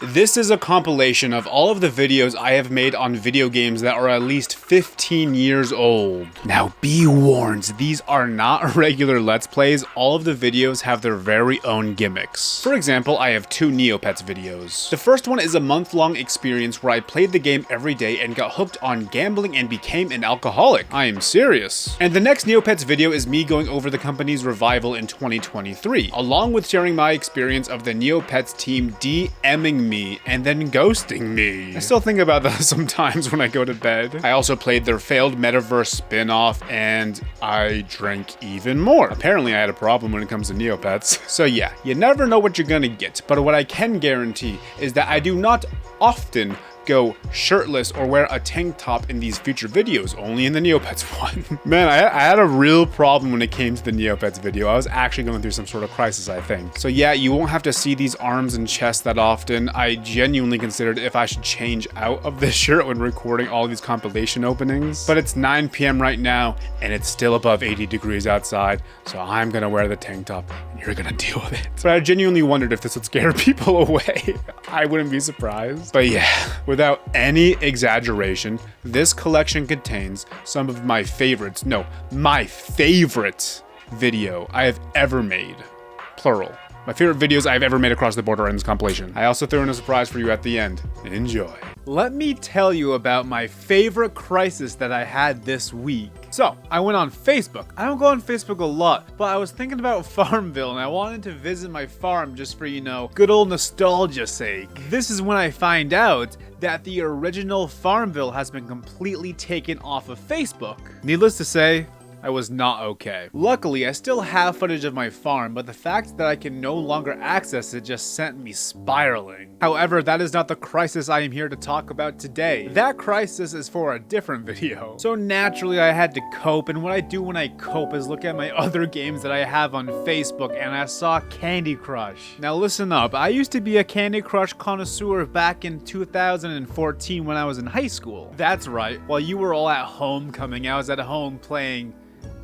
This is a compilation of all of the videos I have made on video games that are at least 15 years old. Now be warned, these are not regular Let's Plays. All of the videos have their very own gimmicks. For example, I have two Neopets videos. The first one is a month-long experience where I played the game every day and got hooked on gambling and became an alcoholic. I am serious. And the next Neopets video is me going over the company's revival in 2023, along with sharing my experience of the Neopets team DMing me and then ghosting me. I still think about that sometimes when I go to bed. I also played their failed metaverse spin-off and I drank even more. Apparently I had a problem when it comes to Neopets. So yeah, you never know what you're gonna get, but what I can guarantee is that I do not often go shirtless or wear a tank top in these future videos, only in the Neopets one. Man, I had a real problem when it came to the Neopets video. I was actually going through some sort of crisis, I think. So yeah, you won't have to see these arms and chest that often. I genuinely considered if I should change out of this shirt when recording all these compilation openings. But it's 9 p.m. right now, and it's still above 80 degrees outside, so I'm gonna wear the tank top, and you're gonna deal with it. But I genuinely wondered if this would scare people away. I wouldn't be surprised. But yeah, without any exaggeration, this collection contains some of my favorites, no, my favorite video I have ever made, plural. My favorite videos I've ever made across the board are in this compilation. I also threw in a surprise for you at the end. Enjoy. Let me tell you about my favorite crisis that I had this week. So, I went on Facebook. I don't go on Facebook a lot, but I was thinking about Farmville and I wanted to visit my farm just for, you know, good old nostalgia's sake. This is when I find out that the original Farmville has been completely taken off of Facebook. Needless to say, I was not okay. Luckily, I still have footage of my farm, but the fact that I can no longer access it just sent me spiraling. However, that is not the crisis I am here to talk about today. That crisis is for a different video. So naturally, I had to cope, and what I do when I cope is look at my other games that I have on Facebook, and I saw Candy Crush. Now listen up, I used to be a Candy Crush connoisseur back in 2014 when I was in high school. That's right, while you were all at homecoming, I was at home playing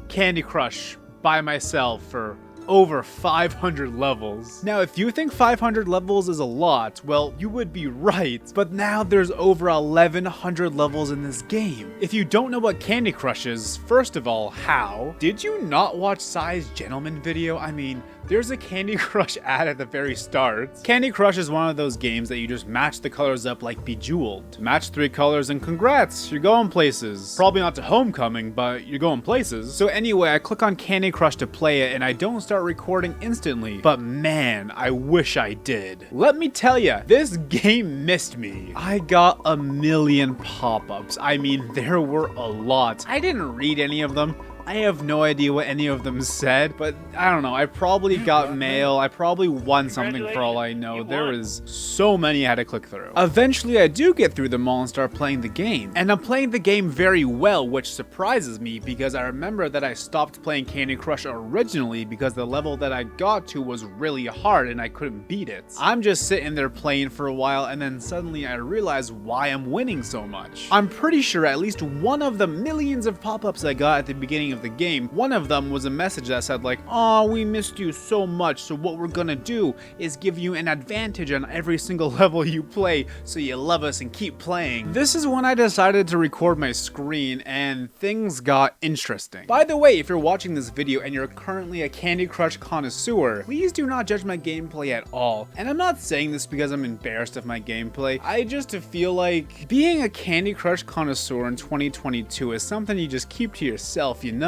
Candy Crush by myself for over 500 levels. Now, if you think 500 levels is a lot, well, you would be right, but now there's over 1100 levels in this game. If you don't know what Candy Crush is, first of all, how? Did you not watch Size Gentleman video? I mean, there's a Candy Crush ad at the very start. Candy Crush is one of those games that you just match the colors up like Bejeweled. Match 3 colors and congrats, you're going places. Probably not to homecoming, but you're going places. So anyway, I click on Candy Crush to play it and I don't start recording instantly, but man, I wish I did. Let me tell ya, this game missed me. I got a million pop-ups. I mean, there were a lot. I didn't read any of them. I have no idea what any of them said, but I don't know, I probably got mail, I probably won something for all I know. There is so many I had to click through. Eventually I do get through them all and start playing the game. And I'm playing the game very well, which surprises me because I remember that I stopped playing Candy Crush originally because the level that I got to was really hard and I couldn't beat it. I'm just sitting there playing for a while and then suddenly I realize why I'm winning so much. I'm pretty sure at least one of the millions of pop-ups I got at the beginning of the game, one of them was a message that said like, "Oh, we missed you so much, so what we're gonna do is give you an advantage on every single level you play, so you love us and keep playing." This is when I decided to record my screen and things got interesting. By the way, if you're watching this video and you're currently a Candy Crush connoisseur, please do not judge my gameplay at all. And I'm not saying this because I'm embarrassed of my gameplay, I just feel like being a Candy Crush connoisseur in 2022 is something you just keep to yourself, you know?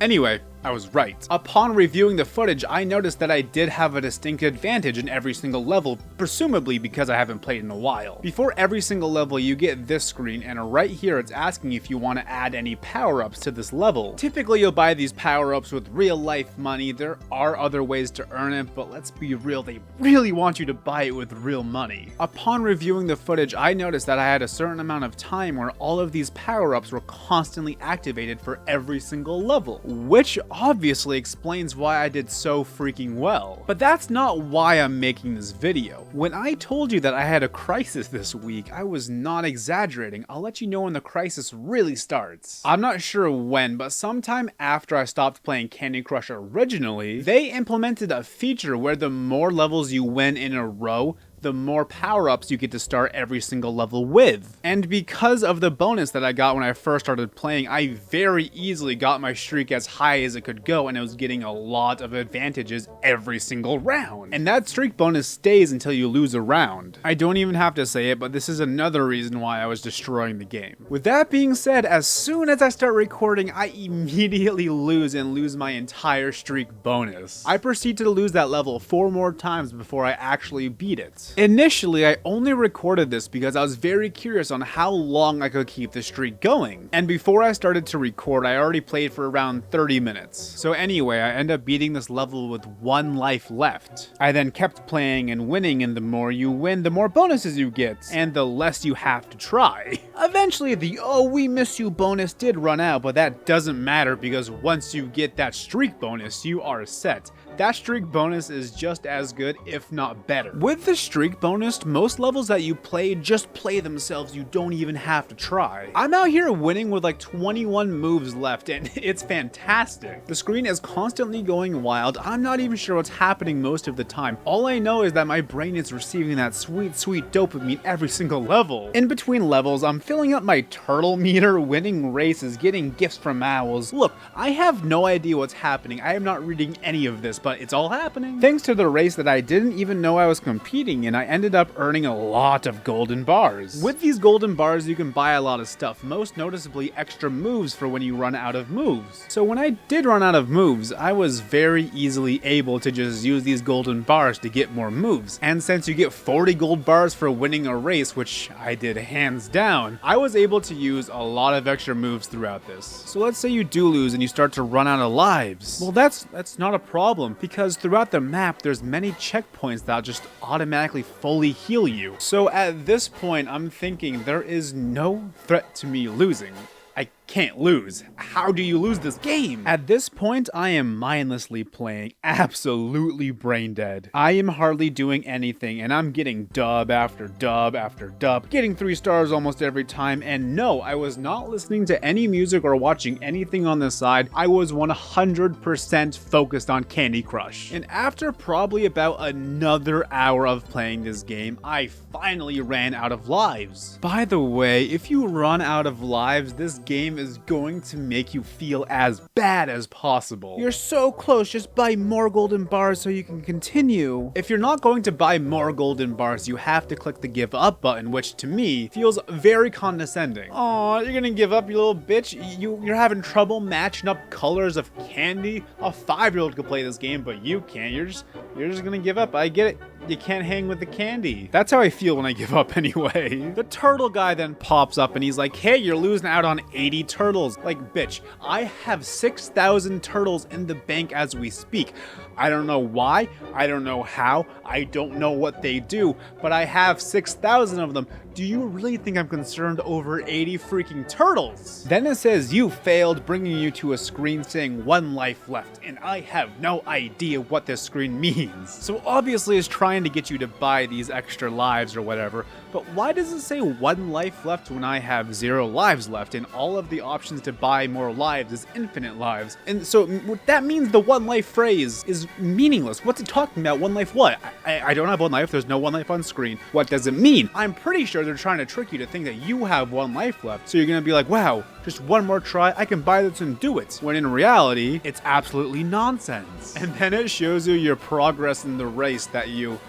Anyway, I was right. Upon reviewing the footage, I noticed that I did have a distinct advantage in every single level, presumably because I haven't played in a while. Before every single level, you get this screen, and right here it's asking if you want to add any power-ups to this level. Typically, you'll buy these power-ups with real-life money. There are other ways to earn it, but let's be real, they really want you to buy it with real money. Upon reviewing the footage, I noticed that I had a certain amount of time where all of these power-ups were constantly activated for every single level, which obviously explains why I did so freaking well. But that's not why I'm making this video. When I told you that I had a crisis this week, I was not exaggerating. I'll let you know when the crisis really starts. I'm not sure when, but sometime after I stopped playing Candy Crush originally, they implemented a feature where the more levels you win in a row, the more power-ups you get to start every single level with. And because of the bonus that I got when I first started playing, I very easily got my streak as high as it could go, and I was getting a lot of advantages every single round. And that streak bonus stays until you lose a round. I don't even have to say it, but this is another reason why I was destroying the game. With that being said, as soon as I start recording, I immediately lose my entire streak bonus. I proceed to lose that level 4 more times before I actually beat it. Initially, I only recorded this because I was very curious on how long I could keep the streak going. And before I started to record, I already played for around 30 minutes. So anyway, I end up beating this level with 1 life left. I then kept playing and winning, and the more you win, the more bonuses you get, and the less you have to try. Eventually, the "oh, we miss you" bonus did run out, but that doesn't matter because once you get that streak bonus, you are set. That streak bonus is just as good, if not better. With the streak bonus, most levels that you play just play themselves. You don't even have to try. I'm out here winning with like 21 moves left, and it's fantastic. The screen is constantly going wild. I'm not even sure what's happening most of the time. All I know is that my brain is receiving that sweet, sweet dopamine every single level. In between levels, I'm filling up my turtle meter, winning races, getting gifts from owls. Look, I have no idea what's happening. I am not reading any of this, but it's all happening. Thanks to the race that I didn't even know I was competing in, I ended up earning a lot of golden bars. With these golden bars, you can buy a lot of stuff, most noticeably extra moves for when you run out of moves. So when I did run out of moves, I was very easily able to just use these golden bars to get more moves. And since you get 40 gold bars for winning a race, which I did hands down, I was able to use a lot of extra moves throughout this. So let's say you do lose and you start to run out of lives. Well, that's not a problem, because throughout the map, there's many checkpoints that just automatically fully heal you. So at this point, I'm thinking there is no threat to me losing. I can't lose. How do you lose this game? At this point, I am mindlessly playing, absolutely brain dead. I am hardly doing anything, and I'm getting dub after dub after dub, getting 3 stars almost every time. And no, I was not listening to any music or watching anything on the side. I was 100% focused on Candy Crush. And after probably about another hour of playing this game, I finally ran out of lives. By the way, if you run out of lives, this game is going to make you feel as bad as possible. You're so close, just buy more golden bars so you can continue. If you're not going to buy more golden bars, you have to click the give up button, which to me feels very condescending. Aw, you're gonna give up, you little bitch? You're having trouble matching up colors of candy? A 5-year-old could play this game, but you can't. You're just gonna give up. I get it. You can't hang with the candy. That's how I feel when I give up anyway. The turtle guy then pops up and he's like, hey, you're losing out on 80 turtles. Like, bitch, I have 6,000 turtles in the bank as we speak. I don't know why, I don't know how, I don't know what they do, but I have 6,000 of them. Do you really think I'm concerned over 80 freaking turtles? Then it says you failed, bringing you to a screen saying 1 life left, and I have no idea what this screen means. So obviously it's trying to get you to buy these extra lives or whatever, but why does it say 1 life left when I have 0 lives left, and all of the options to buy more lives is infinite lives? And so that means the 1 life phrase is meaningless. What's it talking about? 1 life what? I don't have 1 life, there's no 1 life on screen. What does it mean? I'm pretty sure they're trying to trick you to think that you have 1 life left, so you're gonna be like, wow, just 1 more try, I can buy this and do it. When in reality, it's absolutely nonsense. And then it shows you your progress in the race that you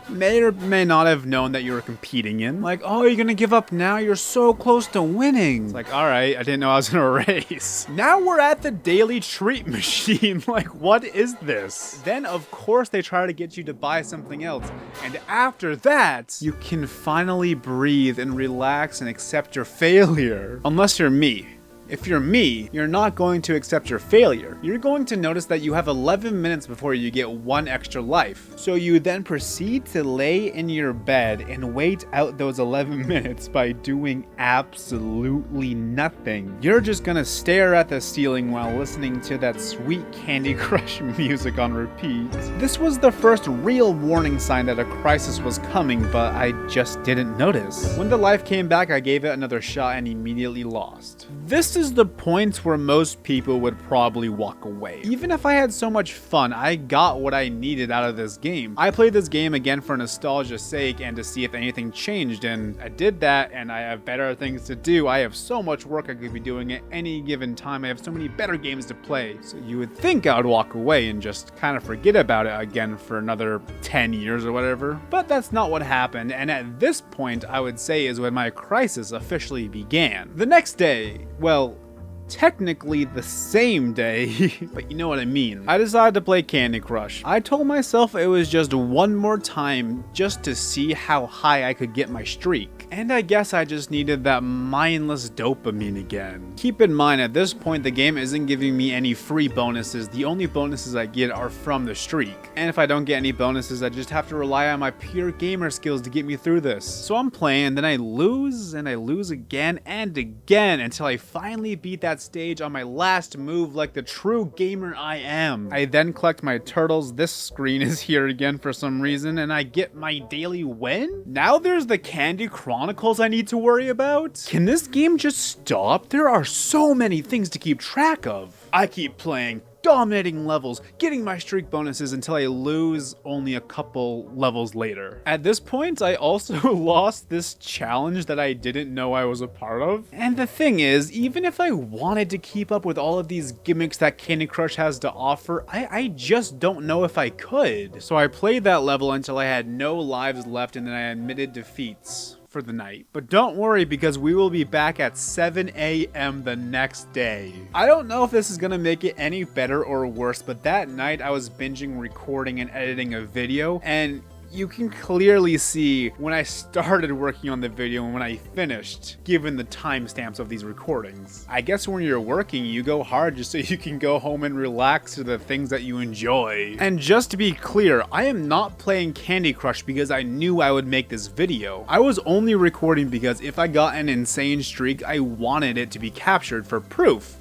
may or may not have known that you were competing in. Like, oh, you're gonna give up now? You're so close to winning. It's like, all right, I didn't know I was in a race. Now we're at the daily treat machine. Like, what is this? Then, of course, they try to get you to buy something else. And after that, you can finally breathe and relax and accept your failure. Unless you're me. If you're me, you're not going to accept your failure. You're going to notice that you have 11 minutes before you get 1 extra life. So you then proceed to lay in your bed and wait out those 11 minutes by doing absolutely nothing. You're just gonna stare at the ceiling while listening to that sweet Candy Crush music on repeat. This was the first real warning sign that a crisis was coming, but I just didn't notice. When the life came back, I gave it another shot and immediately lost. This is the point where most people would probably walk away. Even if I had so much fun, I got what I needed out of this game. I played this game again for nostalgia's sake and to see if anything changed, and I did that, and I have better things to do. I have so much work I could be doing at any given time. I have so many better games to play. So you would think I would walk away and just kind of forget about it again for another 10 years or whatever. But that's not what happened, and at this point, I would say is when my crisis officially began. The next day, well, technically the same day, but you know what I mean. I decided to play Candy Crush. I told myself it was just one more time just to see how high I could get my streak. And I guess I just needed that mindless dopamine again. Keep in mind, at this point, the game isn't giving me any free bonuses. The only bonuses I get are from the streak. And if I don't get any bonuses, I just have to rely on my pure gamer skills to get me through this. So I'm playing, and then I lose again and again until I finally beat that stage on my last move like the true gamer I am. I then collect my turtles. This screen is here again for some reason, and I get my daily win? Now there's the Candy Chronicles I need to worry about? Can this game just stop? There are so many things to keep track of. I keep playing, dominating levels, getting my streak bonuses until I lose only a couple levels later. At this point, I also lost this challenge that I didn't know I was a part of. And the thing is, even if I wanted to keep up with all of these gimmicks that Candy Crush has to offer, I just don't know if I could. So I played that level until I had no lives left, and then I admitted defeats for the night. But don't worry, because we will be back at 7 a.m. the next day. I don't know if this is gonna make it any better or worse, but that night I was binging recording and editing a video, and you can clearly see when I started working on the video and when I finished, given the timestamps of these recordings. I guess when you're working, you go hard just so you can go home and relax to the things that you enjoy. And just to be clear, I am not playing Candy Crush because I knew I would make this video. I was only recording because if I got an insane streak, I wanted it to be captured for proof.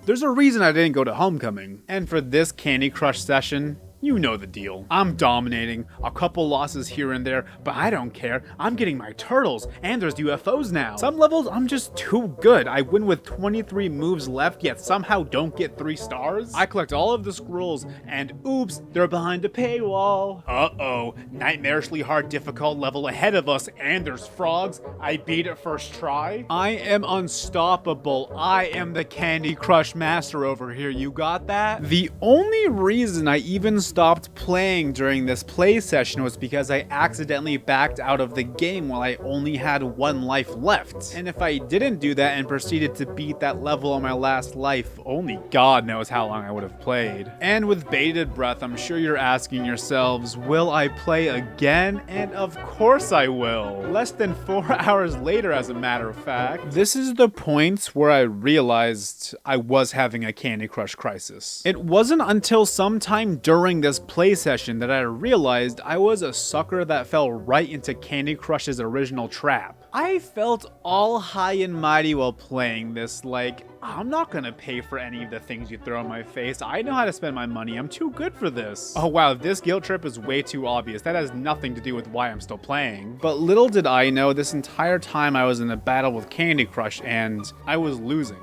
There's a reason I didn't go to homecoming. And for this Candy Crush session, you know the deal. I'm dominating, a couple losses here and there, but I don't care. I'm getting my turtles, and there's UFOs now. Some levels, I'm just too good. I win with 23 moves left, yet somehow don't get 3 stars. I collect all of the scrolls, and oops, they're behind a paywall. Uh-oh, nightmarishly hard difficult level ahead of us, and there's frogs. I beat it first try. I am unstoppable. I am the Candy Crush master over here. You got that? The only reason I even stopped playing during this play session was because I accidentally backed out of the game while I only had 1 life left. And if I didn't do that and proceeded to beat that level on my last life, only God knows how long I would have played. And with bated breath, I'm sure you're asking yourselves, will I play again? And of course I will. Less than 4 hours later, as a matter of fact. This is the point where I realized I was having a Candy Crush crisis. It wasn't until sometime during this play session that I realized I was a sucker that fell right into Candy Crush's original trap. I felt all high and mighty while playing this, like, I'm not gonna pay for any of the things you throw in my face. I know how to spend my money. I'm too good for this. Oh wow, this guilt trip is way too obvious. That has nothing to do with why I'm still playing. But little did I know, this entire time I was in a battle with Candy Crush and I was losing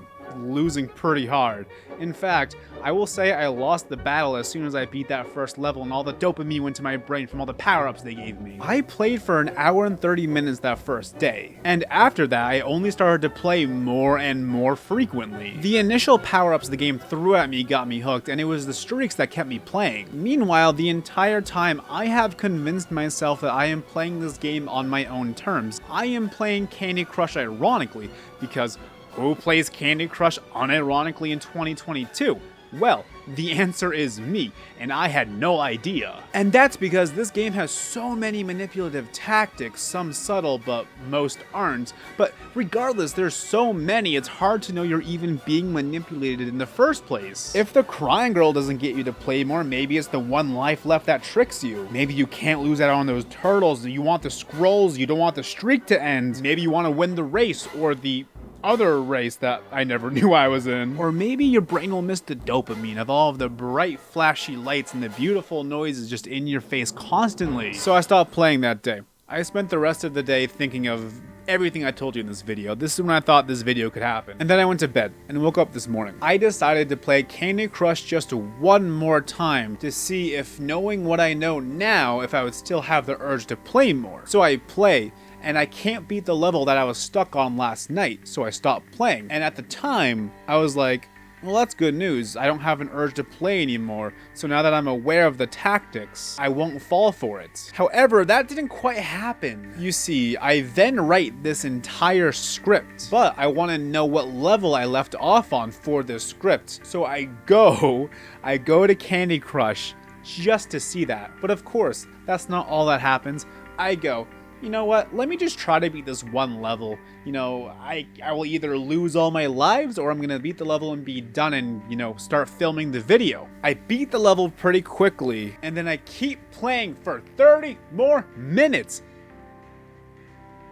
pretty hard. In fact, I will say I lost the battle as soon as I beat that first level and all the dopamine went to my brain from all the power-ups they gave me. I played for an hour and 30 minutes that first day, and after that I only started to play more and more frequently. The initial power-ups the game threw at me got me hooked, and it was the streaks that kept me playing. Meanwhile, the entire time I have convinced myself that I am playing this game on my own terms. I am playing Candy Crush ironically, because who plays Candy Crush unironically in 2022? Well, the answer is me, and I had no idea. And that's because this game has so many manipulative tactics, some subtle, but most aren't. But regardless, there's so many, it's hard to know you're even being manipulated in the first place. If the crying girl doesn't get you to play more, maybe it's the 1 life left that tricks you. Maybe you can't lose out on those turtles, you want the scrolls, you don't want the streak to end. Maybe you want to win the race, or the other race that I never knew I was in. Or maybe your brain will miss the dopamine of all of the bright flashy lights and the beautiful noises just in your face constantly. So I stopped playing that day. I spent the rest of the day thinking of everything I told you in this video. This is when I thought this video could happen. And then I went to bed and woke up this morning. I decided to play Candy Crush just one more time to see if, knowing what I know now, if I would still have the urge to play more. So I play, and I can't beat the level that I was stuck on last night, so I stopped playing. And at the time, I was like, well, that's good news. I don't have an urge to play anymore, so now that I'm aware of the tactics, I won't fall for it. However, that didn't quite happen. You see, I then write this entire script, but I want to know what level I left off on for this script. So I go to Candy Crush just to see that. But of course, that's not all that happens. I go, you know what, let me just try to beat this one level. You know, I will either lose all my lives or I'm gonna beat the level and be done and, you know, start filming the video. I beat the level pretty quickly, and then I keep playing for 30 more minutes.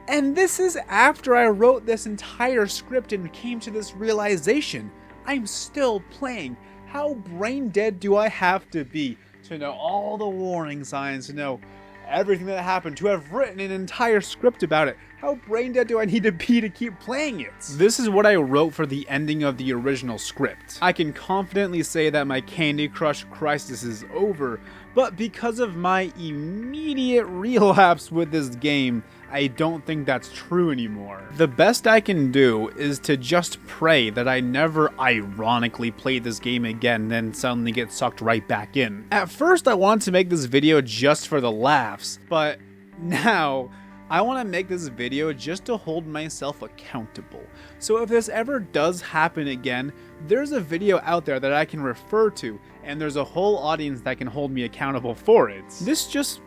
And this is after I wrote this entire script and came to this realization. I'm still playing. How brain dead do I have to be to know all the warning signs, to know everything that happened, to have written an entire script about it? How brain dead do I need to be to keep playing it? This is what I wrote for the ending of the original script. I can confidently say that my Candy Crush crisis is over, but because of my immediate relapse with this game, I don't think that's true anymore. The best I can do is to just pray that I never ironically play this game again, then suddenly get sucked right back in. At first I wanted to make this video just for the laughs, but now I want to make this video just to hold myself accountable. So if this ever does happen again, there's a video out there that I can refer to, and there's a whole audience that can hold me accountable for it. This just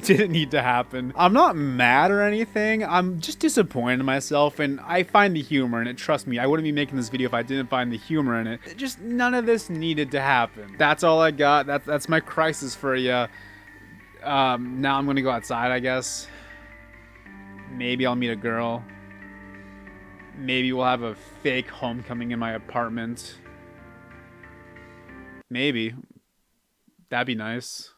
didn't need to happen. I'm not mad or anything, I'm just disappointed in myself, and I find the humor in it. Trust me, I wouldn't be making this video if I didn't find the humor in it. Just none of this needed to happen. That's all I got. That's my crisis for you. Now I'm gonna go outside, I guess. Maybe I'll meet a girl. Maybe we'll have a fake homecoming in my apartment. Maybe. That'd be nice.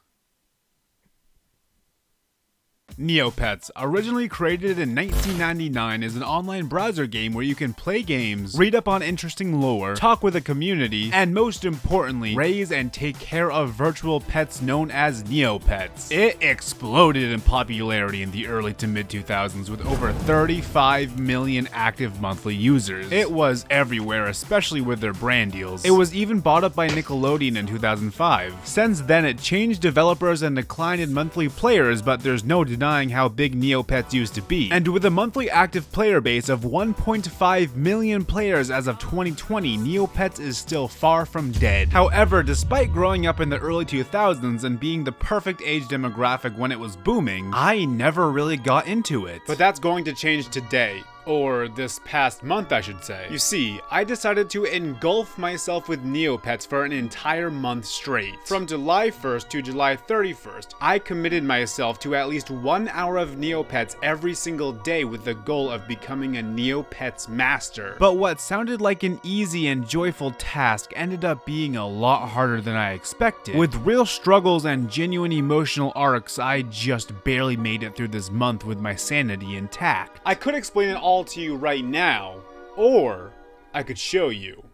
Neopets, originally created in 1999, is an online browser game where you can play games, read up on interesting lore, talk with a community, and most importantly, raise and take care of virtual pets known as Neopets. It exploded in popularity in the early to mid 2000s with over 35 million active monthly users. It was everywhere, especially with their brand deals. It was even bought up by Nickelodeon in 2005. Since then, it changed developers and declined in monthly players, but there's no denying how big Neopets used to be. And with a monthly active player base of 1.5 million players as of 2020, Neopets is still far from dead. However, despite growing up in the early 2000s and being the perfect age demographic when it was booming, I never really got into it. But that's going to change today. Or this past month, I should say. You see, I decided to engulf myself with Neopets for an entire month straight. From July 1st to July 31st, I committed myself to at least 1 hour of Neopets every single day with the goal of becoming a Neopets master. But what sounded like an easy and joyful task ended up being a lot harder than I expected. With real struggles and genuine emotional arcs, I just barely made it through this month with my sanity intact. I could explain it all to you right now, or I could show you.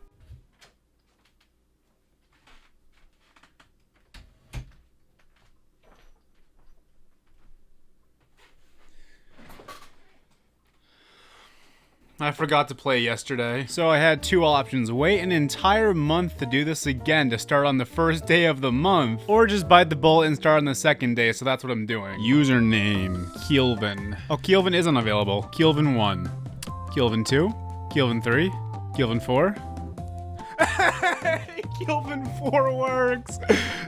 I forgot to play yesterday, so I had two options: wait an entire month to do this again to start on the first day of the month, or just bite the bullet and start on the second day, so that's what I'm doing. Username, Keelvin. Oh, Keelvin is unavailable. Keelvin 1. Keelvin 2. Keelvin 3. Keelvin 4. Keelvin 4 works!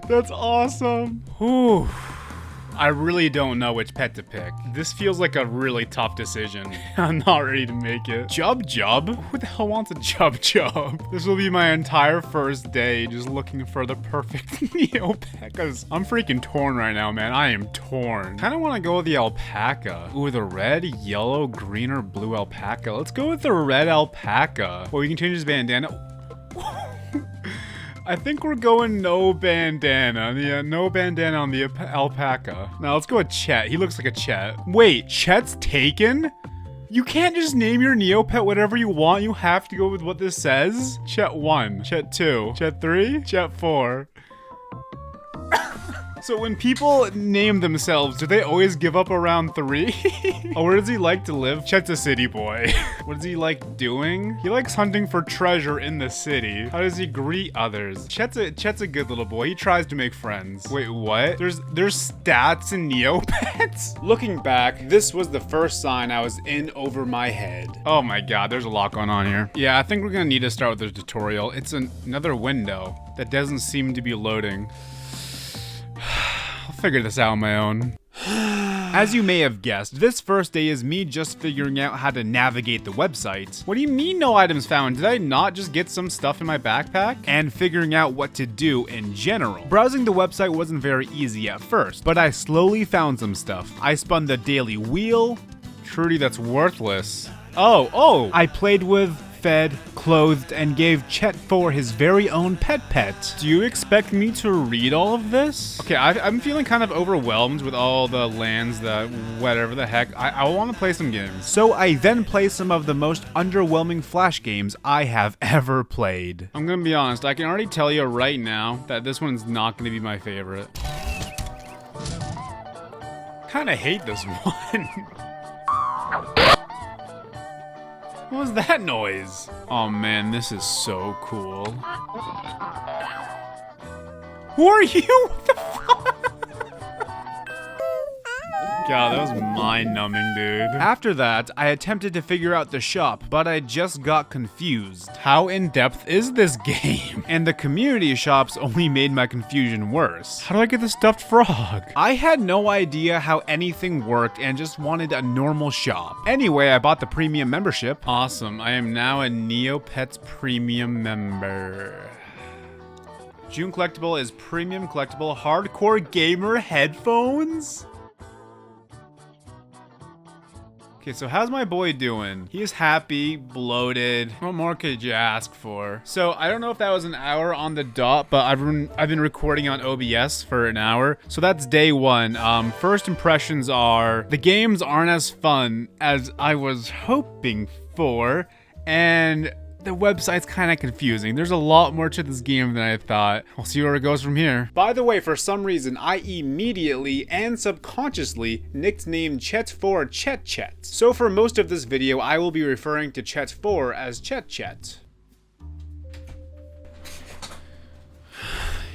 That's awesome. Whew. I really don't know which pet to pick. This feels like a really tough decision. I'm not ready to make it. Jub Jub? Who the hell wants a Jub Jub? This will be my entire first day just looking for the perfect Neopet, because I'm freaking torn right now, man. I am torn. Kinda wanna go with the alpaca. Ooh, the red, yellow, green, or blue alpaca. Let's go with the red alpaca. Well, we can change his bandana. I think we're going no bandana. Yeah, no bandana on the alpaca. Now let's go with Chet. He looks like a Chet. Wait, Chet's taken? You can't just name your Neopet whatever you want. You have to go with what this says. Chet 1, Chet 2, Chet 3, Chet 4. So when people name themselves, do they always give up around 3? Oh, where does he like to live? Chet's a city boy. What does he like doing? He likes hunting for treasure in the city. How does he greet others? Chet's a good little boy. He tries to make friends. Wait, what? There's stats in Neopets? Looking back, this was the first sign I was in over my head. Oh my god, there's a lot going on here. Yeah, I think we're gonna need to start with the tutorial. It's another window that doesn't seem to be loading. I'll figure this out on my own. As you may have guessed, this first day is me just figuring out how to navigate the website. What do you mean no items found? Did I not just get some stuff in my backpack? And figuring out what to do in general. Browsing the website wasn't very easy at first, but I slowly found some stuff. I spun the daily wheel. Trudy, that's worthless. Oh, I played with, fed, clothed, and gave Chet 4 his very own pet. Do you expect me to read all of this? Okay, I'm feeling kind of overwhelmed with all the lands, the whatever the heck. I want to play some games. So I then play some of the most underwhelming Flash games I have ever played. I'm gonna be honest, I can already tell you right now that this one's not gonna be my favorite. Kinda hate this one. What was that noise? Oh man, this is so cool. Who are you? What the fuck? God, that was mind-numbing, dude. After that, I attempted to figure out the shop, but I just got confused. How in-depth is this game? And the community shops only made my confusion worse. How do I get the stuffed frog? I had no idea how anything worked and just wanted a normal shop. Anyway, I bought the premium membership. Awesome, I am now a Neopets premium member. June collectible is premium collectible hardcore gamer headphones? Okay, so how's my boy doing? He is happy, bloated. What more could you ask for? So I don't know if that was an hour on the dot, but I've been recording on OBS for an hour. So that's day 1. First impressions are the games aren't as fun as I was hoping for, and the website's kind of confusing. There's a lot more to this game than I thought. We'll see where it goes from here. By the way, for some reason, I immediately and subconsciously nicknamed Chet4 Chet. So for most of this video, I will be referring to Chet4 as Chet.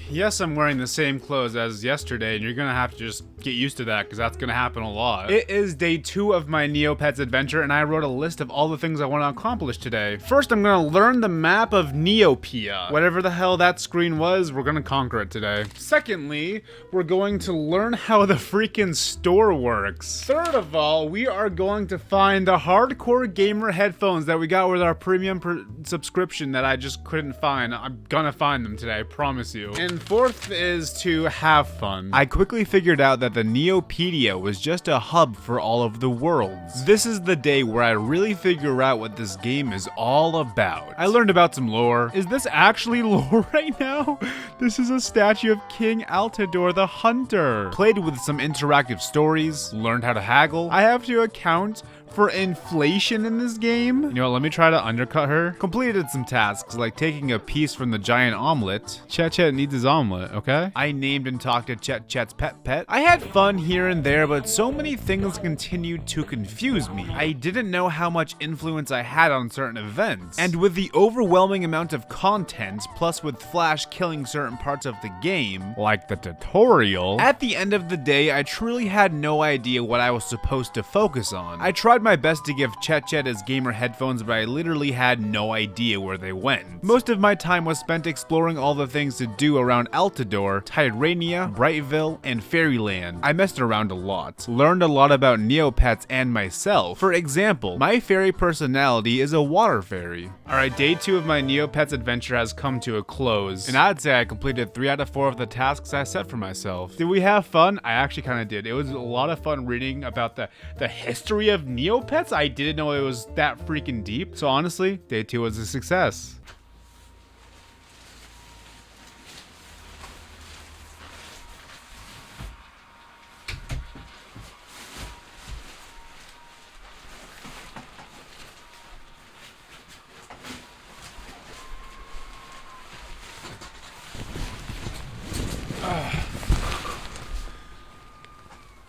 Yes, I'm wearing the same clothes as yesterday, and you're gonna have to just get used to that, because that's gonna happen a lot. It is day 2 of my Neopets adventure, and I wrote a list of all the things I want to accomplish today. First, I'm gonna learn the map of Neopia. Whatever the hell that screen was, we're gonna conquer it today. Secondly, we're going to learn how the freaking store works. Third of all, we are going to find the hardcore gamer headphones that we got with our premium subscription that I just couldn't find. I'm gonna find them today, I promise you. And fourth is to have fun. I quickly figured out that the Neopedia was just a hub for all of the worlds. This is the day where I really figure out what this game is all about. I learned about some lore. Is this actually lore right now? This is a statue of King Altidore the Hunter. Played with some interactive stories, learned how to haggle. I have to account for inflation in this game. You know what, let me try to undercut her. Completed some tasks like taking a piece from the giant omelet. Chet needs his omelet, okay? I named and talked to Chet's pet. I had fun here and there, but so many things continued to confuse me. I didn't know how much influence I had on certain events. And with the overwhelming amount of content, plus with Flash killing certain parts of the game, like the tutorial, at the end of the day, I truly had no idea what I was supposed to focus on. I tried my best to give Chet his gamer headphones, but I literally had no idea where they went. Most of my time was spent exploring all the things to do around Altidore, Tyrania, Brightville, and Fairyland. I messed around a lot, learned a lot about Neopets and myself. For example, my fairy personality is a water fairy. Alright, day 2 of my Neopets adventure has come to a close, and I'd say I completed 3 out of 4 of the tasks I set for myself. Did we have fun? I actually kind of did. It was a lot of fun reading about the history of Neopets. I didn't know it was that freaking deep. So honestly, day 2 was a success.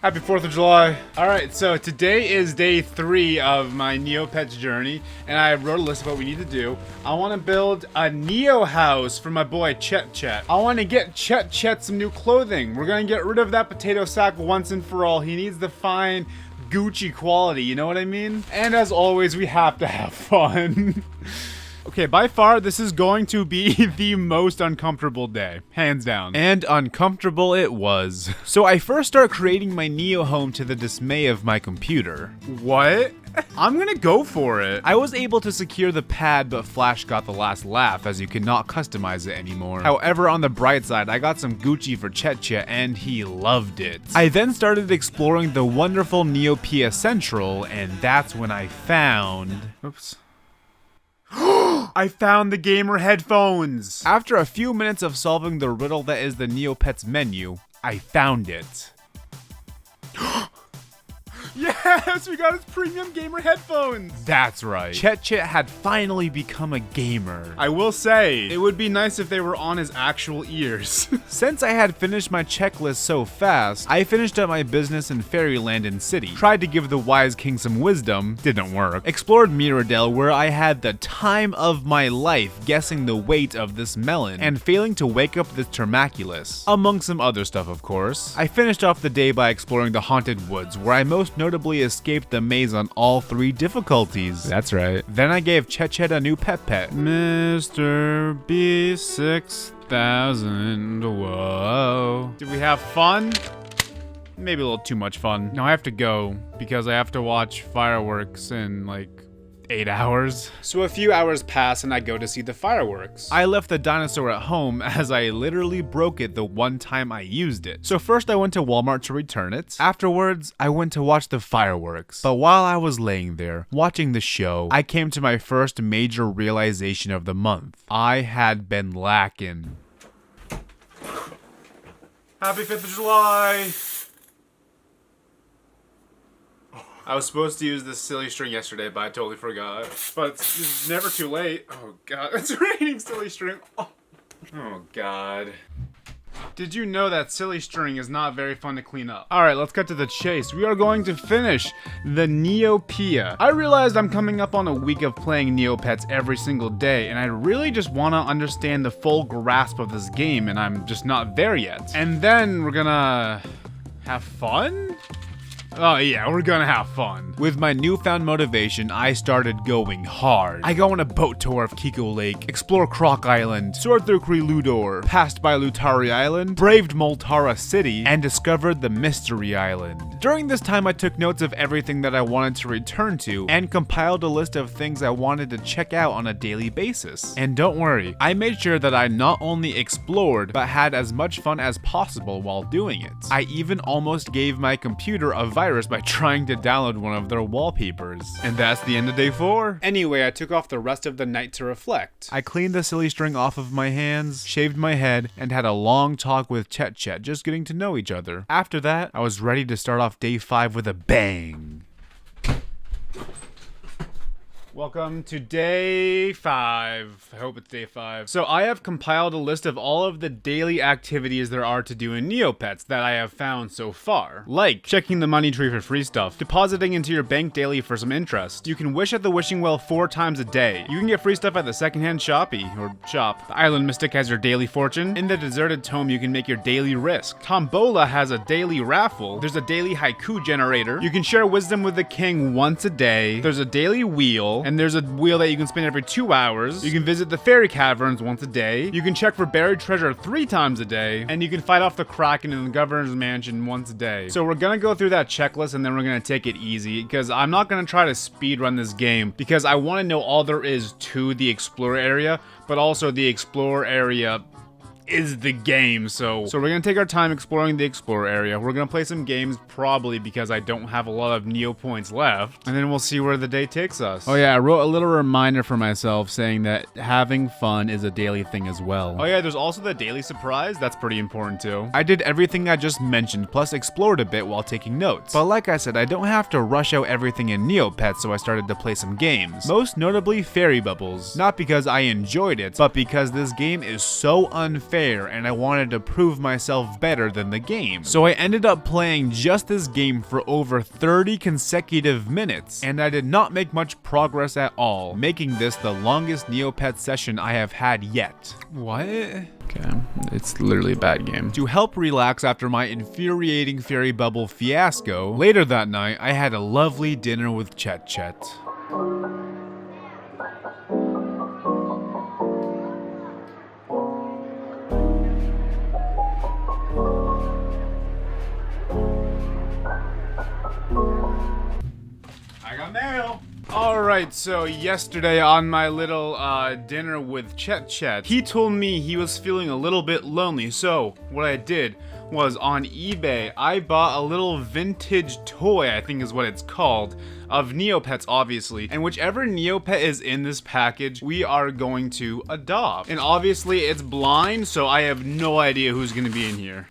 Happy 4th of July. Alright, so today is day 3 of my Neopets journey, and I wrote a list of what we need to do. I want to build a Neo house for my boy Chet Chet. I want to get Chet Chet some new clothing. We're going to get rid of that potato sack once and for all. He needs the fine Gucci quality, you know what I mean? And as always, we have to have fun. Okay, by far, this is going to be the most uncomfortable day, hands down. And uncomfortable it was. So I first start creating my Neo home to the dismay of my computer. What? I'm gonna go for it. I was able to secure the pad, but Flash got the last laugh as you cannot customize it anymore. However, on the bright side, I got some Gucci for Chet Chet and he loved it. I then started exploring the wonderful Neopia Central, and that's when I found... Oops. I found the gamer headphones! After a few minutes of solving the riddle that is the Neopets menu, I found it. Yes, we got his premium gamer headphones! That's right. Chet Chet had finally become a gamer. I will say, it would be nice if they were on his actual ears. Since I had finished my checklist so fast, I finished up my business in Fairyland and City. Tried to give the wise king some wisdom, didn't work. Explored Mirrodale, where I had the time of my life guessing the weight of this melon, and failing to wake up this Termaculus. Among some other stuff, of course. I finished off the day by exploring the Haunted Woods, where I most notably escaped the maze on all 3 difficulties. That's right. Then I gave Chet Chet a new pet. Mr. B6000, whoa. Did we have fun? Maybe a little too much fun. Now I have to go because I have to watch fireworks in like 8 hours. So a few hours pass and I go to see the fireworks. I left the dinosaur at home as I literally broke it the one time I used it. So first I went to Walmart to return it. Afterwards, I went to watch the fireworks. But while I was laying there, watching the show, I came to my first major realization of the month. I had been lacking. Happy 5th of July! I was supposed to use this silly string yesterday, but I totally forgot. But it's never too late. Oh god, it's raining silly string. Oh god. Did you know that silly string is not very fun to clean up? Alright, let's cut to the chase. We are going to finish the Neopia. I realized I'm coming up on a week of playing Neopets every single day, and I really just want to understand the full grasp of this game, and I'm just not there yet. And then we're gonna have fun? Oh yeah, we're gonna have fun. With my newfound motivation, I started going hard. I go on a boat tour of Kiko Lake, explore Croc Island, soared through Kreludor, passed by Lutari Island, braved Moltara City, and discovered the Mystery Island. During this time, I took notes of everything that I wanted to return to, and compiled a list of things I wanted to check out on a daily basis. And don't worry, I made sure that I not only explored, but had as much fun as possible while doing it. I even almost gave my computer a virus by trying to download one of their wallpapers. And that's the end of day 4. Anyway, I took off the rest of the night to reflect. I cleaned the silly string off of my hands, shaved my head, and had a long talk with Chet Chet, just getting to know each other. After that, I was ready to start off day 5 with a bang. Welcome to day 5. I hope it's day 5. So I have compiled a list of all of the daily activities there are to do in Neopets that I have found so far. Like checking the money tree for free stuff, depositing into your bank daily for some interest. You can wish at the wishing well 4 times a day. You can get free stuff at the secondhand shoppy, or shop. The Island Mystic has your daily fortune. In the Deserted Tome, you can make your daily risk. Tombola has a daily raffle. There's a daily haiku generator. You can share wisdom with the king once a day. There's a daily wheel. And there's a wheel that you can spin every 2 hours. You can visit the fairy caverns once a day. You can check for buried treasure 3 times a day. And you can fight off the Kraken in the governor's mansion once a day. So we're gonna go through that checklist and then we're gonna take it easy, because I'm not gonna try to speed run this game, because I want to know all there is to the Explorer area, but also the Explorer area is the game. So we're gonna take our time exploring the Explorer area. We're gonna play some games, probably because I don't have a lot of Neo points left, and then we'll see where the day takes us. Oh yeah, I wrote a little reminder for myself saying that having fun is a daily thing as well. Oh yeah, there's also the daily surprise. That's pretty important too. I did everything I just mentioned, plus explored a bit while taking notes. But like I said, I don't have to rush out everything in Neopets, so I started to play some games. Most notably Fairy Bubbles. Not because I enjoyed it, but because this game is so unfair fair and I wanted to prove myself better than the game. So I ended up playing just this game for over 30 consecutive minutes, and I did not make much progress at all, making this the longest Neopets session I have had yet. What? Okay, it's literally a bad game. To help relax after my infuriating fairy bubble fiasco, later that night I had a lovely dinner with Chet Chet. I got mail! Alright, so yesterday on my little dinner with Chet Chet, he told me he was feeling a little bit lonely, so what I did was on eBay, I bought a little vintage toy, I think is what it's called, of Neopets obviously, and whichever Neopet is in this package, we are going to adopt. And obviously it's blind, so I have no idea who's gonna be in here.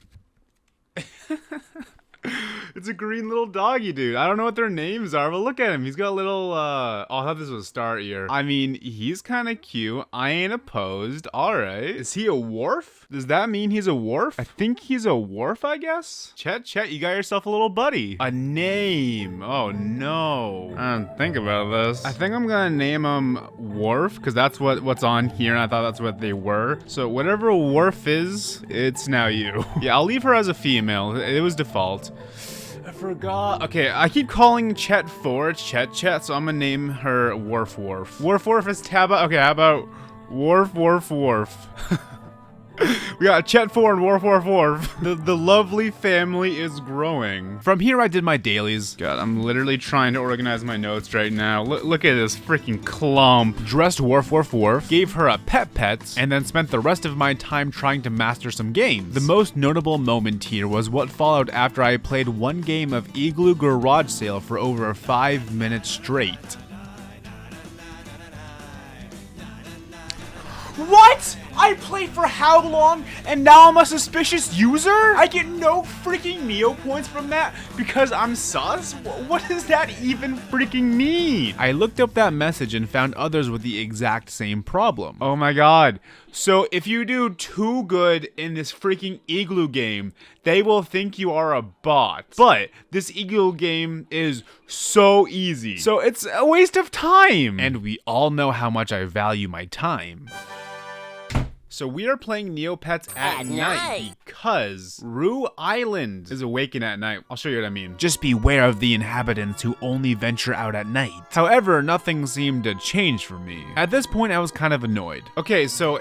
It's a green little doggy, dude. I don't know what their names are, but look at him. He's got a little, oh, I thought this was Star Ear. I mean, he's kind of cute. I ain't opposed. All right. Is he a Wharf? Does that mean he's a Wharf? I think he's a Wharf, I guess. Chet, you got yourself a little buddy. A name. Oh, no. I don't think about this. I think I'm gonna name him Wharf, because that's what's on here, and I thought that's what they were. So whatever Wharf is, it's now you. Yeah, I'll leave her as a female. It was default. I forgot. Okay, I keep calling Chet 4 Chet, so I'm gonna name her Wharf. Wharf is Taba. Okay, how about Wharf? We got Chet 4 and Wharf. The lovely family is growing. From here, I did my dailies. God, I'm literally trying to organize my notes right now. Look at this freaking clump. Dressed Wharf, gave her a pet, and then spent the rest of my time trying to master some games. The most notable moment here was what followed after I played one game of Igloo Garage Sale for over 5 minutes straight. What? I played for how long, and now I'm a suspicious user? I get no freaking Neo points from that because I'm sus? What does that even freaking mean? I looked up that message and found others with the exact same problem. Oh my god. So if you do too good in this freaking Igloo game, they will think you are a bot. But this Igloo game is so easy. So it's a waste of time. And we all know how much I value my time. So we are playing Neopets at night because Rue Island is awakened at night. I'll show you what I mean. Just beware of the inhabitants who only venture out at night. However, nothing seemed to change for me. At this point, I was kind of annoyed. Okay, so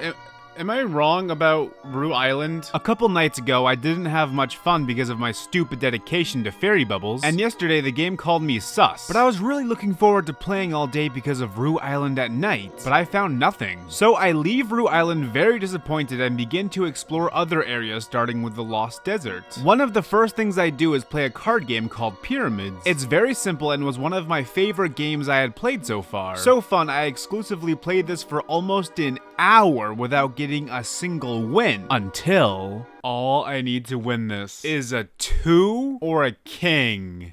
am I wrong about Rue Island? A couple nights ago, I didn't have much fun because of my stupid dedication to fairy bubbles, and yesterday the game called me sus. But I was really looking forward to playing all day because of Rue Island at night, but I found nothing. So I leave Rue Island very disappointed and begin to explore other areas, starting with the Lost Desert. One of the first things I do is play a card game called Pyramids. It's very simple and was one of my favorite games I had played so far. So fun, I exclusively played this for almost an hour without getting a single win, until all I need to win this is a 2 or a king.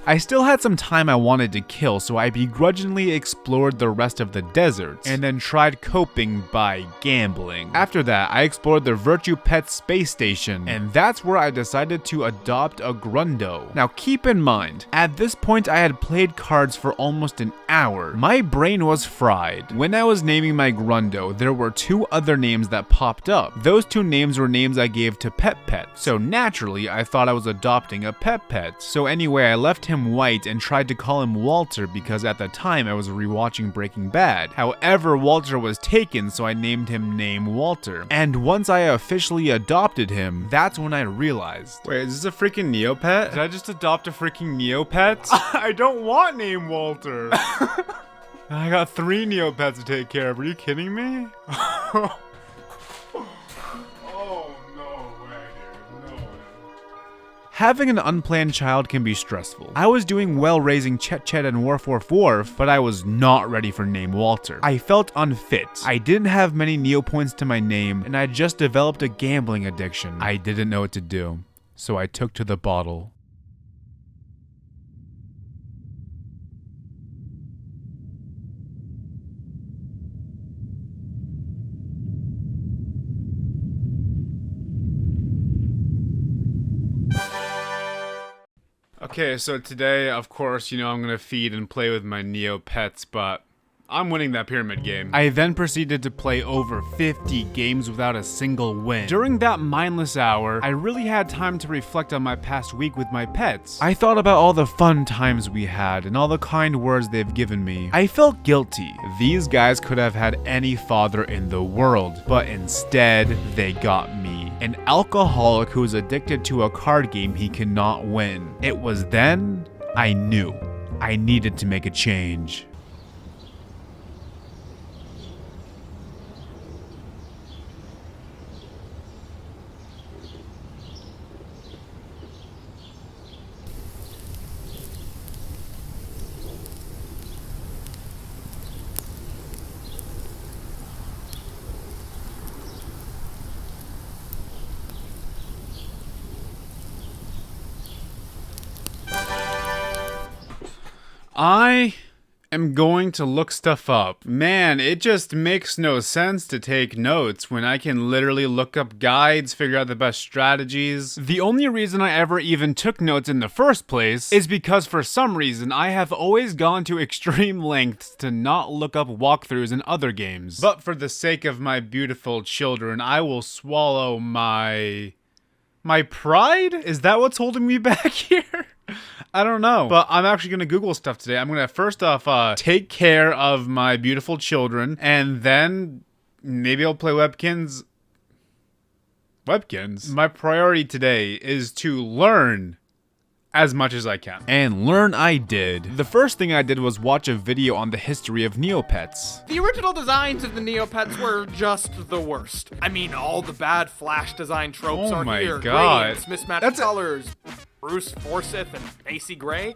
I still had some time I wanted to kill, so I begrudgingly explored the rest of the desert, and then tried coping by gambling. After that, I explored the Virtue Pet space station, and that's where I decided to adopt a Grundo. Now keep in mind, at this point I had played cards for almost an hour. My brain was fried. When I was naming my Grundo, there were 2 other names that popped up. Those 2 names were names I gave to Pet, so naturally I thought I was adopting a Pet. So anyway, I left him white and tried to call him Walter because at the time I was rewatching Breaking Bad. However, Walter was taken, so I named him Name Walter. And once I officially adopted him, that's when I realized. Wait, is this a freaking Neopet? Did I just adopt a freaking Neopet? I don't want Name Walter. I got 3 Neopets to take care of. Are you kidding me? Having an unplanned child can be stressful. I was doing well raising Chet and Wharf, but I was not ready for Name Walter. I felt unfit. I didn't have many Neo points to my name, and I just developed a gambling addiction. I didn't know what to do, so I took to the bottle. Okay, so today, of course, I'm gonna feed and play with my Neopets, but I'm winning that pyramid game. I then proceeded to play over 50 games without a single win. During that mindless hour, I really had time to reflect on my past week with my pets. I thought about all the fun times we had and all the kind words they've given me. I felt guilty. These guys could have had any father in the world, but instead, they got me. An alcoholic who is addicted to a card game he cannot win. It was then I knew I needed to make a change. I am going to look stuff up. Man, it just makes no sense to take notes when I can literally look up guides, figure out the best strategies. The only reason I ever even took notes in the first place is because for some reason I have always gone to extreme lengths to not look up walkthroughs in other games. But for the sake of my beautiful children, I will swallow my pride? Is that what's holding me back here? I don't know, but I'm actually going to Google stuff today. I'm going to first off take care of my beautiful children, and then maybe I'll play Webkinz. My priority today is to learn as much as I can. And learn I did. The first thing I did was watch a video on the history of Neopets. The original designs of the Neopets were just the worst. I mean, all the bad Flash design tropes are here. Oh my god. Gradients, mismatched colors, Bruce Forsyth and Macy Gray.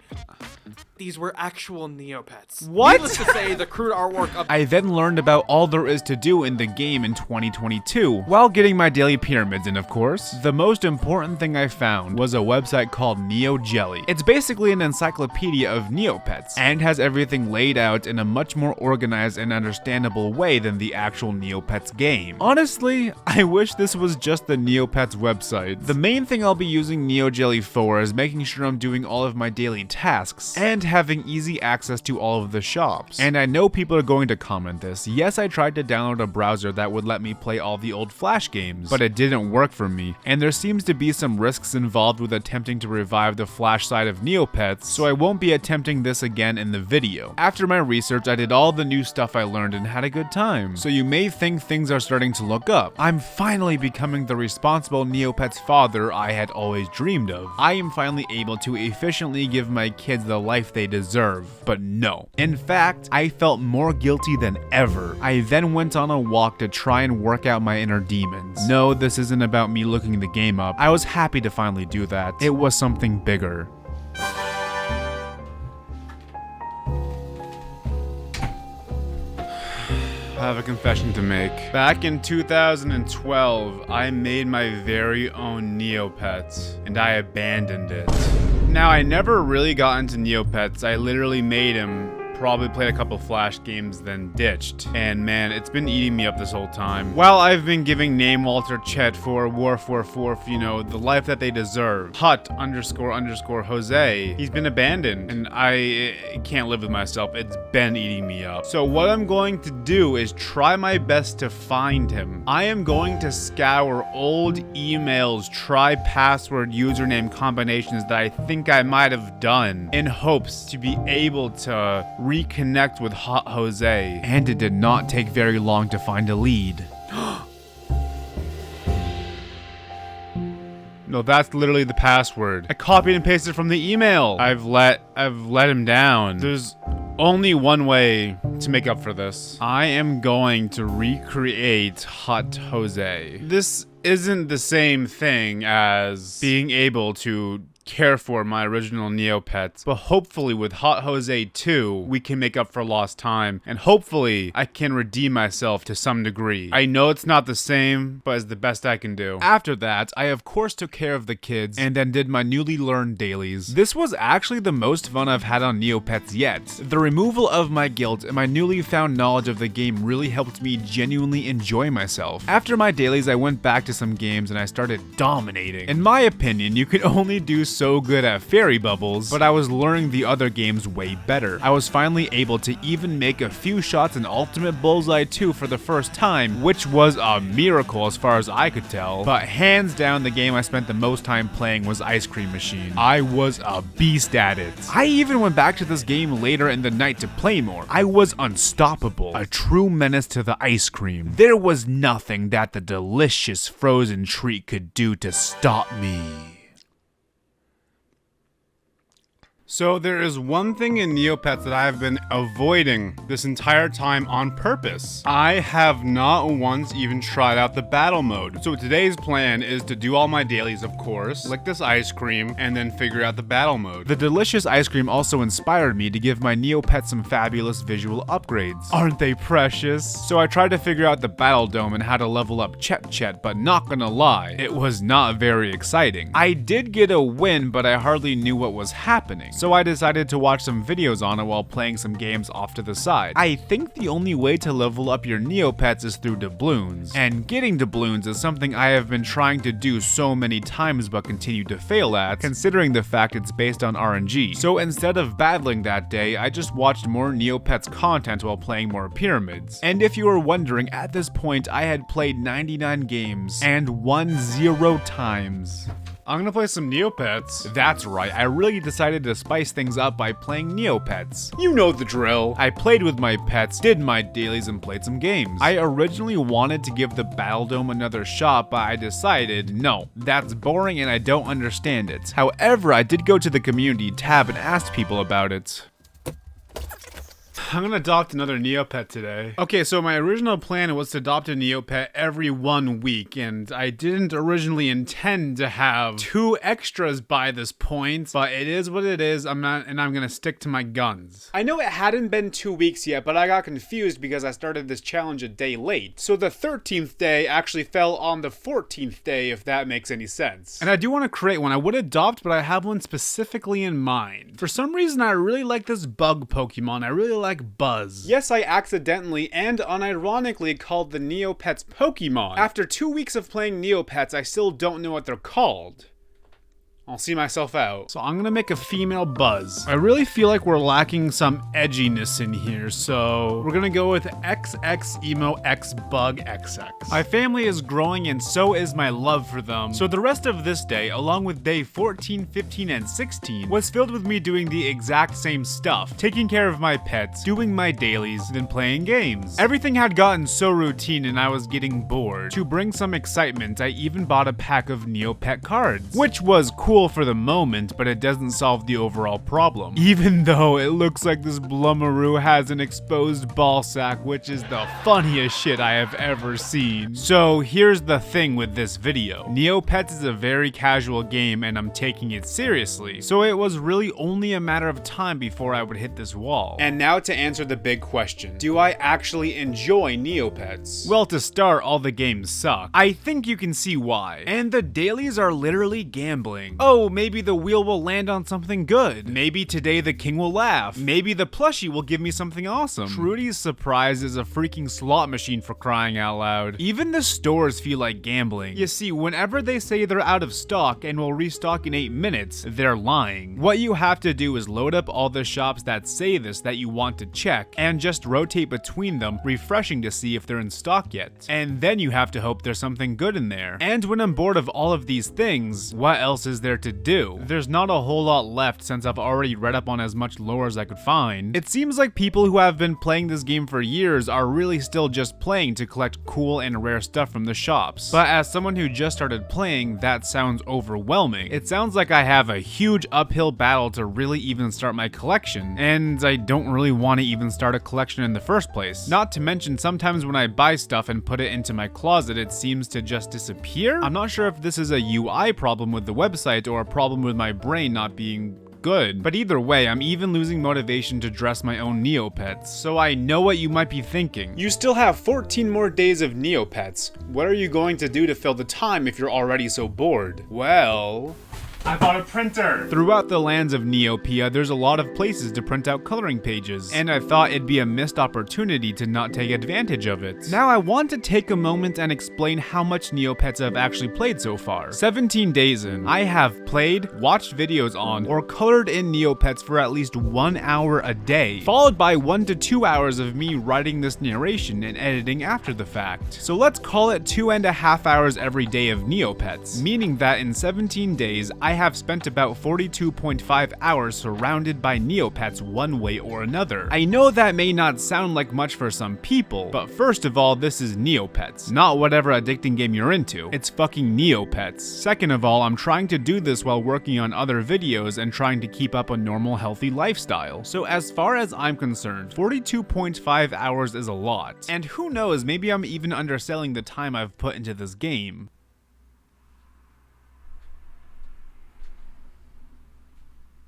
These were actual Neopets. What? Needless to say, the crude artwork of I then learned about all there is to do in the game in 2022, while getting my daily pyramids in, of course. The most important thing I found was a website called NeoJelly. It's basically an encyclopedia of Neopets, and has everything laid out in a much more organized and understandable way than the actual Neopets game. Honestly, I wish this was just the Neopets website. The main thing I'll be using NeoJelly for is making sure I'm doing all of my daily tasks, and having easy access to all of the shops. And I know people are going to comment this. Yes, I tried to download a browser that would let me play all the old Flash games, but it didn't work for me. And there seems to be some risks involved with attempting to revive the Flash side of Neopets, so I won't be attempting this again in the video. After my research, I did all the new stuff I learned and had a good time. So you may think things are starting to look up. I'm finally becoming the responsible Neopets father I had always dreamed of. I am finally able to efficiently give my kids the life they deserve. But no. In fact, I felt more guilty than ever. I then went on a walk to try and work out my inner demons. No, this isn't about me looking the game up. I was happy to finally do that. It was something bigger. I have a confession to make. Back in 2012, I made my very own Neopets, and I abandoned it. Now, I never really got into Neopets. I literally made him, probably played a couple Flash games, then ditched. And man, it's been eating me up this whole time. While I've been giving Name Walter Chet for Wharf, the life that they deserve. Hut _ Jose. He's been abandoned, and I can't live with myself. It's been eating me up. So what I'm going to do is try my best to find him. I am going to scour old emails, try password username combinations that I think I might have done, in hopes to be able to reconnect with Hot Jose. And it did not take very long to find a lead. No, that's literally the password. I copied and pasted from the email. I've let him down. There's only one way to make up for this. I am going to recreate Hot Jose. This isn't the same thing as being able to care for my original Neopets, but hopefully with Hot Jose 2, we can make up for lost time, and hopefully I can redeem myself to some degree. I know it's not the same, but it's the best I can do. After that, I of course took care of the kids, and then did my newly learned dailies. This was actually the most fun I've had on Neopets yet. The removal of my guilt and my newly found knowledge of the game really helped me genuinely enjoy myself. After my dailies, I went back to some games and I started dominating. In my opinion, you can only do so good at Fairy Bubbles, but I was learning the other games way better. I was finally able to even make a few shots in Ultimate Bullseye 2 for the first time, which was a miracle as far as I could tell. But hands down, the game I spent the most time playing was Ice Cream Machine. I was a beast at it. I even went back to this game later in the night to play more. I was unstoppable, a true menace to the ice cream. There was nothing that the delicious frozen treat could do to stop me. So there is one thing in Neopets that I have been avoiding this entire time on purpose. I have not once even tried out the battle mode. So today's plan is to do all my dailies, of course, lick this ice cream, and then figure out the battle mode. The delicious ice cream also inspired me to give my Neopets some fabulous visual upgrades. Aren't they precious? So I tried to figure out the battle dome and how to level up Chet, but not gonna lie, it was not very exciting. I did get a win, but I hardly knew what was happening. So I decided to watch some videos on it while playing some games off to the side. I think the only way to level up your Neopets is through doubloons, and getting doubloons is something I have been trying to do so many times but continue to fail at, considering the fact it's based on RNG. So instead of battling that day, I just watched more Neopets content while playing more pyramids. And if you were wondering, at this point I had played 99 games and won 0 times. I'm gonna play some Neopets. That's right, I really decided to spice things up by playing Neopets. You know the drill. I played with my pets, did my dailies, and played some games. I originally wanted to give the Battle Dome another shot, but I decided, no, that's boring and I don't understand it. However, I did go to the community tab and asked people about it. I'm gonna adopt another Neopet today. Okay, so my original plan was to adopt a Neopet every 1 week, and I didn't originally intend to have 2 extras by this point, but it is what it is. I'm gonna stick to my guns. I know it hadn't been 2 weeks yet, but I got confused because I started this challenge a day late. So the 13th day actually fell on the 14th day, if that makes any sense. And I do want to create one. I would adopt, but I have one specifically in mind. For some reason, I really like this bug Pokemon. I really like Buzz. Yes, I accidentally and unironically called the Neopets Pokemon. After 2 weeks of playing Neopets, I still don't know what they're called. I'll see myself out. So I'm gonna make a female Buzz. I really feel like we're lacking some edginess in here, so we're gonna go with XX Emo X Bug XX. My family is growing and so is my love for them. So the rest of this day, along with day 14, 15, and 16, was filled with me doing the exact same stuff. Taking care of my pets, doing my dailies, then playing games. Everything had gotten so routine and I was getting bored. To bring some excitement, I even bought a pack of Neopet cards, which was cool for the moment, but it doesn't solve the overall problem. Even though it looks like this Blummeroo has an exposed ball sack, which is the funniest shit I have ever seen. So here's the thing with this video. Neopets is a very casual game and I'm taking it seriously, so it was really only a matter of time before I would hit this wall. And now to answer the big question, do I actually enjoy Neopets? Well, to start, all the games suck. I think you can see why. And the dailies are literally gambling. Oh, maybe the wheel will land on something good. Maybe today the king will laugh. Maybe the plushie will give me something awesome. Trudy's Surprise is a freaking slot machine, for crying out loud. Even the stores feel like gambling. You see, whenever they say they're out of stock and will restock in 8 minutes, they're lying. What you have to do is load up all the shops that say this that you want to check and just rotate between them, refreshing to see if they're in stock yet. And then you have to hope there's something good in there. And when I'm bored of all of these things, what else is there to do? There's not a whole lot left since I've already read up on as much lore as I could find. It seems like people who have been playing this game for years are really still just playing to collect cool and rare stuff from the shops. But as someone who just started playing, that sounds overwhelming. It sounds like I have a huge uphill battle to really even start my collection, and I don't really want to even start a collection in the first place. Not to mention, sometimes when I buy stuff and put it into my closet, it seems to just disappear. I'm not sure if this is a UI problem with the website or a problem with my brain not being good. But either way, I'm even losing motivation to dress my own Neopets. So I know what you might be thinking. You still have 14 more days of Neopets. What are you going to do to fill the time if you're already so bored? Well, I bought a printer! Throughout the lands of Neopia, there's a lot of places to print out coloring pages, and I thought it'd be a missed opportunity to not take advantage of it. Now I want to take a moment and explain how much Neopets I've actually played so far. 17 days in, I have played, watched videos on, or colored in Neopets for at least 1 hour a day, followed by 1 to 2 hours of me writing this narration and editing after the fact. So let's call it 2.5 hours every day of Neopets, meaning that in 17 days, I have spent about 42.5 hours surrounded by Neopets one way or another. I know that may not sound like much for some people, but first of all, this is Neopets, not whatever addicting game you're into. It's fucking Neopets. Second of all, I'm trying to do this while working on other videos and trying to keep up a normal, healthy lifestyle. So as far as I'm concerned, 42.5 hours is a lot. And who knows, maybe I'm even underselling the time I've put into this game.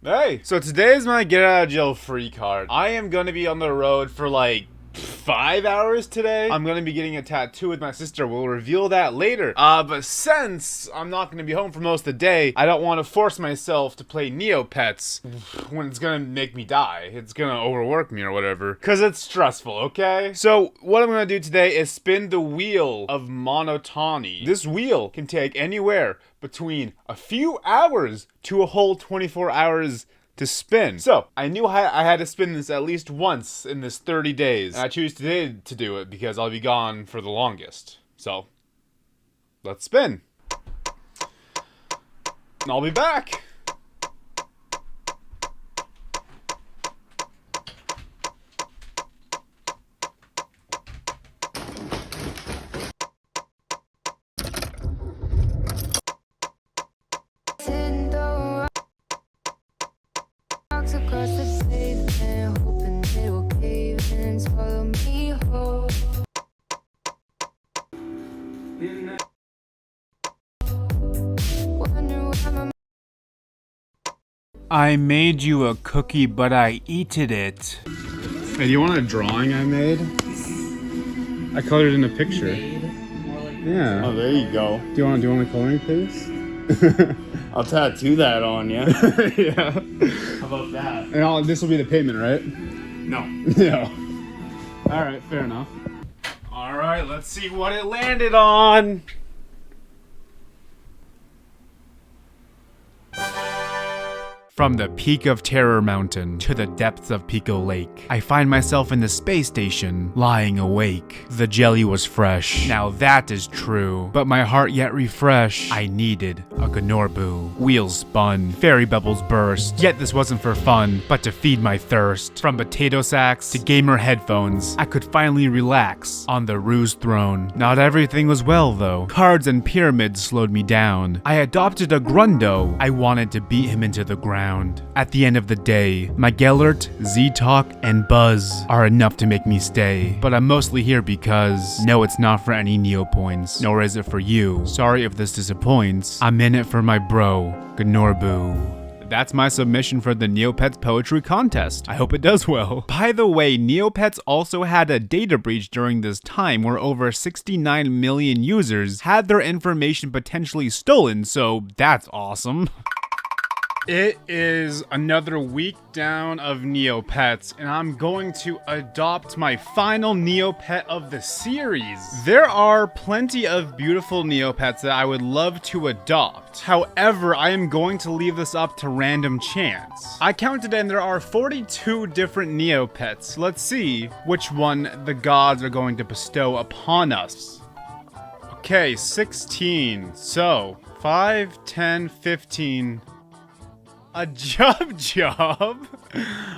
Hey! So today is my get out of jail free card. I am gonna be on the road for like 5 hours today. I'm gonna be getting a tattoo with my sister. We'll reveal that later. But since I'm not gonna be home for most of the day, I don't want to force myself to play Neopets when it's gonna make me die. It's gonna overwork me or whatever. Cause it's stressful, okay? So what I'm gonna do today is spin the wheel of monotony. This wheel can take anywhere between a few hours to a whole 24 hours to spin. So, I knew I had to spin this at least once in this 30 days. And I choose today to do it because I'll be gone for the longest. So, let's spin. And I'll be back. Across the pavement, hoping it will cave and swallow me whole. I made you a cookie, but I eated it. Hey, do you want a drawing I made? I colored in a picture. Yeah. Oh, there you go. Do you want a coloring piece? I'll tattoo that on you. Yeah. How about that? And this will be the payment, right? No. No. Alright, fair enough. Alright, let's see what it landed on. From the peak of Terror Mountain to the depths of Pico Lake, I find myself in the space station, lying awake. The jelly was fresh, now that is true, but my heart yet refreshed. I needed a Gnorbu. Wheels spun, fairy bubbles burst, yet this wasn't for fun, but to feed my thirst. From potato sacks to gamer headphones, I could finally relax on the Ruse throne. Not everything was well though. Cards and pyramids slowed me down. I adopted a Grundo. I wanted to beat him into the ground. At the end of the day, my Gellert, Z-Talk, and Buzz are enough to make me stay. But I'm mostly here because, no, it's not for any Neo points, nor is it for you. Sorry if this disappoints. I'm in it for my bro, Gnorbu. That's my submission for the Neopets Poetry Contest. I hope it does well. By the way, Neopets also had a data breach during this time where over 69 million users had their information potentially stolen, so that's awesome. It is another week down of Neopets, and I'm going to adopt my final Neopet of the series. There are plenty of beautiful Neopets that I would love to adopt. However, I am going to leave this up to random chance. I counted and there are 42 different Neopets. Let's see which one the gods are going to bestow upon us. Okay, 16. So, 5, 10, 15... A Jub.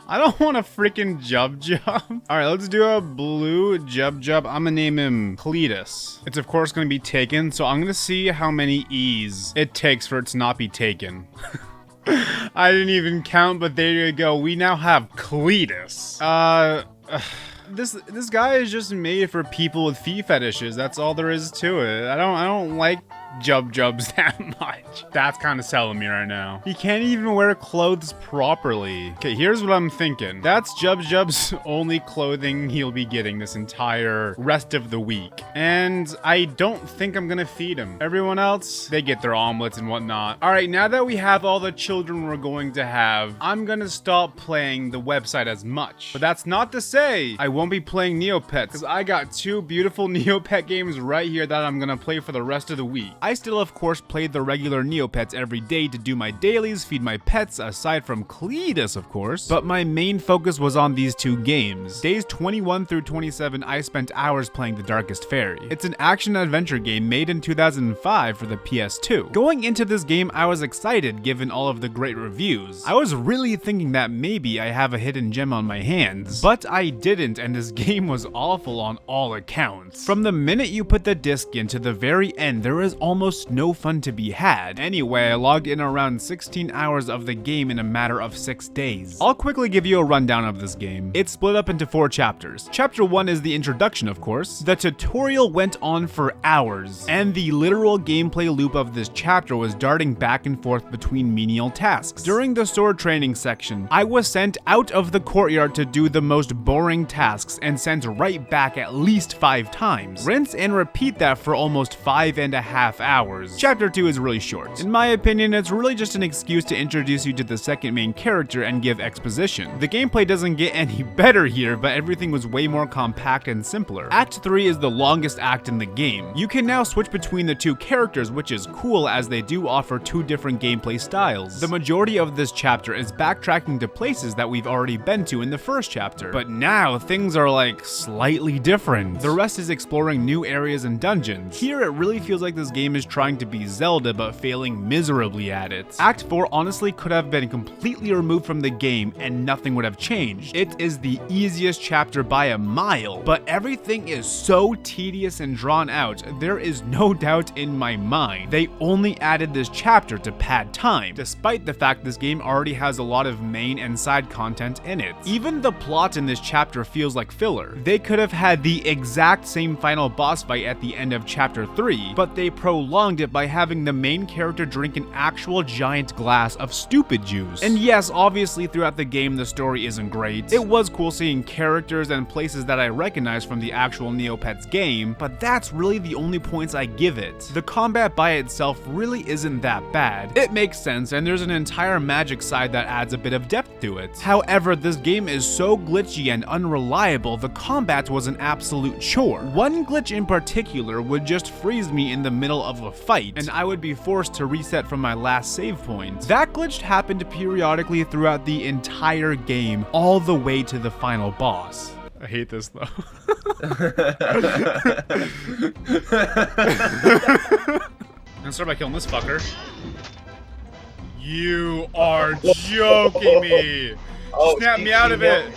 I don't want a freaking Jub. Alright, let's do a blue Jub. I'm gonna name him Cletus. It's of course gonna be taken, so I'm gonna see how many E's it takes for it to not be taken. I didn't even count, but there you go. We now have Cletus. This guy is just made for people with feet fetishes. That's all there is to it. I don't like Jubs that much. That's kind of selling me right now. He can't even wear clothes properly. Okay, here's what I'm thinking. That's Jub's only clothing he'll be getting this entire rest of the week. And I don't think I'm gonna feed him. Everyone else, they get their omelets and whatnot. All right, now that we have all the children we're going to have, I'm gonna stop playing the website as much. But that's not to say I won't be playing Neopets, because I got 2 beautiful Neopet games right here that I'm gonna play for the rest of the week. I still, of course, played the regular Neopets every day to do my dailies, feed my pets, aside from Cletus, of course. But my main focus was on these 2 games. Days 21 through 27, I spent hours playing The Darkest Fairy. It's an action-adventure game made in 2005 for the PS2. Going into this game, I was excited given all of the great reviews. I was really thinking that maybe I have a hidden gem on my hands, but I didn't, and this game was awful on all accounts. From the minute you put the disc in to the very end, there is almost no fun to be had. Anyway, I logged in around 16 hours of the game in a matter of 6 days. I'll quickly give you a rundown of this game. It's split up into 4 chapters. Chapter 1 is the introduction, of course. The tutorial went on for hours, and the literal gameplay loop of this chapter was darting back and forth between menial tasks. During the sword training section, I was sent out of the courtyard to do the most boring tasks and sent right back at least 5 times. Rinse and repeat that for almost 5.5 hours. Chapter 2 is really short. In my opinion, it's really just an excuse to introduce you to the second main character and give exposition. The gameplay doesn't get any better here, but everything was way more compact and simpler. Act 3 is the longest act in the game. You can now switch between the 2 characters, which is cool as they do offer 2 different gameplay styles. The majority of this chapter is backtracking to places that we've already been to in the first chapter, but now things are like slightly different. The rest is exploring new areas and dungeons. Here it really feels like this game is trying to be Zelda but failing miserably at it. Act 4 honestly could have been completely removed from the game and nothing would have changed. It is the easiest chapter by a mile, but everything is so tedious and drawn out, there is no doubt in my mind they only added this chapter to pad time, despite the fact this game already has a lot of main and side content in it. Even the plot in this chapter feels like filler. They could have had the exact same final boss fight at the end of chapter 3, but they prolonged it by having the main character drink an actual giant glass of stupid juice. And yes, obviously throughout the game the story isn't great. It was cool seeing characters and places that I recognize from the actual Neopets game, but that's really the only points I give it. The combat by itself really isn't that bad. It makes sense, and there's an entire magic side that adds a bit of depth to it. However, this game is so glitchy and unreliable, the combat was an absolute chore. One glitch in particular would just freeze me in the middle of a fight, and I would be forced to reset from my last save point. That glitch happened periodically throughout the entire game, all the way to the final boss. I hate this though. I'm gonna start by killing this fucker. You are joking me! Snap me out of it!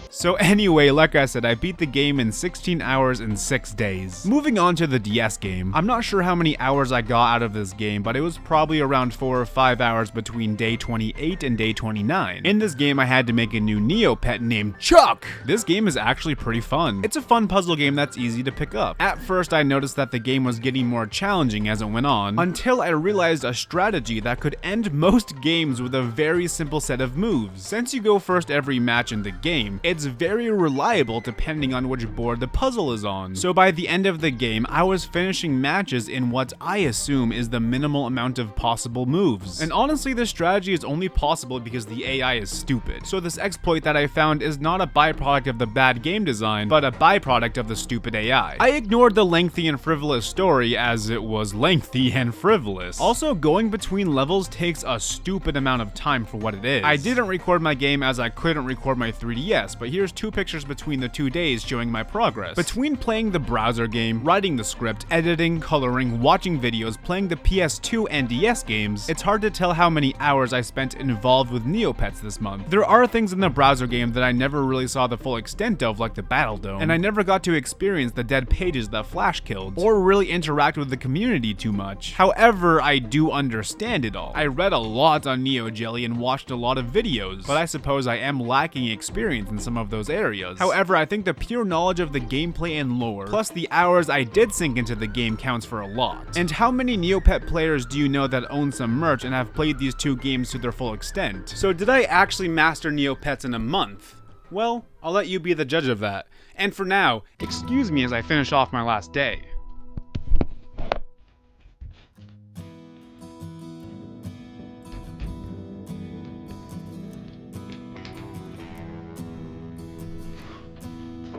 So anyway, like I said, I beat the game in 16 hours and 6 days. Moving on to the DS game, I'm not sure how many hours I got out of this game, but it was probably around 4 or 5 hours between day 28 and day 29. In this game, I had to make a new Neopet named Chuck! This game is actually pretty fun. It's a fun puzzle game that's easy to pick up. At first, I noticed that the game was getting more challenging as it went on, until I realized a strategy that could end most games with a very simple set of moves. Since you go first every match in the game, it's very reliable depending on which board the puzzle is on. So by the end of the game, I was finishing matches in what I assume is the minimal amount of possible moves. And honestly, this strategy is only possible because the AI is stupid. So this exploit that I found is not a byproduct of the bad game design, but a byproduct of the stupid AI. I ignored the lengthy and frivolous story as it was lengthy and frivolous. Also, going between levels takes a stupid amount of time for what it is. I didn't record my game as I couldn't record my 3DS, but here's 2 pictures between the 2 days showing my progress. Between playing the browser game, writing the script, editing, coloring, watching videos, playing the PS2 and DS games, it's hard to tell how many hours I spent involved with Neopets this month. There are things in the browser game that I never really saw the full extent of, like the Battle Dome, and I never got to experience the dead pages that Flash killed, or really interact with the community too much. However, I do understand it all. I read a lot on Neo Jelly and watched a lot of videos, but I suppose I am lacking experience in some of of those areas. However, I think the pure knowledge of the gameplay and lore, plus the hours I did sink into the game, counts for a lot. And how many Neopet players do you know that own some merch and have played these two games to their full extent? So did I actually master Neopets in a month? Well, I'll let you be the judge of that. And for now, excuse me as I finish off my last day.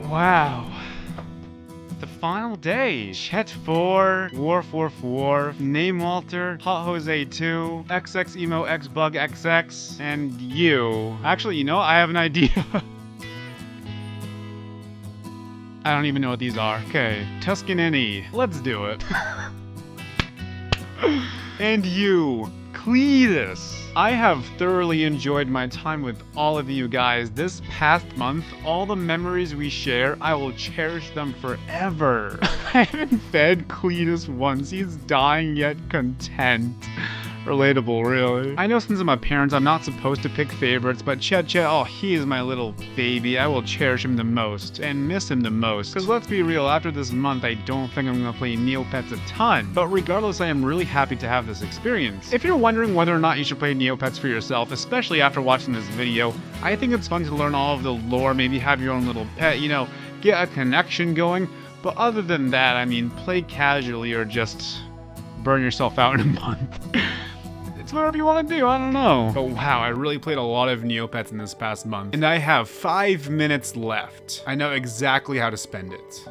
Wow. The final day. Chet 4, Wharf Wharf Wharf, Name Walter, Hot Jose 2, XX Emo X Bug XX, and you. Actually, you know, I have an idea. I don't even know what these are. Okay, Tuscanini. Let's do it. And you, Cletus. I have thoroughly enjoyed my time with all of you guys this past month. All the memories we share, I will cherish them forever. I haven't fed Cletus once. He's dying yet content. Relatable, really. I know since I'm a parent, I'm not supposed to pick favorites, but Chet, oh, he is my little baby. I will cherish him the most and miss him the most. Because let's be real, after this month, I don't think I'm going to play Neopets a ton. But regardless, I am really happy to have this experience. If you're wondering whether or not you should play Neopets for yourself, especially after watching this video, I think it's fun to learn all of the lore, maybe have your own little pet, you know, get a connection going. But other than that, I mean, play casually or just burn yourself out in a month. It's whatever you want to do, I don't know. But wow, I really played a lot of Neopets in this past month. And I have 5 minutes left. I know exactly how to spend it.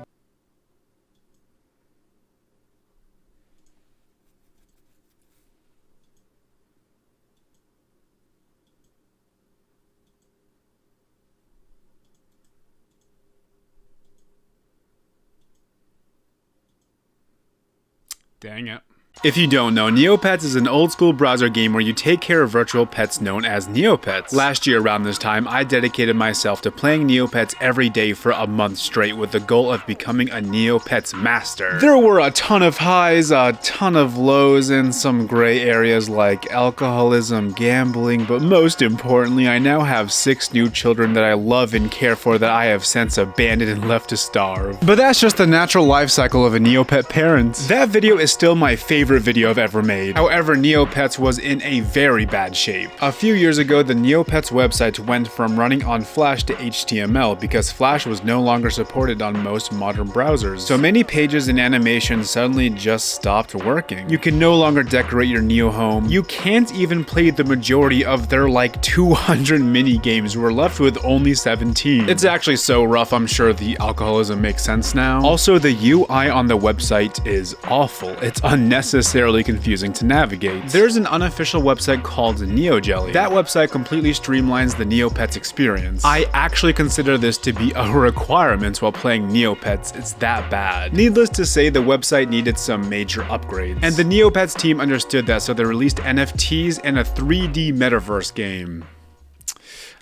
Dang it. If you don't know, Neopets is an old school browser game where you take care of virtual pets known as Neopets. Last year around this time, I dedicated myself to playing Neopets every day for a month straight with the goal of becoming a Neopets master. There were a ton of highs, a ton of lows, and some gray areas like alcoholism, gambling, but most importantly, I now have 6 new children that I love and care for that I have since abandoned and left to starve. But that's just the natural life cycle of a Neopet parent. That video is still my favorite video I've ever made. However, Neopets was in a very bad shape. A few years ago, the Neopets website went from running on Flash to HTML because Flash was no longer supported on most modern browsers. So many pages and animations suddenly just stopped working. You can no longer decorate your Neo home. You can't even play the majority of their like 200 mini games. We're left with only 17. It's actually so rough, I'm sure the alcoholism makes sense now. Also, the UI on the website is awful. It's unnecessarily confusing to navigate. There's an unofficial website called NeoJelly. That website completely streamlines the Neopets experience. I actually consider this to be a requirement while playing Neopets. It's that bad. Needless to say, the website needed some major upgrades. And the Neopets team understood that, so they released NFTs and a 3D metaverse game.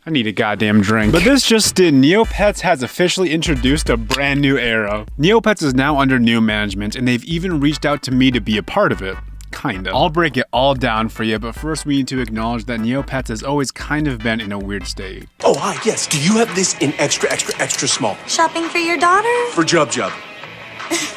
I need a goddamn drink. But this just in, Neopets has officially introduced a brand new era. Neopets is now under new management, and they've even reached out to me to be a part of it. Kinda. I'll break it all down for you, but first we need to acknowledge that Neopets has always kind of been in a weird state. Oh, hi, yes. Do you have this in extra small? Shopping for your daughter? For Jub Jub.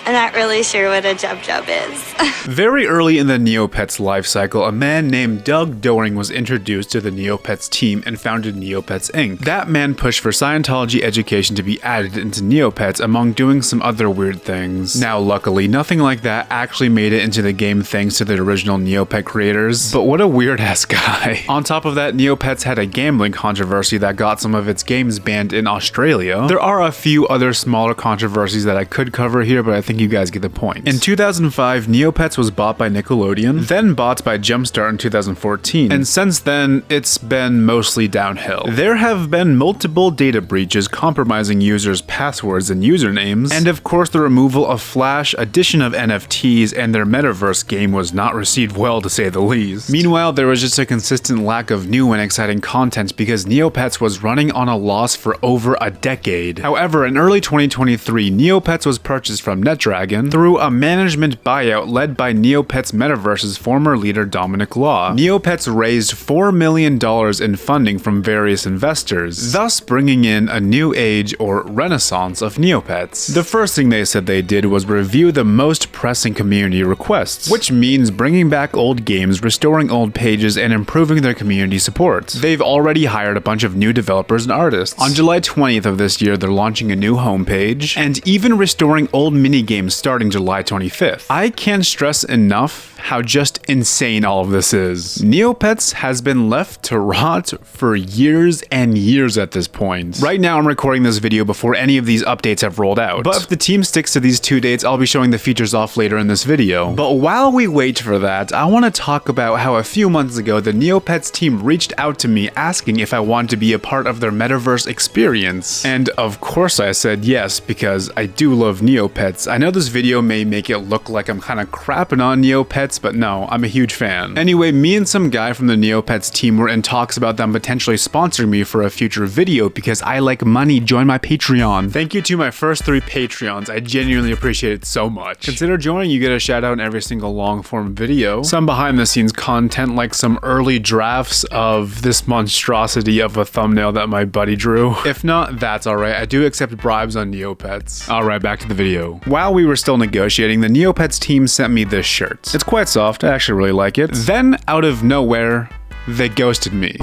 I'm not really sure what a Jub Jub is. Very early in the Neopets life cycle, a man named Doug Doring was introduced to the Neopets team and founded Neopets Inc. That man pushed for Scientology education to be added into Neopets among doing some other weird things. Now luckily, nothing like that actually made it into the game thanks to the original Neopet creators, but what a weird ass guy. On top of that, Neopets had a gambling controversy that got some of its games banned in Australia. There are a few other smaller controversies that I could cover here, but I think you guys get the point. In 2005, Neopets was bought by Nickelodeon, then bought by Jumpstart in 2014, and since then, it's been mostly downhill. There have been multiple data breaches compromising users' passwords and usernames, and of course the removal of Flash, addition of NFTs, and their metaverse game was not received well, to say the least. Meanwhile, there was just a consistent lack of new and exciting content because Neopets was running on a loss for over a decade. However, in early 2023, Neopets was purchased from Netrunner Dragon through a management buyout led by Neopets Metaverse's former leader Dominic Law. Neopets raised $4 million in funding from various investors, thus bringing in a new age or renaissance of Neopets. The first thing they said they did was review the most pressing community requests, which means bringing back old games, restoring old pages, and improving their community support. They've already hired a bunch of new developers and artists. On July 20th of this year, they're launching a new homepage, and even restoring old minigames starting July 25th. I can't stress enough how just insane all of this is. Neopets has been left to rot for years and years at this point. Right now I'm recording this video before any of these updates have rolled out, but if the team sticks to these 2 dates, I'll be showing the features off later in this video. But while we wait for that, I want to talk about how a few months ago the Neopets team reached out to me asking if I wanted to be a part of their metaverse experience. And of course I said yes, because I do love Neopets. I know this video may make it look like I'm kind of crapping on Neopets, but no, I'm a huge fan. Anyway, me and some guy from the Neopets team were in talks about them potentially sponsoring me for a future video because I like money. Join my Patreon. Thank you to my first 3 Patreons. I genuinely appreciate it so much. Consider joining. You get a shout out in every single long form video, some behind the scenes content like some early drafts of this monstrosity of a thumbnail that my buddy drew. If not, that's alright. I do accept bribes on Neopets. Alright, back to the video. While we were still negotiating, the Neopets team sent me this shirt. It's quite soft. I actually really like it. Then, out of nowhere, they ghosted me.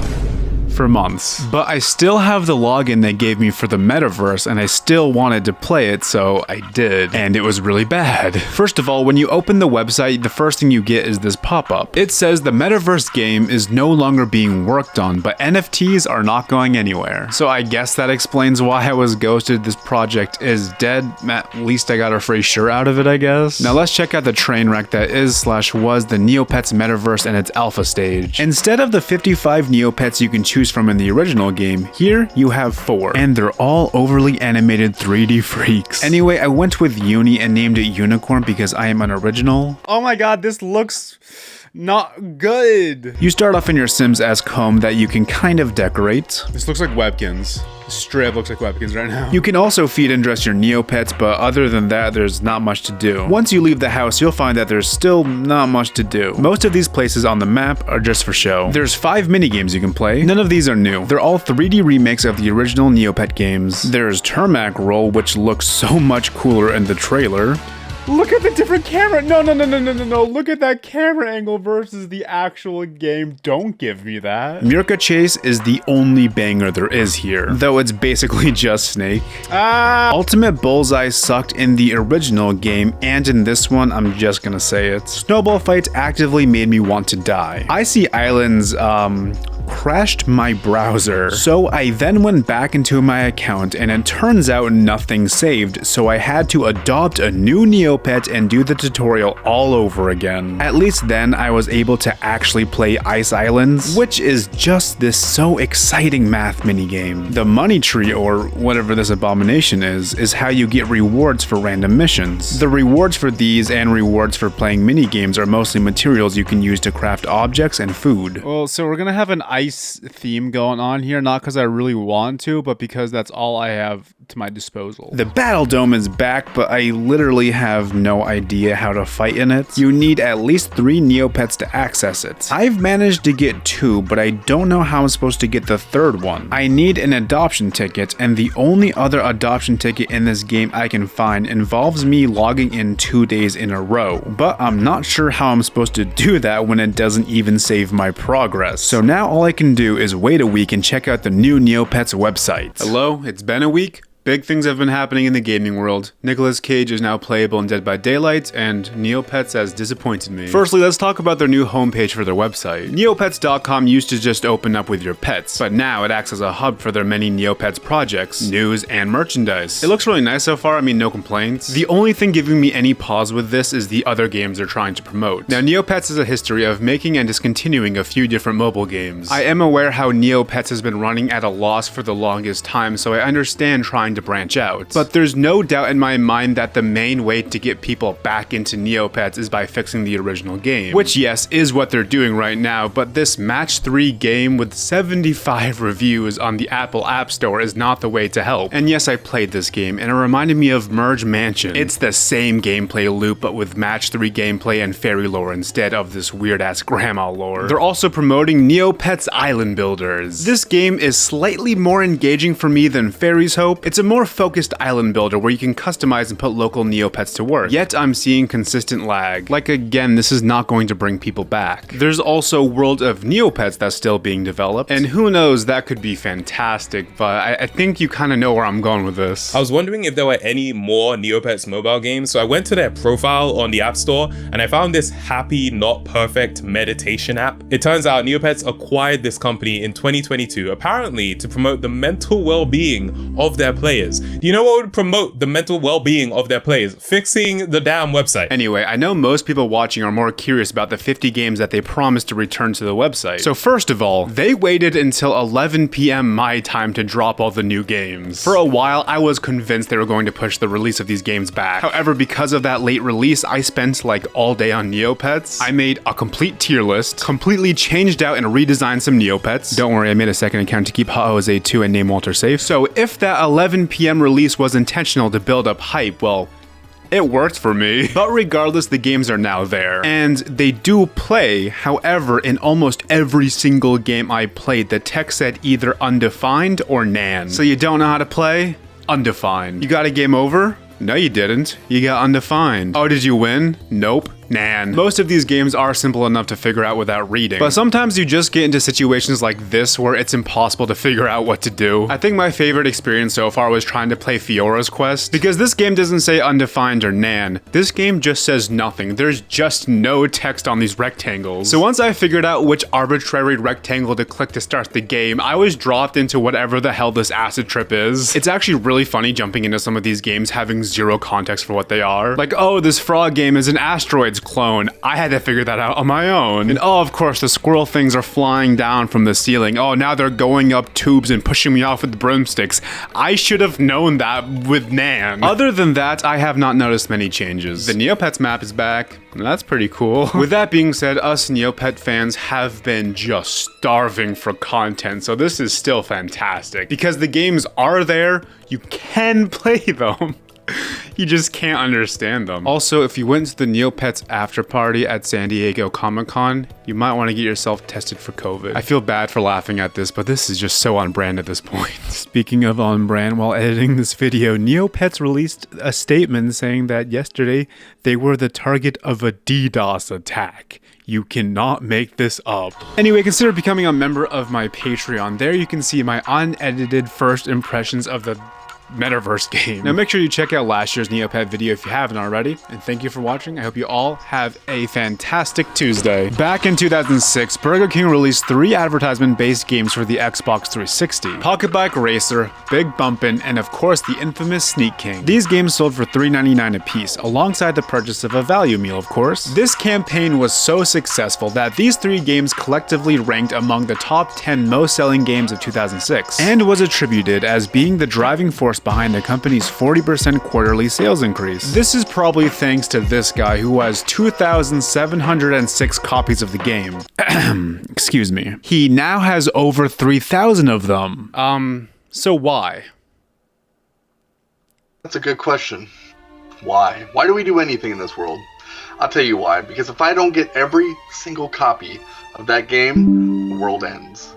For months. But I still have the login they gave me for the metaverse and I still wanted to play it, so I did. And it was really bad. First of all, when you open the website, the first thing you get is this pop-up. It says the metaverse game is no longer being worked on, but NFTs are not going anywhere. So I guess that explains why I was ghosted. This project is dead. At least I got a free shirt out of it, I guess. Now let's check out the train wreck that is/was the Neopets metaverse and its alpha stage. Instead of the 55 Neopets you can choose from in the original game, here you have 4, and they're all overly animated 3D freaks. Anyway, I went with Uni and named it Unicorn because I am an original. Oh my god, this looks not good. You start off in your Sims as comb that you can kind of decorate. This looks like Webkins. Straight up looks like Webkins right now. You can also feed and dress your Neopets, but other than that, there's not much to do. Once you leave the house, you'll find that there's still not much to do. Most of these places on the map are just for show. There's 5 minigames you can play. None of these are new. They're all 3D remakes of the original Neopet games. There's Termac Roll, which looks so much cooler in the trailer. Look at the different camera. No. Look at that camera angle versus the actual game. Don't give me that. Mirka Chase is the only banger there is here, though it's basically just Snake. Ultimate Bullseye sucked in the original game, and in this one, I'm just gonna say it. Snowball fights actively made me want to die. Icy Islands, crashed my browser. So I then went back into my account and it turns out nothing saved, so I had to adopt a new Neopet and do the tutorial all over again. At least then I was able to actually play Ice Islands, which is just this so exciting math minigame. The money tree, or whatever this abomination is how you get rewards for random missions. The rewards for these and rewards for playing minigames are mostly materials you can use to craft objects and food. Well, so we're gonna have an ice theme going on here, not because I really want to, but because that's all I have to my disposal. The Battle Dome is back, but I literally have no idea how to fight in it. You need at least 3 Neopets to access it. I've managed to get 2, but I don't know how I'm supposed to get the 3rd one. I need an adoption ticket, and the only other adoption ticket in this game I can find involves me logging in 2 days in a row, but I'm not sure how I'm supposed to do that when it doesn't even save my progress. So now all I can do is wait a week and check out the new Neopets website. Hello, it's been a week. Big things have been happening in the gaming world. Nicolas Cage is now playable in Dead by Daylight, and Neopets has disappointed me. Firstly, let's talk about their new homepage for their website. Neopets.com used to just open up with your pets, but now it acts as a hub for their many Neopets projects, news, and merchandise. It looks really nice so far, I mean, no complaints. The only thing giving me any pause with this is the other games they're trying to promote. Now, Neopets has a history of making and discontinuing a few different mobile games. I am aware how Neopets has been running at a loss for the longest time, so I understand trying trying to branch out. But there's no doubt in my mind that the main way to get people back into Neopets is by fixing the original game. Which, yes, is what they're doing right now, but this Match 3 game with 75 reviews on the Apple App Store is not the way to help. And yes, I played this game, and it reminded me of Merge Mansion. It's the same gameplay loop, but with Match 3 gameplay and fairy lore instead of this weird-ass grandma lore. They're also promoting Neopets Island Builders. This game is slightly more engaging for me than Fairy's Hope. It's a more focused island builder where you can customize and put local Neopets to work. Yet I'm seeing consistent lag. Like, again, this is not going to bring people back. There's also World of Neopets that's still being developed, and who knows, that could be fantastic, but I think you kind of know where I'm going with this. I was wondering if there were any more Neopets mobile games, so I went to their profile on the App Store and I found this Happy Not Perfect meditation app. It turns out Neopets acquired this company in 2022, apparently to promote the mental well-being of their players. Do you know what would promote the mental well-being of their players? Fixing the damn website. Anyway, I know most people watching are more curious about the 50 games that they promised to return to the website. So first of all, they waited until 11 p.m. my time to drop all the new games. For a while, I was convinced they were going to push the release of these games back. However, because of that late release, I spent like all day on Neopets. I made a complete tier list, completely changed out and redesigned some Neopets. Don't worry, I made a second account to keep Hot Jose 2 and Name Walter safe. So if that 11 p.m. release was intentional to build up hype, well, it worked for me. But regardless, the games are now there. And they do play. However, in almost every single game I played, the text said either undefined or nan. So you don't know how to play? Undefined. You got a game over? No, you didn't. You got undefined. Oh, did you win? Nope. Nan. Most of these games are simple enough to figure out without reading, but sometimes you just get into situations like this where it's impossible to figure out what to do. I think my favorite experience so far was trying to play Fiora's Quest, because this game doesn't say undefined or nan. This game just says nothing. There's just no text on these rectangles. So once I figured out which arbitrary rectangle to click to start the game, I was dropped into whatever the hell this acid trip is. It's actually really funny jumping into some of these games having zero context for what they are. Like, oh, this frog game is an asteroids clone. I had to figure that out on my own. And oh, of course, the squirrel things are flying down from the ceiling. Oh, now they're going up tubes and pushing me off with broomsticks. I should have known that with Nan. Other than that, I have not noticed many changes. The Neopets map is back. That's pretty cool. With that being said, us Neopet fans have been just starving for content, so this is still fantastic. Because the games are there, you can play them. You just can't understand them. Also, if you went to the Neopets after party at San Diego Comic-Con, you might want to get yourself tested for COVID. I feel bad for laughing at this, but this is just so on brand at this point. Speaking of on brand, while editing this video, Neopets released a statement saying that yesterday they were the target of a DDoS attack. You cannot make this up. Anyway, consider becoming a member of my Patreon. There you can see my unedited first impressions of the Metaverse game. Now make sure you check out last year's Neopet video if you haven't already, and thank you for watching. I hope you all have a fantastic Tuesday. Back in 2006, Burger King released 3 advertisement-based games for the Xbox 360. Pocket Bike Racer, Big Bumpin', and of course the infamous Sneak King. These games sold for $3.99 a piece, alongside the purchase of a value meal, of course. This campaign was so successful that these 3 games collectively ranked among the top 10 most selling games of 2006, and was attributed as being the driving force behind the company's 40% quarterly sales increase. This is probably thanks to this guy who has 2,706 copies of the game. Excuse me. He now has over 3,000 of them. So why? That's a good question. Why? Why do we do anything in this world? I'll tell you why. Because if I don't get every single copy of that game, the world ends.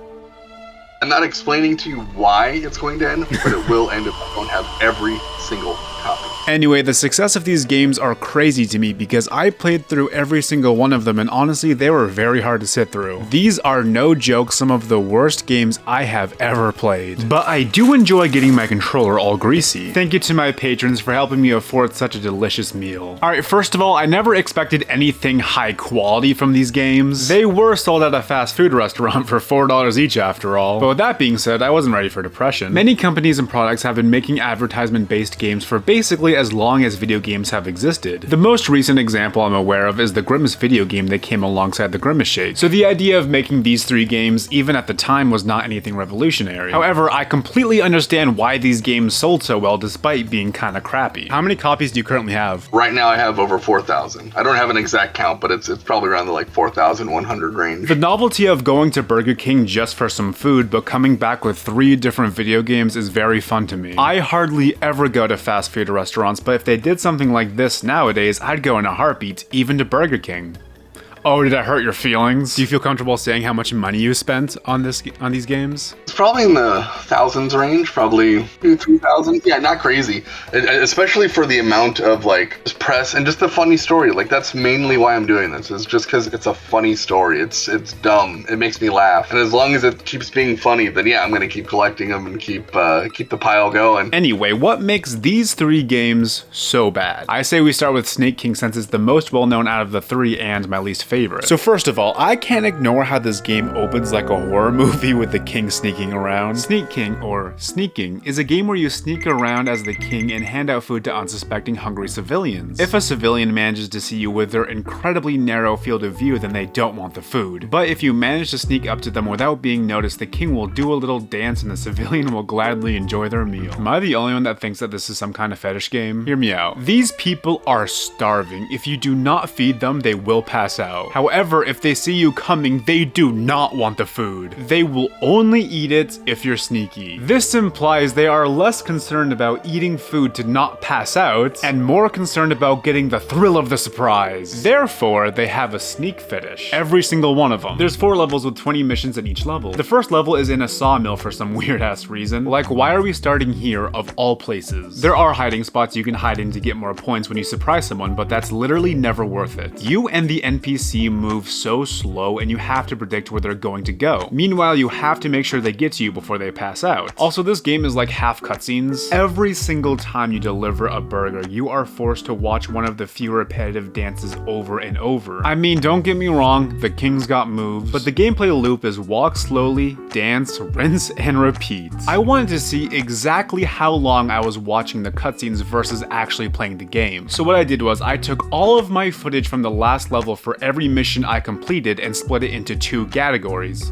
I'm not explaining to you why it's going to end, but it will end if I don't have every single copy. Anyway, the success of these games are crazy to me because I played through every single one of them, and honestly, they were very hard to sit through. These are no joke some of the worst games I have ever played. But I do enjoy getting my controller all greasy. Thank you to my patrons for helping me afford such a delicious meal. Alright, first of all, I never expected anything high quality from these games. They were sold at a fast food restaurant for $4 each after all. But with that being said, I wasn't ready for depression. Many companies and products have been making advertisement-based based games for basically as long as video games have existed. The most recent example I'm aware of is the Grimace video game that came alongside the Grimace Shade. So the idea of making these 3 games, even at the time, was not anything revolutionary. However, I completely understand why these games sold so well despite being kinda crappy. How many copies do you currently have? Right now I have over 4,000. I don't have an exact count, but it's probably around the like 4,100 range. The novelty of going to Burger King just for some food but coming back with 3 different video games is very fun to me. I hardly ever go to fast food restaurants, but if they did something like this nowadays, I'd go in a heartbeat, even to Burger King. Oh, did I hurt your feelings? Do you feel comfortable saying how much money you spent on these games? It's probably in the thousands range, probably 2,000-3,000. Yeah, not crazy. Especially for the amount of like press and just the funny story. Like that's mainly why I'm doing this. Is just because it's a funny story. It's dumb. It makes me laugh. And as long as it keeps being funny, then yeah, I'm gonna keep collecting them and keep the pile going. Anyway, what makes these 3 games so bad? I say we start with Snake King since it's the most well known out of the 3 and my least favorite. So first of all, I can't ignore how this game opens like a horror movie with the king sneaking around. Sneak King, or Sneaking, is a game where you sneak around as the king and hand out food to unsuspecting hungry civilians. If a civilian manages to see you with their incredibly narrow field of view, then they don't want the food. But if you manage to sneak up to them without being noticed, the king will do a little dance and the civilian will gladly enjoy their meal. Am I the only one that thinks that this is some kind of fetish game? Hear me out. These people are starving. If you do not feed them, they will pass out. However, if they see you coming, they do not want the food. They will only eat it if you're sneaky. This implies they are less concerned about eating food to not pass out, and more concerned about getting the thrill of the surprise. Therefore, they have a sneak fetish. Every single one of them. There's 4 levels with 20 missions in each level. The first level is in a sawmill for some weird ass reason. Like, why are we starting here of all places? There are hiding spots you can hide in to get more points when you surprise someone, but that's literally never worth it. You and the NPC move so slow and you have to predict where they're going to go. Meanwhile, you have to make sure they get to you before they pass out. Also, this game is like half cutscenes. Every single time you deliver a burger, you are forced to watch one of the few repetitive dances over and over. I mean, don't get me wrong, the king's got moves, but the gameplay loop is walk slowly, dance, rinse, and repeat. I wanted to see exactly how long I was watching the cutscenes versus actually playing the game. So what I did was I took all of my footage from the last level for every mission I completed and split it into 2 categories.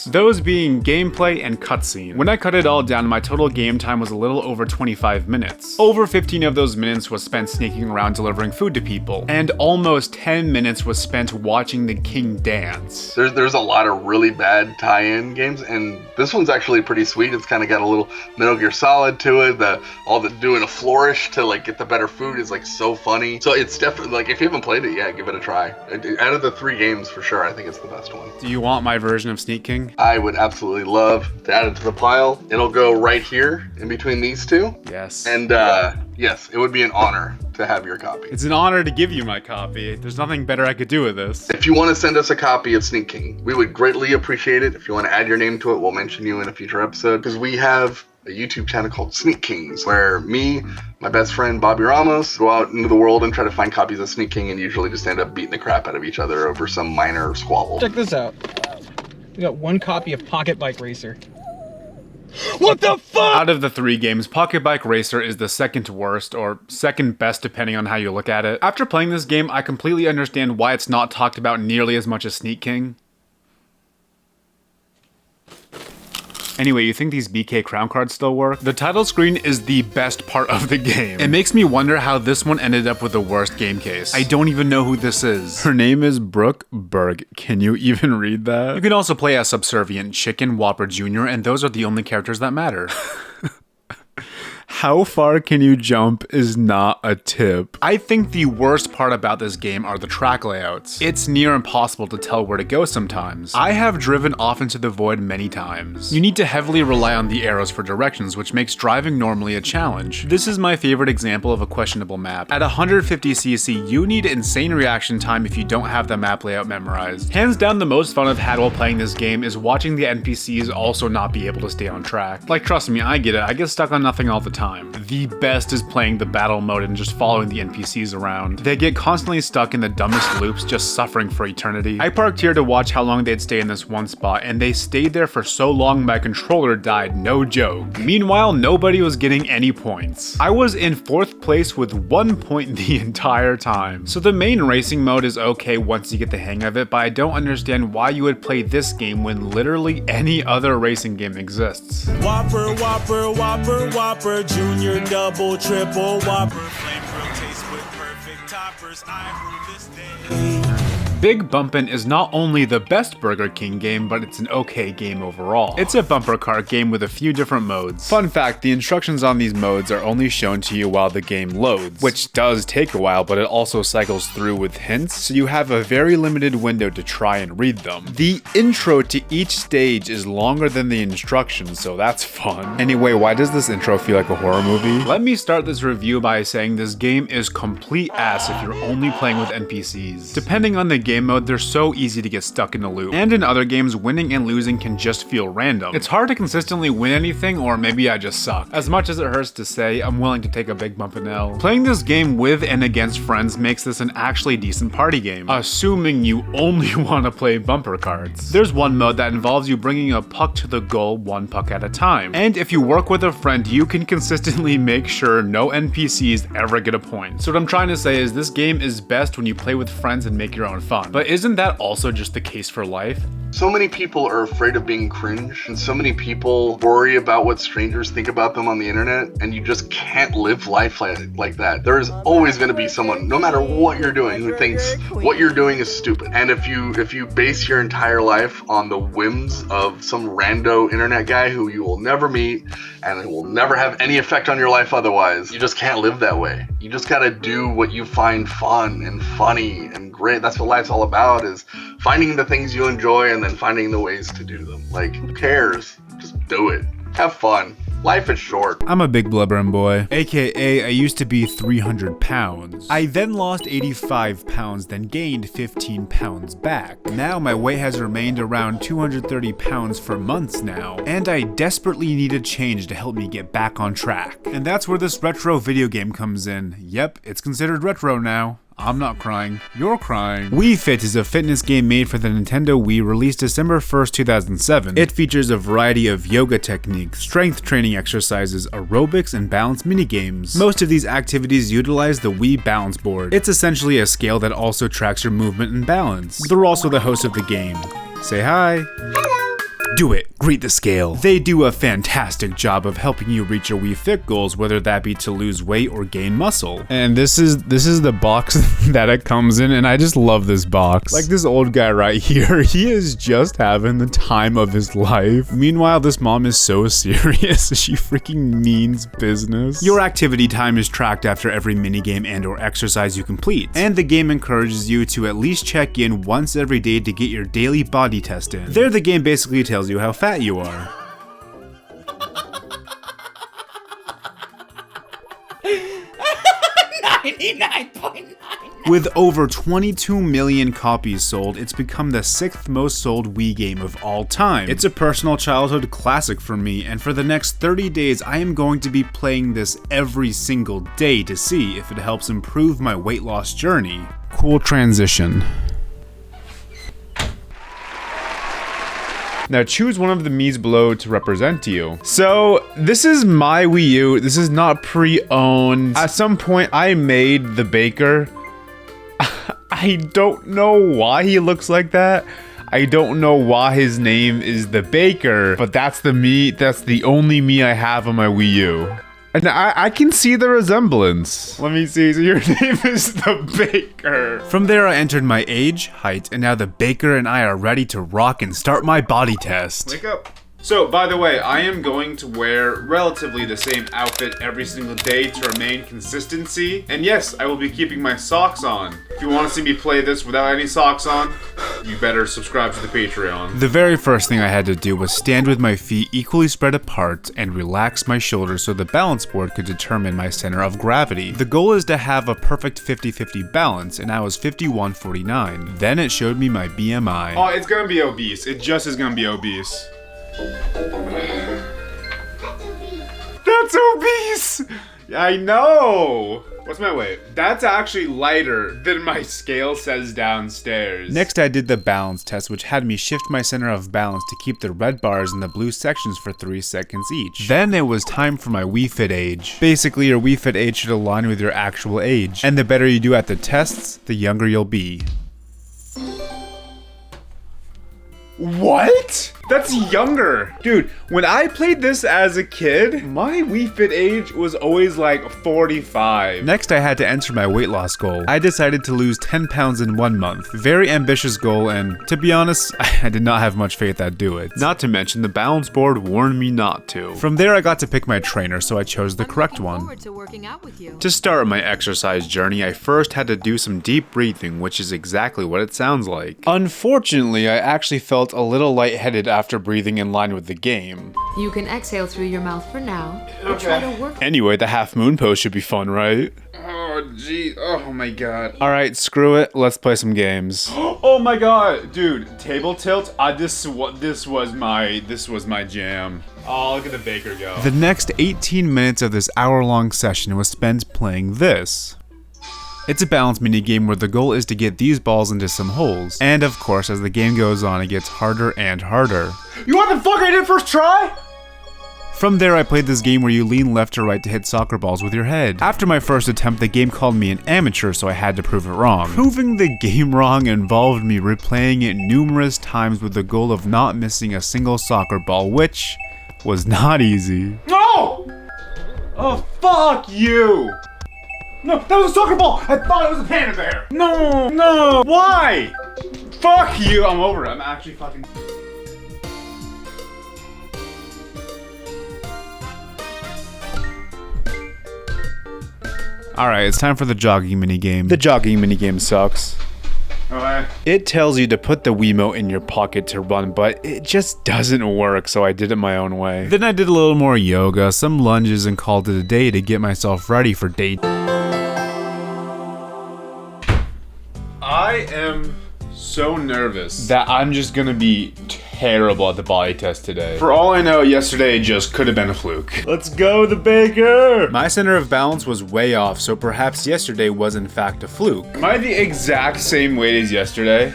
Those being gameplay and cutscene. When I cut it all down, my total game time was a little over 25 minutes. Over 15 of those minutes was spent sneaking around delivering food to people, and almost 10 minutes was spent watching the king dance. There's a lot of really bad tie-in games, and this one's actually pretty sweet. It's kind of got a little Metal Gear Solid to it. All the doing a flourish to like get the better food is like so funny. So it's definitely like, if you haven't played it, yeah, give it a try. Out of the 3 games, for sure, I think it's the best one. Do you want my version of Sneak King? I would absolutely love to add it to the pile. It'll go right here in between these 2. Yes. And yes, it would be an honor to have your copy. It's an honor to give you my copy. There's nothing better I could do with this. If you want to send us a copy of Sneak King, we would greatly appreciate it. If you want to add your name to it, we'll mention you in a future episode, because we have a YouTube channel called Sneak Kings, where me, my best friend Bobby Ramos, go out into the world and try to find copies of Sneak King, and usually just end up beating the crap out of each other over some minor squabble. Check this out. We got 1 copy of Pocket Bike Racer. What the fuck? Out of the 3 games, Pocket Bike Racer is the second worst, or second best depending on how you look at it. After playing this game, I completely understand why it's not talked about nearly as much as Sneak King. Anyway, you think these BK crown cards still work? The title screen is the best part of the game. It makes me wonder how this one ended up with the worst game case. I don't even know who this is. Her name is Brooke Berg. Can you even read that? You can also play as Subservient, Chicken, Whopper Jr., and those are the only characters that matter. How far can you jump is not a tip. I think the worst part about this game are the track layouts. It's near impossible to tell where to go sometimes. I have driven off into the void many times. You need to heavily rely on the arrows for directions, which makes driving normally a challenge. This is my favorite example of a questionable map. At 150cc, you need insane reaction time if you don't have the map layout memorized. Hands down, the most fun I've had while playing this game is watching the NPCs also not be able to stay on track. Like, trust me, I get it. I get stuck on nothing all the time. time. The best is playing the battle mode and just following the NPCs around. They get constantly stuck in the dumbest loops, just suffering for eternity. I parked here to watch how long they'd stay in this one spot, and they stayed there for so long my controller died, no joke. Meanwhile, nobody was getting any points. I was in 4th place with 1 point the entire time. So the main racing mode is okay once you get the hang of it, but I don't understand why you would play this game when literally any other racing game exists. Whopper, Whopper, Whopper, Whopper, Junior, Double, Triple, Whopper, flame grill taste with perfect toppers, I rule this day. Big Bumpin' is not only the best Burger King game, but it's an okay game overall. It's a bumper cart game with a few different modes. Fun fact, the instructions on these modes are only shown to you while the game loads, which does take a while, but it also cycles through with hints, so you have a very limited window to try and read them. The intro to each stage is longer than the instructions, so that's fun. Anyway, why does this intro feel like a horror movie? Let me start this review by saying this game is complete ass if you're only playing with NPCs. Depending on the game mode, they're so easy to get stuck in a loop. And in other games, winning and losing can just feel random. It's hard to consistently win anything, or maybe I just suck. As much as it hurts to say, I'm willing to take a big bump in L. Playing this game with and against friends makes this an actually decent party game, assuming you only want to play bumper carts. There's one mode that involves you bringing a puck to the goal 1 puck at a time. And if you work with a friend, you can consistently make sure no NPCs ever get a point. So what I'm trying to say is this game is best when you play with friends and make your own fun. But isn't that also just the case for life? So many people are afraid of being cringe, and so many people worry about what strangers think about them on the internet, and you just can't live life like that. There is always going to be someone, no matter what you're doing, who thinks what you're doing is stupid. And if you base your entire life on the whims of some rando internet guy who you will never meet, and it will never have any effect on your life otherwise, you just can't live that way. You just got to do what you find fun and funny and great. That's what life's all about, is finding the things you enjoy and then finding the ways to do them. Like, who cares? Just do it. Have fun. Life is short. I'm a big blubbering boy, aka I used to be 300 pounds. I then lost 85 pounds, then gained 15 pounds back. Now my weight has remained around 230 pounds for months now, and I desperately need a change to help me get back on track. And that's where this retro video game comes in. Yep, it's considered retro now. I'm not crying, you're crying. Wii Fit is a fitness game made for the Nintendo Wii, released December 1st, 2007. It features a variety of yoga techniques, strength training exercises, aerobics, and balance minigames. Most of these activities utilize the Wii Balance Board. It's essentially a scale that also tracks your movement and balance. They're also the host of the game. Say hi. Do it. Greet the scale. They do a fantastic job of helping you reach your Wii Fit goals, whether that be to lose weight or gain muscle. And this is the box that it comes in, and I just love this box. Like this old guy right here, he is just having the time of his life. Meanwhile, this mom is so serious. She freaking means business. Your activity time is tracked after every minigame and or exercise you complete, and the game encourages you to at least check in once every day to get your daily body test in. There, the game basically tells you how fat you are. 99.9. With over 22 million copies sold, it's become the 6th most sold Wii game of all time. It's a personal childhood classic for me, and for the next 30 days I am going to be playing this every single day to see if it helps improve my weight loss journey. Cool transition. Now choose one of the Mii's below to represent you. So this is my Wii U. This is not pre-owned. At some point I made the baker. I don't know why he looks like that. I don't know why his name is the baker, but that's the Mii. That's the only Mii I have on my Wii U. And I can see the resemblance. Let me see, so your name is the Baker. From there I entered my age, height, and now the Baker and I are ready to rock and start my body test. Wake up. So, by the way, I am going to wear relatively the same outfit every single day to remain consistency. And yes, I will be keeping my socks on. If you want to see me play this without any socks on, you better subscribe to the Patreon. The very first thing I had to do was stand with my feet equally spread apart and relax my shoulders so the balance board could determine my center of gravity. The goal is to have a perfect 50-50 balance, and I was 51.49. Then it showed me my BMI. Oh, it's gonna be obese. It just is gonna be obese. That's obese! What? I know. What's my weight? That's actually lighter than my scale says downstairs. Next, I did the balance test, which had me shift my center of balance to keep the red bars in the blue sections for 3 seconds each. Then it was time for my Wii Fit age. Basically, your Wii Fit age should align with your actual age, and the better you do at the tests, the younger you'll be. What? That's younger. Dude, when I played this as a kid, my Wii Fit age was always like 45. Next, I had to enter my weight loss goal. I decided to lose 10 pounds in 1 month. Very ambitious goal, and to be honest, I did not have much faith I'd do it. Not to mention, the balance board warned me not to. From there, I got to pick my trainer, so I chose the correct one. To start my exercise journey, I first had to do some deep breathing, which is exactly what it sounds like. Unfortunately, I actually felt a little lightheaded after breathing in line with the game. You can exhale through your mouth for now, but try to work. Anyway, the half moon pose should be fun, right? Oh, gee. Oh, my God. All right, screw it. Let's play some games. Oh, my God. Dude, table tilt. This was my jam. Oh, look at the baker go. The next 18 minutes of this hour-long session was spent playing this. It's a balance minigame where the goal is to get these balls into some holes. And of course, as the game goes on, it gets harder and harder. You want the fuck I did first try? From there, I played this game where you lean left or right to hit soccer balls with your head. After my first attempt, the game called me an amateur, so I had to prove it wrong. Proving the game wrong involved me replaying it numerous times with the goal of not missing a single soccer ball, which was not easy. No! Oh, fuck you! No, that was a soccer ball! I thought it was a panda bear! No! No! Why? Fuck you! I'm over it. I'm actually fucking... Alright, it's time for the jogging minigame. The jogging minigame sucks. Okay. It tells you to put the Wiimote in your pocket to run, but it just doesn't work, so I did it my own way. Then I did a little more yoga, some lunges, and called it a day to get myself ready for day. I am so nervous that I'm just gonna be terrible at the body test today. For all I know, yesterday just could have been a fluke. Let's go, the baker! My center of balance was way off, so perhaps yesterday was in fact a fluke. Am I the exact same weight as yesterday?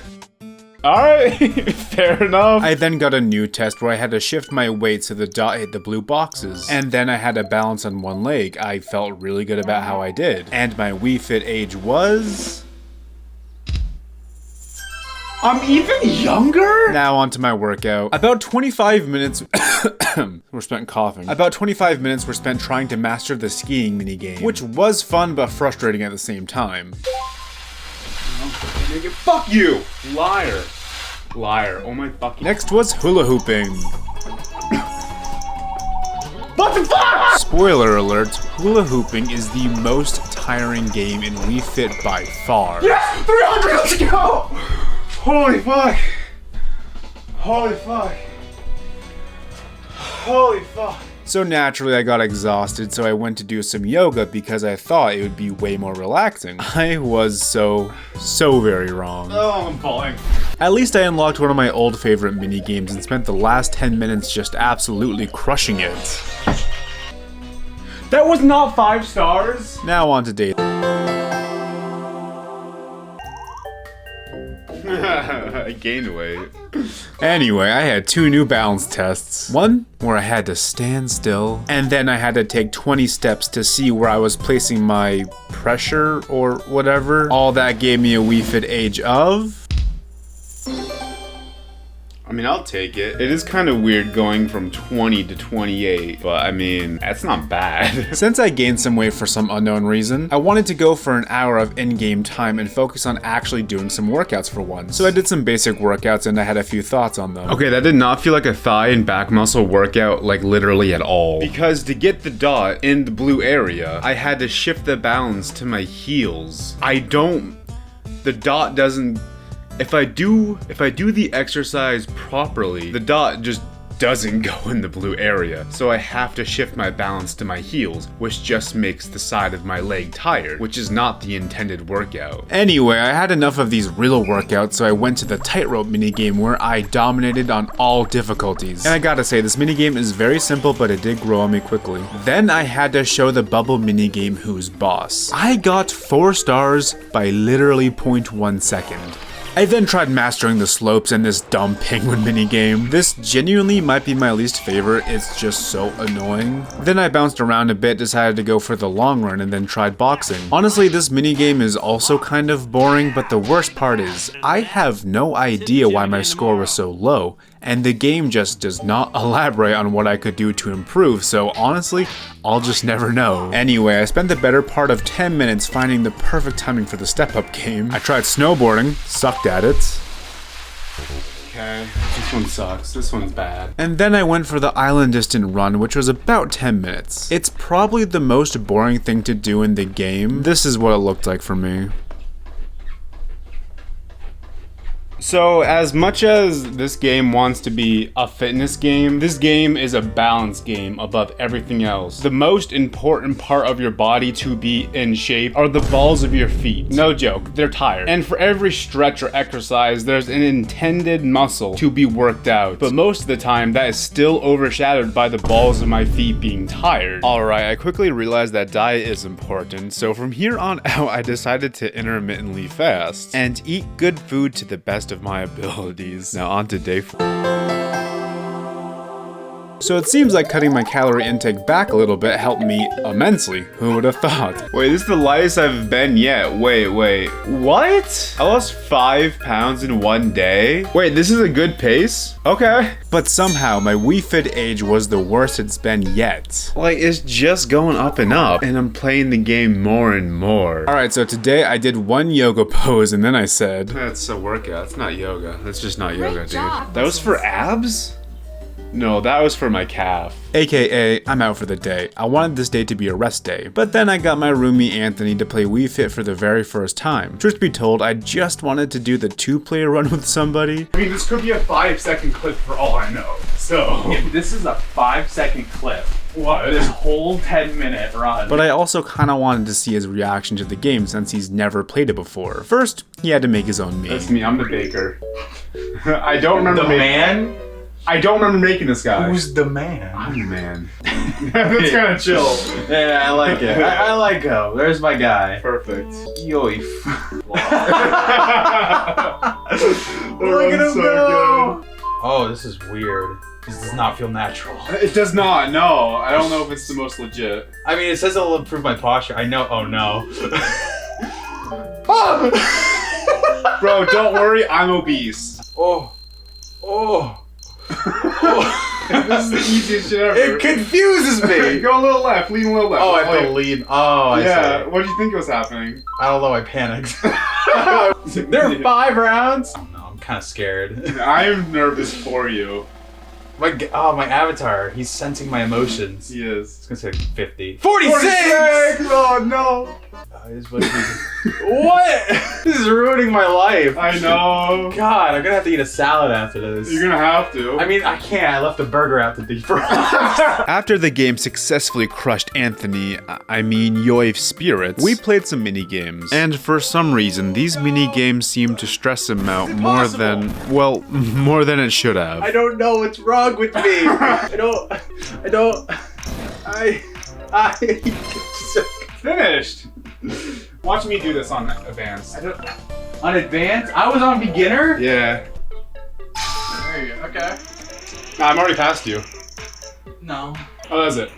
Alright, fair enough. I then got a new test where I had to shift my weight so the dot hit the blue boxes. And then I had to balance on one leg. I felt really good about how I did. And my Wii Fit age was... I'm even younger? Now onto my workout. About 25 minutes were spent coughing. About 25 minutes were spent trying to master the skiing minigame, which was fun but frustrating at the same time. Fuck you! Liar. Liar. Oh my fucking... Next was hula hooping. What the fuck? Spoiler alert, hula hooping is the most tiring game in Wii Fit by far. Yes! 300, let's go! Holy fuck! Holy fuck! Holy fuck! So naturally I got exhausted, so I went to do some yoga because I thought it would be way more relaxing. I was so very wrong. Oh, I'm falling. At least I unlocked one of my old favorite mini games and spent the last 10 minutes just absolutely crushing it. That was not 5 stars! Now on to day. I gained weight. Anyway, I had 2 new balance tests. One where I had to stand still, and then I had to take 20 steps to see where I was placing my pressure or whatever. All that gave me a Wii Fit age of... I mean, I'll take it. It is kind of weird going from 20 to 28, but I mean, that's not bad. Since I gained some weight for some unknown reason, I wanted to go for an hour of in-game time and focus on actually doing some workouts for once. So I did some basic workouts and I had a few thoughts on them. Okay, that did not feel like a thigh and back muscle workout, like literally at all. Because to get the dot in the blue area, I had to shift the balance to my heels. The dot doesn't... If I do the exercise properly, the dot just doesn't go in the blue area, so I have to shift my balance to my heels, which just makes the side of my leg tired, which is not the intended workout. Anyway, I had enough of these real workouts, so I went to the tightrope minigame where I dominated on all difficulties. And I gotta say, this minigame is very simple, but it did grow on me quickly. Then I had to show the bubble minigame who's boss. I got 4 stars by literally 0.1 second. I then tried mastering the slopes and this dumb penguin minigame. This genuinely might be my least favorite, it's just so annoying. Then I bounced around a bit, decided to go for the long run, and then tried boxing. Honestly, this minigame is also kind of boring, but the worst part is, I have no idea why my score was so low, and the game just does not elaborate on what I could do to improve, so honestly, I'll just never know. Anyway, I spent the better part of 10 minutes finding the perfect timing for the step-up game. I tried snowboarding, sucked at it. Okay, this one sucks, this one's bad. And then I went for the island distant run, which was about 10 minutes. It's probably the most boring thing to do in the game. This is what it looked like for me. So as much as this game wants to be a fitness game, this game is a balance game above everything else. The most important part of your body to be in shape are the balls of your feet. No joke, they're tired. And for every stretch or exercise, there's an intended muscle to be worked out. But most of the time, that is still overshadowed by the balls of my feet being tired. Alright, I quickly realized that diet is important, so from here on out, I decided to intermittently fast and eat good food to the best of my abilities. Now on to day 4. So it seems like cutting my calorie intake back a little bit helped me immensely. Who would have thought? Wait, this is the lightest I've been yet. Wait. What? I lost 5 pounds in 1 day? Wait, this is a good pace? Okay. But somehow my Wii Fit age was the worst it's been yet. Like, it's just going up and up, and I'm playing the game more and more. Alright, so today I did 1 yoga pose, and then I said, that's a workout, it's not yoga. That's just not yoga, dude. That was for abs? No, that was for my calf. AKA, I'm out for the day. I wanted this day to be a rest day, but then I got my roomie Anthony to play Wii Fit for the very first time. Truth be told, I just wanted to do the 2-player run with somebody. I mean, this could be a 5-second clip for all I know, so. If this is a 5-second clip, what? This whole 10-minute run. But I also kind of wanted to see his reaction to the game since he's never played it before. First, he had to make his own meat. That's me, I'm the baker. I don't remember the man? I don't remember making this guy. Who's the man? I'm the man. That's kind of chill. Yeah, I like it. I like him. There's my guy. Perfect. Yoif. Look at him go! Oh, this is weird. This does not feel natural. It does not, no. I don't know if it's the most legit. I mean, it says it'll improve my posture. I know. Oh, no. Bro, don't worry. I'm obese. Oh. This is the easiest shit ever. It confuses me. Go a little left, lean a little left. Oh, I have to lean. Oh, I see. What did you think was happening? I don't know, I panicked. There are 5 rounds? Oh, no, I'm kind of scared. I am nervous for you. My avatar, he's sensing my emotions. He is. It's gonna say 50. 46! Oh, no. What? This is ruining my life. I know. God, I'm gonna have to eat a salad after this. You're gonna have to. I mean, I can't. I left the burger out to defrost. After the game successfully crushed Anthony, Yoif's spirits, we played some mini games. And for some reason, these mini games seemed to stress him out more than it should have. I don't know what's wrong with me. Finished. Watch me do this on advanced. On advanced? I was on beginner? Yeah. There you go. Okay. Nah, I'm already past you. No. Oh, that's it.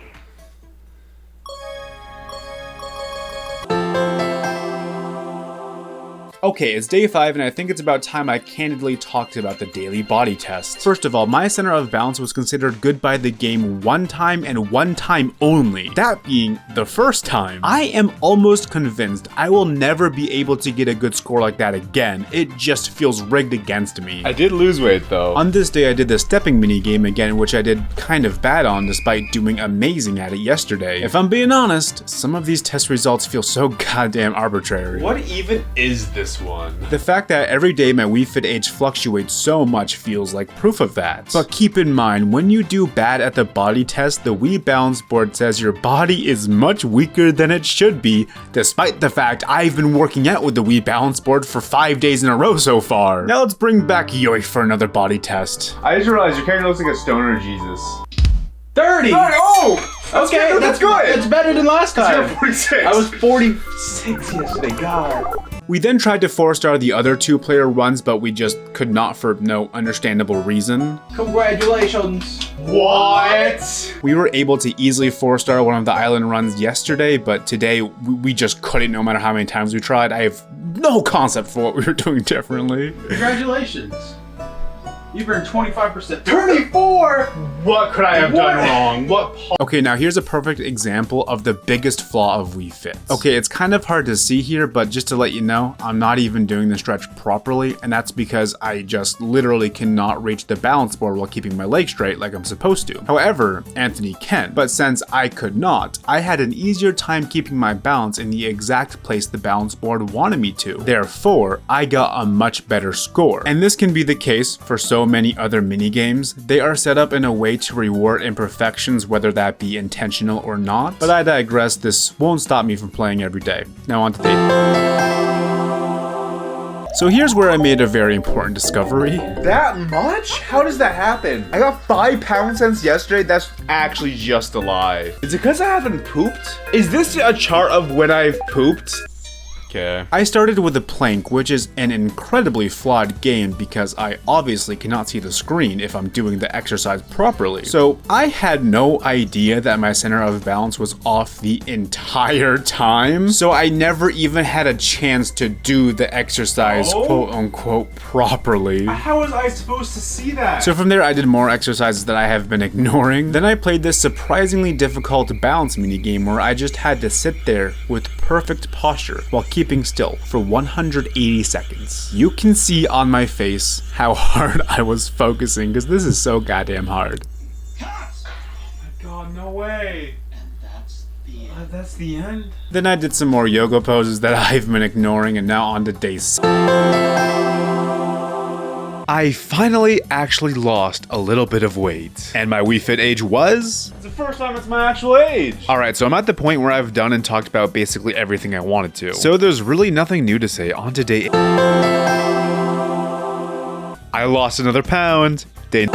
Okay, it's day 5 and I think it's about time I candidly talked about the daily body test. First of all, my center of balance was considered good by the game 1 time and 1 time only. That being the first time. I am almost convinced I will never be able to get a good score like that again. It just feels rigged against me. I did lose weight though. On this day I did the stepping mini game again, which I did kind of bad on despite doing amazing at it yesterday. If I'm being honest, some of these test results feel so goddamn arbitrary. What even is this this one. The fact that every day my Wii Fit age fluctuates so much feels like proof of that. But keep in mind, when you do bad at the body test, the Wii balance board says your body is much weaker than it should be, despite the fact I've been working out with the Wii balance board for 5 days in a row so far. Now let's bring back Yoy for another body test. I just realized your character looks like a stoner Jesus. 30! Oh! Okay, that's good! It's better than last time. You're 46. I was 46 yesterday, God. We then tried to 4-star the other 2-player runs, but we just could not for no understandable reason. Congratulations. What? We were able to easily 4-star one of the island runs yesterday, but today we just couldn't no matter how many times we tried. I have no concept for what we were doing differently. Congratulations. You've earned 25%. 34! What could I have done wrong? Okay, now here's a perfect example of the biggest flaw of Wii Fit. Okay, it's kind of hard to see here, but just to let you know, I'm not even doing the stretch properly, and that's because I just literally cannot reach the balance board while keeping my leg straight like I'm supposed to. However, Anthony can, but since I could not, I had an easier time keeping my balance in the exact place the balance board wanted me to. Therefore, I got a much better score. And this can be the case for so many other mini games. They are set up in a way to reward imperfections, whether that be intentional or not. But I digress, this won't stop me from playing every day. Now on to the So here's where I made a very important discovery. That much? How does that happen? I got 5 pounds since yesterday. That's actually just a lie. Is it because I haven't pooped? Is this a chart of when I've pooped? Okay. I started with a plank, which is an incredibly flawed game because I obviously cannot see the screen if I'm doing the exercise properly. So I had no idea that my center of balance was off the entire time. So I never even had a chance to do the exercise quote unquote properly. How was I supposed to see that? So from there I did more exercises that I have been ignoring. Then I played this surprisingly difficult balance minigame where I just had to sit there with perfect posture while keeping still for 180 seconds. You can see on my face how hard I was focusing because this is so goddamn hard. Oh my god, no way. And that's the end. That's the end? Then I did some more yoga poses that I've been ignoring, and now on to day 6. I finally actually lost a little bit of weight. And my Wii Fit age was? It's the first time it's my actual age. Alright, so I'm at the point where I've done and talked about basically everything I wanted to. So there's really nothing new to say. On to day 8. I lost another pound. Day.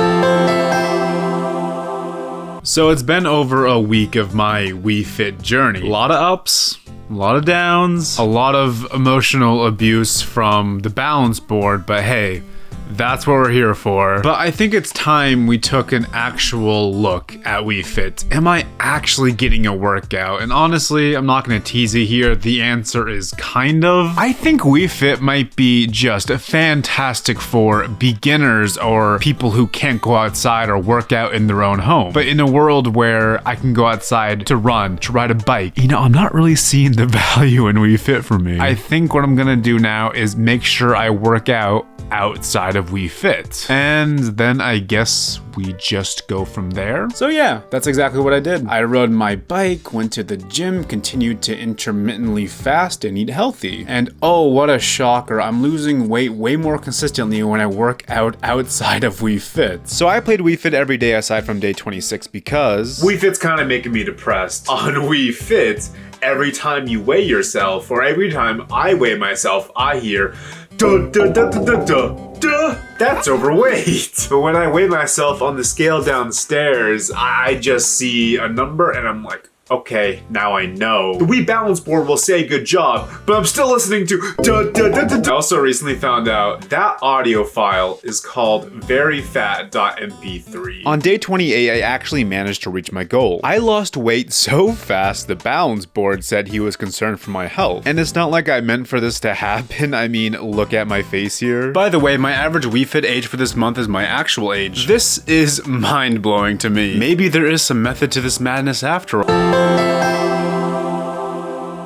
So it's been over a week of my Wii Fit journey. A lot of ups, a lot of downs, a lot of emotional abuse from the balance board, but hey, that's what we're here for. But I think it's time we took an actual look at Wii Fit. Am I actually getting a workout? And honestly, I'm not gonna tease you here. The answer is kind of. I think Wii Fit might be just fantastic for beginners or people who can't go outside or work out in their own home. But in a world where I can go outside to run, to ride a bike, you know, I'm not really seeing the value in Wii Fit for me. I think what I'm gonna do now is make sure I work out outside of Wii Fit. And then I guess we just go from there. So yeah, that's exactly what I did. I rode my bike, went to the gym, continued to intermittently fast and eat healthy. And oh, what a shocker, I'm losing weight way more consistently when I work out outside of Wii Fit. So I played Wii Fit every day aside from day 26 because Wii Fit's kind of making me depressed. On Wii Fit, every time you weigh yourself, or every time I weigh myself, I hear duh, duh, duh, duh, duh, duh, duh. That's overweight. But when I weigh myself on the scale downstairs, I just see a number and I'm like, okay, now I know. The Wii balance board will say good job, but I'm still listening to duh, duh, duh, duh, duh. I also recently found out that audio file is called veryfat.mp3. On day 28, I actually managed to reach my goal. I lost weight so fast, the balance board said he was concerned for my health. And it's not like I meant for this to happen. I mean, look at my face here. By the way, my average Wii Fit age for this month is my actual age. This is mind-blowing to me. Maybe there is some method to this madness after all.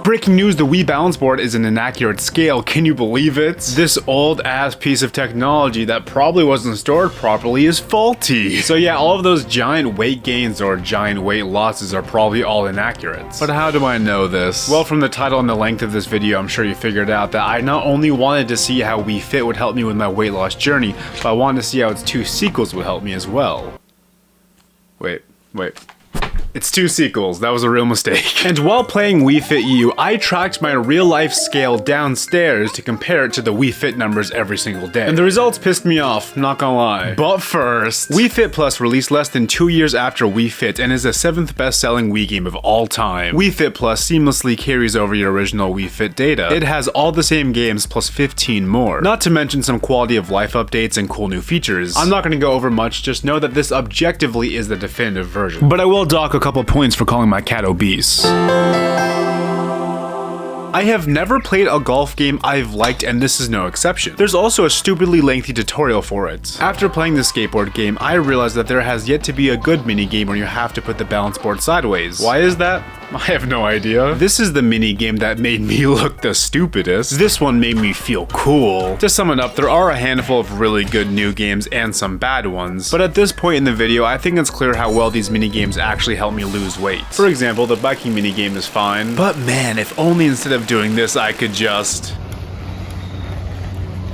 Breaking breaking news, the Wii balance board is an inaccurate scale. Can you believe it? This old ass piece of technology that probably wasn't stored properly is faulty. So yeah, all of those giant weight gains or giant weight losses are probably all inaccurate. But how do I know this? Well, from the title and the length of this video, I'm sure you figured out that I not only wanted to see how Wii Fit would help me with my weight loss journey, but I wanted to see how its 2 sequels would help me as well. Wait. It's 2 sequels, that was a real mistake. And while playing Wii Fit U, I tracked my real life scale downstairs to compare it to the Wii Fit numbers every single day. And the results pissed me off, not gonna lie. But first, Wii Fit Plus released less than 2 years after Wii Fit and is the 7th best-selling Wii game of all time. Wii Fit Plus seamlessly carries over your original Wii Fit data. It has all the same games plus 15 more. Not to mention some quality of life updates and cool new features. I'm not gonna go over much, just know that this objectively is the definitive version. But I will dock a couple points for calling my cat obese. I have never played a golf game I've liked, and this is no exception. There's also a stupidly lengthy tutorial for it. After playing the skateboard game, I realized that there has yet to be a good minigame where you have to put the balance board sideways. Why is that? I have no idea. This is the minigame that made me look the stupidest. This one made me feel cool. To sum it up, there are a handful of really good new games and some bad ones, but at this point in the video, I think it's clear how well these minigames actually help me lose weight. For example, the biking minigame is fine, but man, if only instead of doing this, I could just...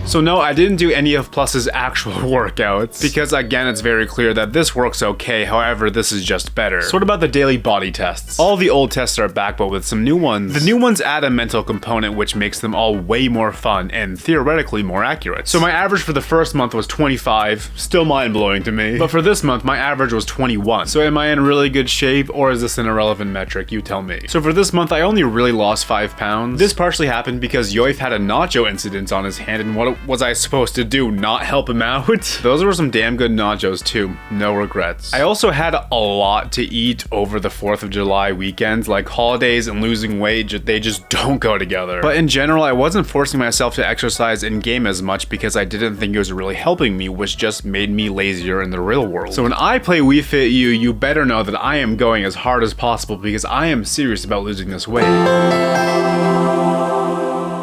So no, I didn't do any of Plus's actual workouts, because again, it's very clear that this works okay, however, this is just better. So what about the daily body tests? All the old tests are back, but with some new ones. The new ones add a mental component, which makes them all way more fun and theoretically more accurate. So my average for the first month was 25, still mind-blowing to me. But for this month, my average was 21. So am I in really good shape, or is this an irrelevant metric? You tell me. So for this month, I only really lost 5 pounds. This partially happened because Yoif had a nacho incident on his hand, and what was I supposed to do? Not help him out? Those were some damn good nachos too. No regrets. I also had a lot to eat over the 4th of July weekend. Like holidays and losing weight, they just don't go together. But in general, I wasn't forcing myself to exercise in game as much because I didn't think it was really helping me, which just made me lazier in the real world. So when I play Wii Fit U, you better know that I am going as hard as possible because I am serious about losing this weight.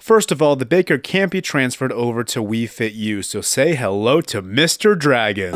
First of all, the baker can't be transferred over to Wii Fit U, so say hello to Mr. Dragon.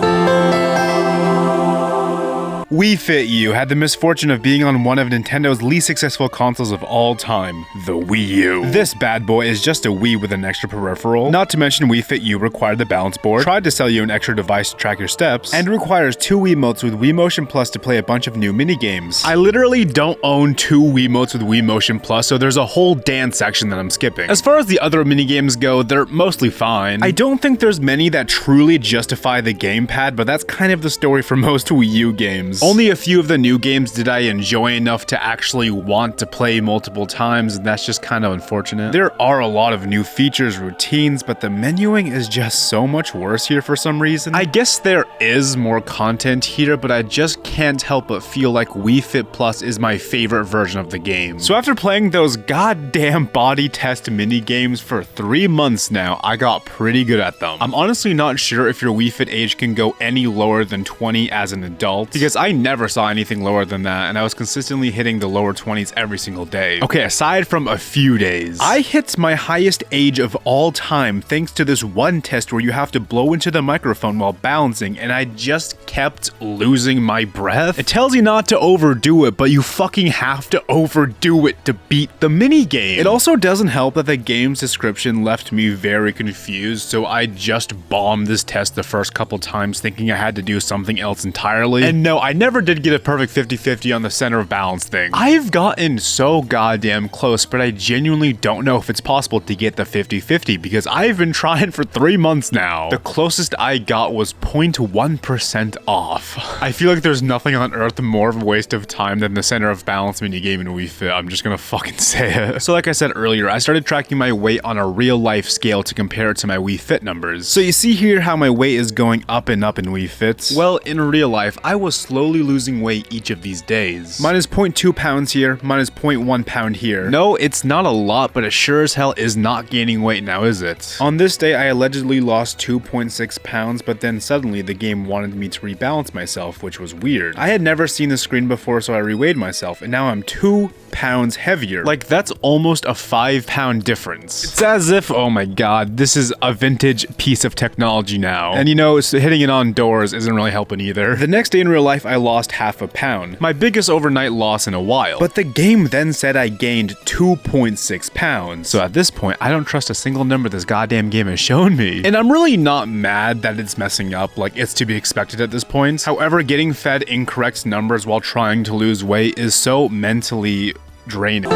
Wii Fit U had the misfortune of being on one of Nintendo's least successful consoles of all time, the Wii U. This bad boy is just a Wii with an extra peripheral. Not to mention Wii Fit U required the balance board, tried to sell you an extra device to track your steps, and requires 2 Wiimotes with Wii Motion Plus to play a bunch of new minigames. I literally don't own 2 Wiimotes with Wii Motion Plus, so there's a whole dance section that I'm skipping. As far as the other minigames go, they're mostly fine. I don't think there's many that truly justify the gamepad, but that's kind of the story for most Wii U games. Only a few of the new games did I enjoy enough to actually want to play multiple times, and that's just kind of unfortunate. There are a lot of new features, routines, but the menuing is just so much worse here for some reason. I guess there is more content here, but I just can't help but feel like Wii Fit Plus is my favorite version of the game. So after playing those goddamn body test mini games for 3 months now, I got pretty good at them. I'm honestly not sure if your Wii Fit age can go any lower than 20 as an adult, because I never saw anything lower than that, and I was consistently hitting the lower 20s every single day. Okay, aside from a few days, I hit my highest age of all time thanks to this one test where you have to blow into the microphone while balancing, and I just kept losing my breath. It tells you not to overdo it, but you fucking have to overdo it to beat the minigame. It also doesn't help that the game's description left me very confused, so I just bombed this test the first couple times thinking I had to do something else entirely. And no, I never did get a perfect 50-50 on the center of balance thing. I've gotten so goddamn close, but I genuinely don't know if it's possible to get the 50-50 because I've been trying for 3 months now. The closest I got was 0.1% off. I feel like there's nothing on earth more of a waste of time than the center of balance minigame in Wii Fit. I'm just gonna fucking say it. So like I said earlier, I started tracking my weight on a real life scale to compare it to my Wii Fit numbers. So you see here how my weight is going up and up in Wii Fit. Well, in real life, I was slowly slowly losing weight each of these days. Minus 0.2 pounds here, minus 0.1 pound here. No, it's not a lot, but it sure as hell is not gaining weight now, is it? On this day, I allegedly lost 2.6 pounds, but then suddenly the game wanted me to rebalance myself, which was weird. I had never seen the screen before, so I reweighed myself, and now I'm 2 pounds heavier. Like, that's almost a 5-pound difference. It's as if, oh my god, this is a vintage piece of technology now. And you know, so hitting it on doors isn't really helping either. The next day in real life, I lost half a pound. My biggest overnight loss in a while. But the game then said I gained 2.6 pounds. So at this point, I don't trust a single number this goddamn game has shown me. And I'm really not mad that it's messing up, like it's to be expected at this point. However, getting fed incorrect numbers while trying to lose weight is so mentally draining.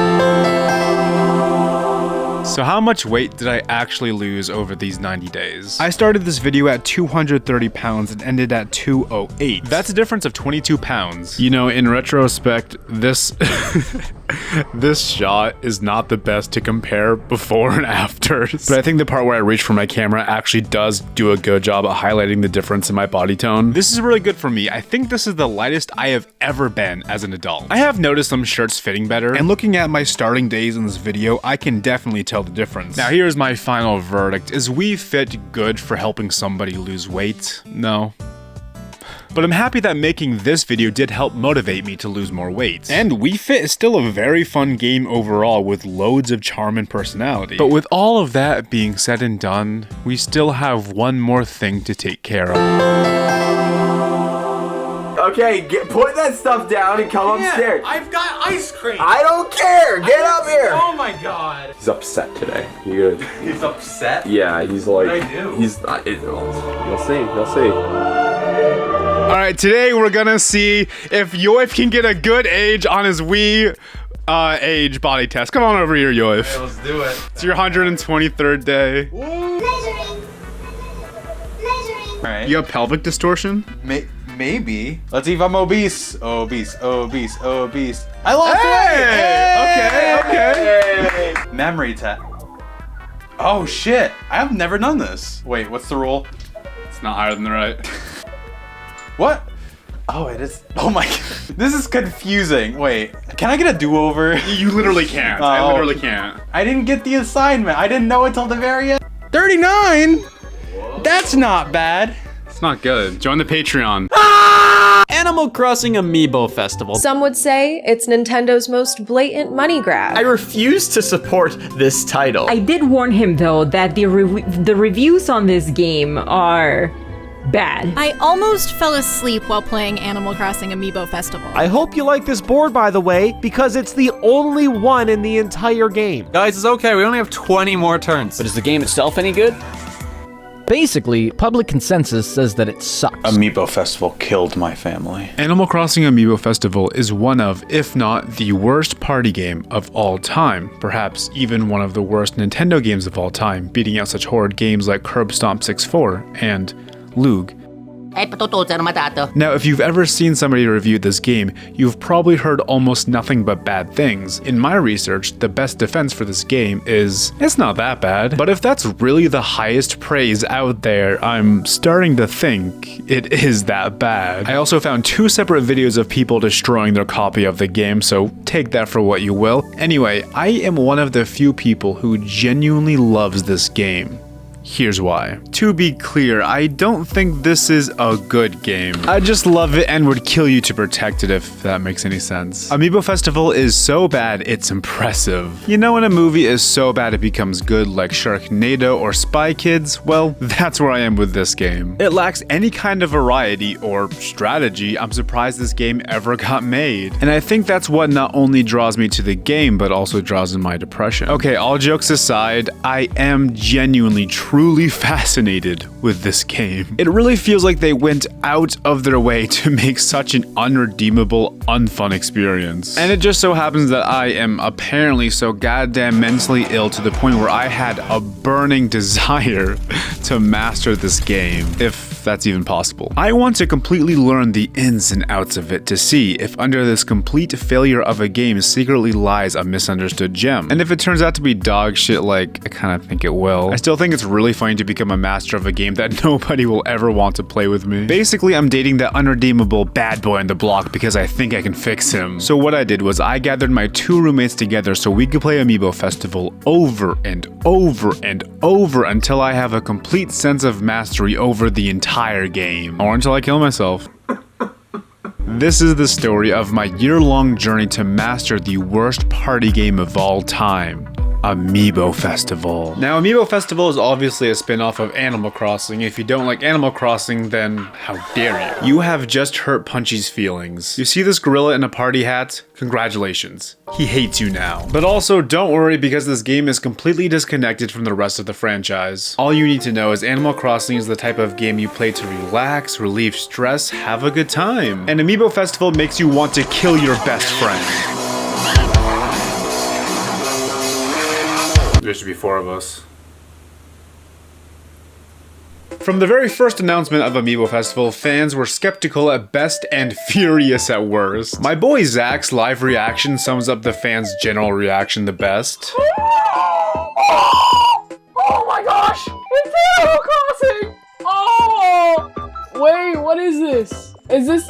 So how much weight did I actually lose over these 90 days? I started this video at 230 pounds and ended at 208. That's a difference of 22 pounds. You know, in retrospect, this this shot is not the best to compare before and after. But I think the part where I reach for my camera actually does do a good job at highlighting the difference in my body tone. This is really good for me. I think this is the lightest I have ever been as an adult. I have noticed some shirts fitting better, and looking at my starting days in this video, I can definitely tell the difference. Now here's my final verdict. Is We Fit good for helping somebody lose weight? No. But I'm happy that making this video did help motivate me to lose more weight. And We Fit is still a very fun game overall with loads of charm and personality. But with all of that being said and done, we still have one more thing to take care of. Okay, put that stuff down and come upstairs. I've got ice cream. I don't care. Get up here. Oh my god. He's upset today. He's upset? Yeah, he's like. What did I do? He's. You'll see. You'll see. Alright, today we're gonna see if Yoif can get a good age on his Wii age body test. Come on over here, Yoif. Okay, let's do it. It's your 123rd day. Alright. You have pelvic distortion? Maybe. Let's see if I'm obese. Obese. I lost weight! Okay. Memory test. Oh shit. I have never done this. Wait, what's the rule? It's not higher than the right. What? Oh, it is. Oh my god. This is confusing. Wait, can I get a do-over? You literally can't. I literally can't. I didn't get the assignment. I didn't know until the very end. 39? Whoa. That's not bad. It's not good. Join the Patreon. Animal Crossing Amiibo Festival. Some would say it's Nintendo's most blatant money grab. I refuse to support this title. I did warn him though that the reviews on this game are bad. I almost fell asleep while playing Animal Crossing Amiibo Festival. I hope you like this board, by the way, because it's the only one in the entire game. Guys, it's okay. We only have 20 more turns. But is the game itself any good? Basically, public consensus says that it sucks. Amiibo Festival killed my family. Animal Crossing Amiibo Festival is one of, if not the worst party game of all time. Perhaps even one of the worst Nintendo games of all time, beating out such horrid games like Curb Stomp 6-4 and Loog. Now, if you've ever seen somebody review this game, you've probably heard almost nothing but bad things. In my research, the best defense for this game is, it's not that bad. But if that's really the highest praise out there, I'm starting to think it is that bad. I also found 2 separate videos of people destroying their copy of the game, so take that for what you will. Anyway, I am one of the few people who genuinely loves this game. Here's why. To be clear, I don't think this is a good game. I just love it and would kill you to protect it, if that makes any sense. Amiibo Festival is so bad, it's impressive. You know when a movie is so bad it becomes good, like Sharknado or Spy Kids? Well, that's where I am with this game. It lacks any kind of variety or strategy. I'm surprised this game ever got made. And I think that's what not only draws me to the game, but also draws in my depression. Okay, all jokes aside, I am genuinely truly fascinated with this game. It really feels like they went out of their way to make such an unredeemable, unfun experience. And it just so happens that I am apparently so goddamn mentally ill to the point where I had a burning desire to master this game. If that's even possible. I want to completely learn the ins and outs of it to see if under this complete failure of a game secretly lies a misunderstood gem. And if it turns out to be dog shit like I kind of think it will, I still think it's really funny to become a master of a game that nobody will ever want to play with me. Basically, I'm dating that unredeemable bad boy on the block because I think I can fix him. So what I did was I gathered my 2 roommates together so we could play Amiibo Festival over and over and over until I have a complete sense of mastery over the entire game. Or until I kill myself. This is the story of my year-long journey to master the worst party game of all time. Amiibo Festival. Now, Amiibo Festival is obviously a spin-off of Animal Crossing. If you don't like Animal Crossing, then how dare you? You have just hurt Punchy's feelings. You see this gorilla in a party hat? Congratulations. He hates you now. But also, don't worry because this game is completely disconnected from the rest of the franchise. All you need to know is Animal Crossing is the type of game you play to relax, relieve stress, have a good time. And Amiibo Festival makes you want to kill your best friend. There should be 4 of us. From the very first announcement of Amiibo Festival, fans were skeptical at best and furious at worst. My boy Zach's live reaction sums up the fans' general reaction the best. Oh my gosh! It's Animal Crossing! Oh! Wait, what is this? Is this...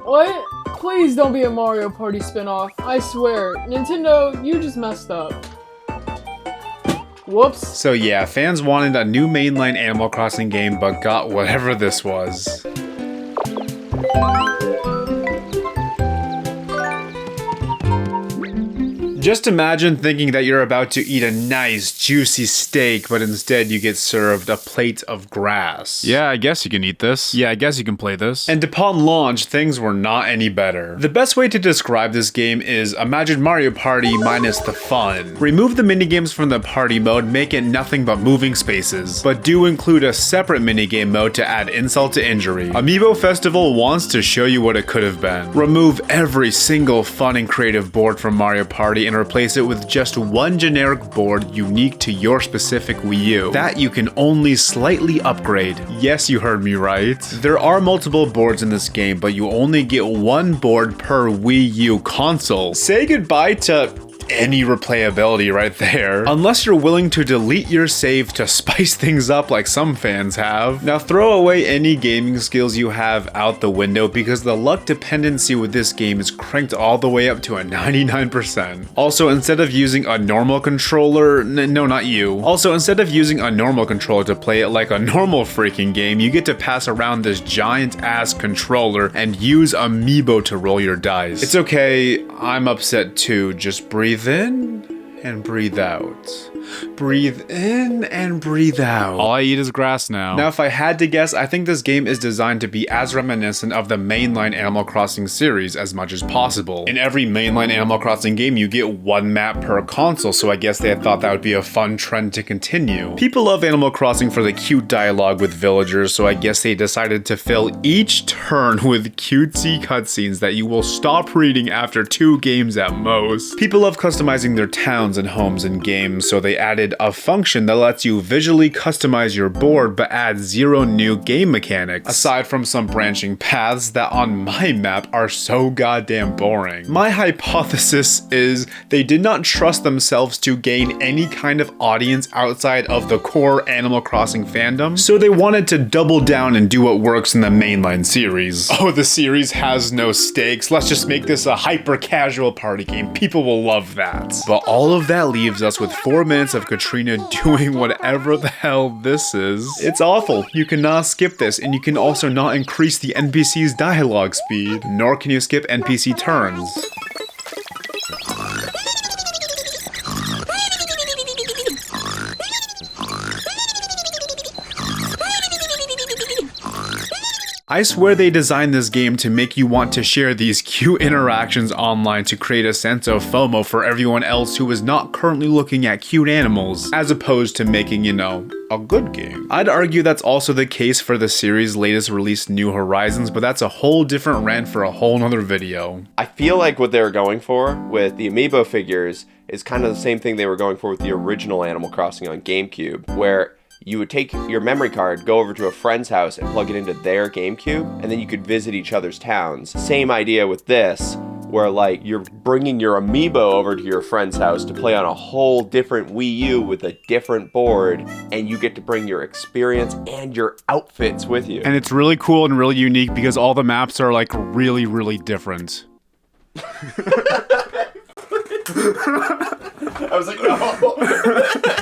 what? Please don't be a Mario Party spinoff. I swear. Nintendo, you just messed up. Whoops. So yeah, fans wanted a new mainline Animal Crossing game but got whatever this was. Just imagine thinking that you're about to eat a nice, juicy steak, but instead you get served a plate of grass. Yeah, I guess you can eat this. Yeah, I guess you can play this. And upon launch, things were not any better. The best way to describe this game is imagine Mario Party minus the fun. Remove the minigames from the party mode, make it nothing but moving spaces. But do include a separate minigame mode to add insult to injury. Amiibo Festival wants to show you what it could have been. Remove every single fun and creative board from Mario Party and replace it with just one generic board unique to your specific Wii U that you can only slightly upgrade. Yes, you heard me right. There are multiple boards in this game, but you only get one board per Wii U console. Say goodbye to any replayability right there. Unless you're willing to delete your save to spice things up like some fans have. Now throw away any gaming skills you have out the window because the luck dependency with this game is cranked all the way up to a 99%. Also, instead of using a normal controller, no, not you. Also, instead of using a normal controller to play it like a normal freaking game, you get to pass around this giant ass controller and use Amiibo to roll your dice. It's okay, I'm upset too, just breathe in and breathe out. Breathe in and breathe out. All I eat is grass now. Now, if I had to guess, I think this game is designed to be as reminiscent of the mainline Animal Crossing series as much as possible. In every mainline Animal Crossing game, you get one map per console, so I guess they had thought that would be a fun trend to continue. People love Animal Crossing for the cute dialogue with villagers, so I guess they decided to fill each turn with cutesy cutscenes that you will stop reading after 2 games at most. People love customizing their towns and homes in games, so they added a function that lets you visually customize your board but adds 0 new game mechanics, aside from some branching paths that on my map are so goddamn boring. My hypothesis is they did not trust themselves to gain any kind of audience outside of the core Animal Crossing fandom, so they wanted to double down and do what works in the mainline series. Oh, the series has no stakes, let's just make this a hyper casual party game, people will love that. But all of that leaves us with 4 minutes of Katrina doing whatever the hell this is. It's awful. You cannot skip this, and you can also not increase the NPC's dialogue speed, nor can you skip NPC turns. I swear they designed this game to make you want to share these cute interactions online to create a sense of FOMO for everyone else who is not currently looking at cute animals, as opposed to making, you know, a good game. I'd argue that's also the case for the series' latest release, New Horizons, but that's a whole different rant for a whole nother video. I feel like what they were going for with the Amiibo figures is kind of the same thing they were going for with the original Animal Crossing on GameCube, where You would take your memory card, go over to a friend's house and plug it into their GameCube, and then you could visit each other's towns. Same idea with this, where like you're bringing your amiibo over to your friend's house to play on a whole different Wii U with a different board, and you get to bring your experience and your outfits with you. And it's really cool and really unique because all the maps are like really, really different. I was like, no.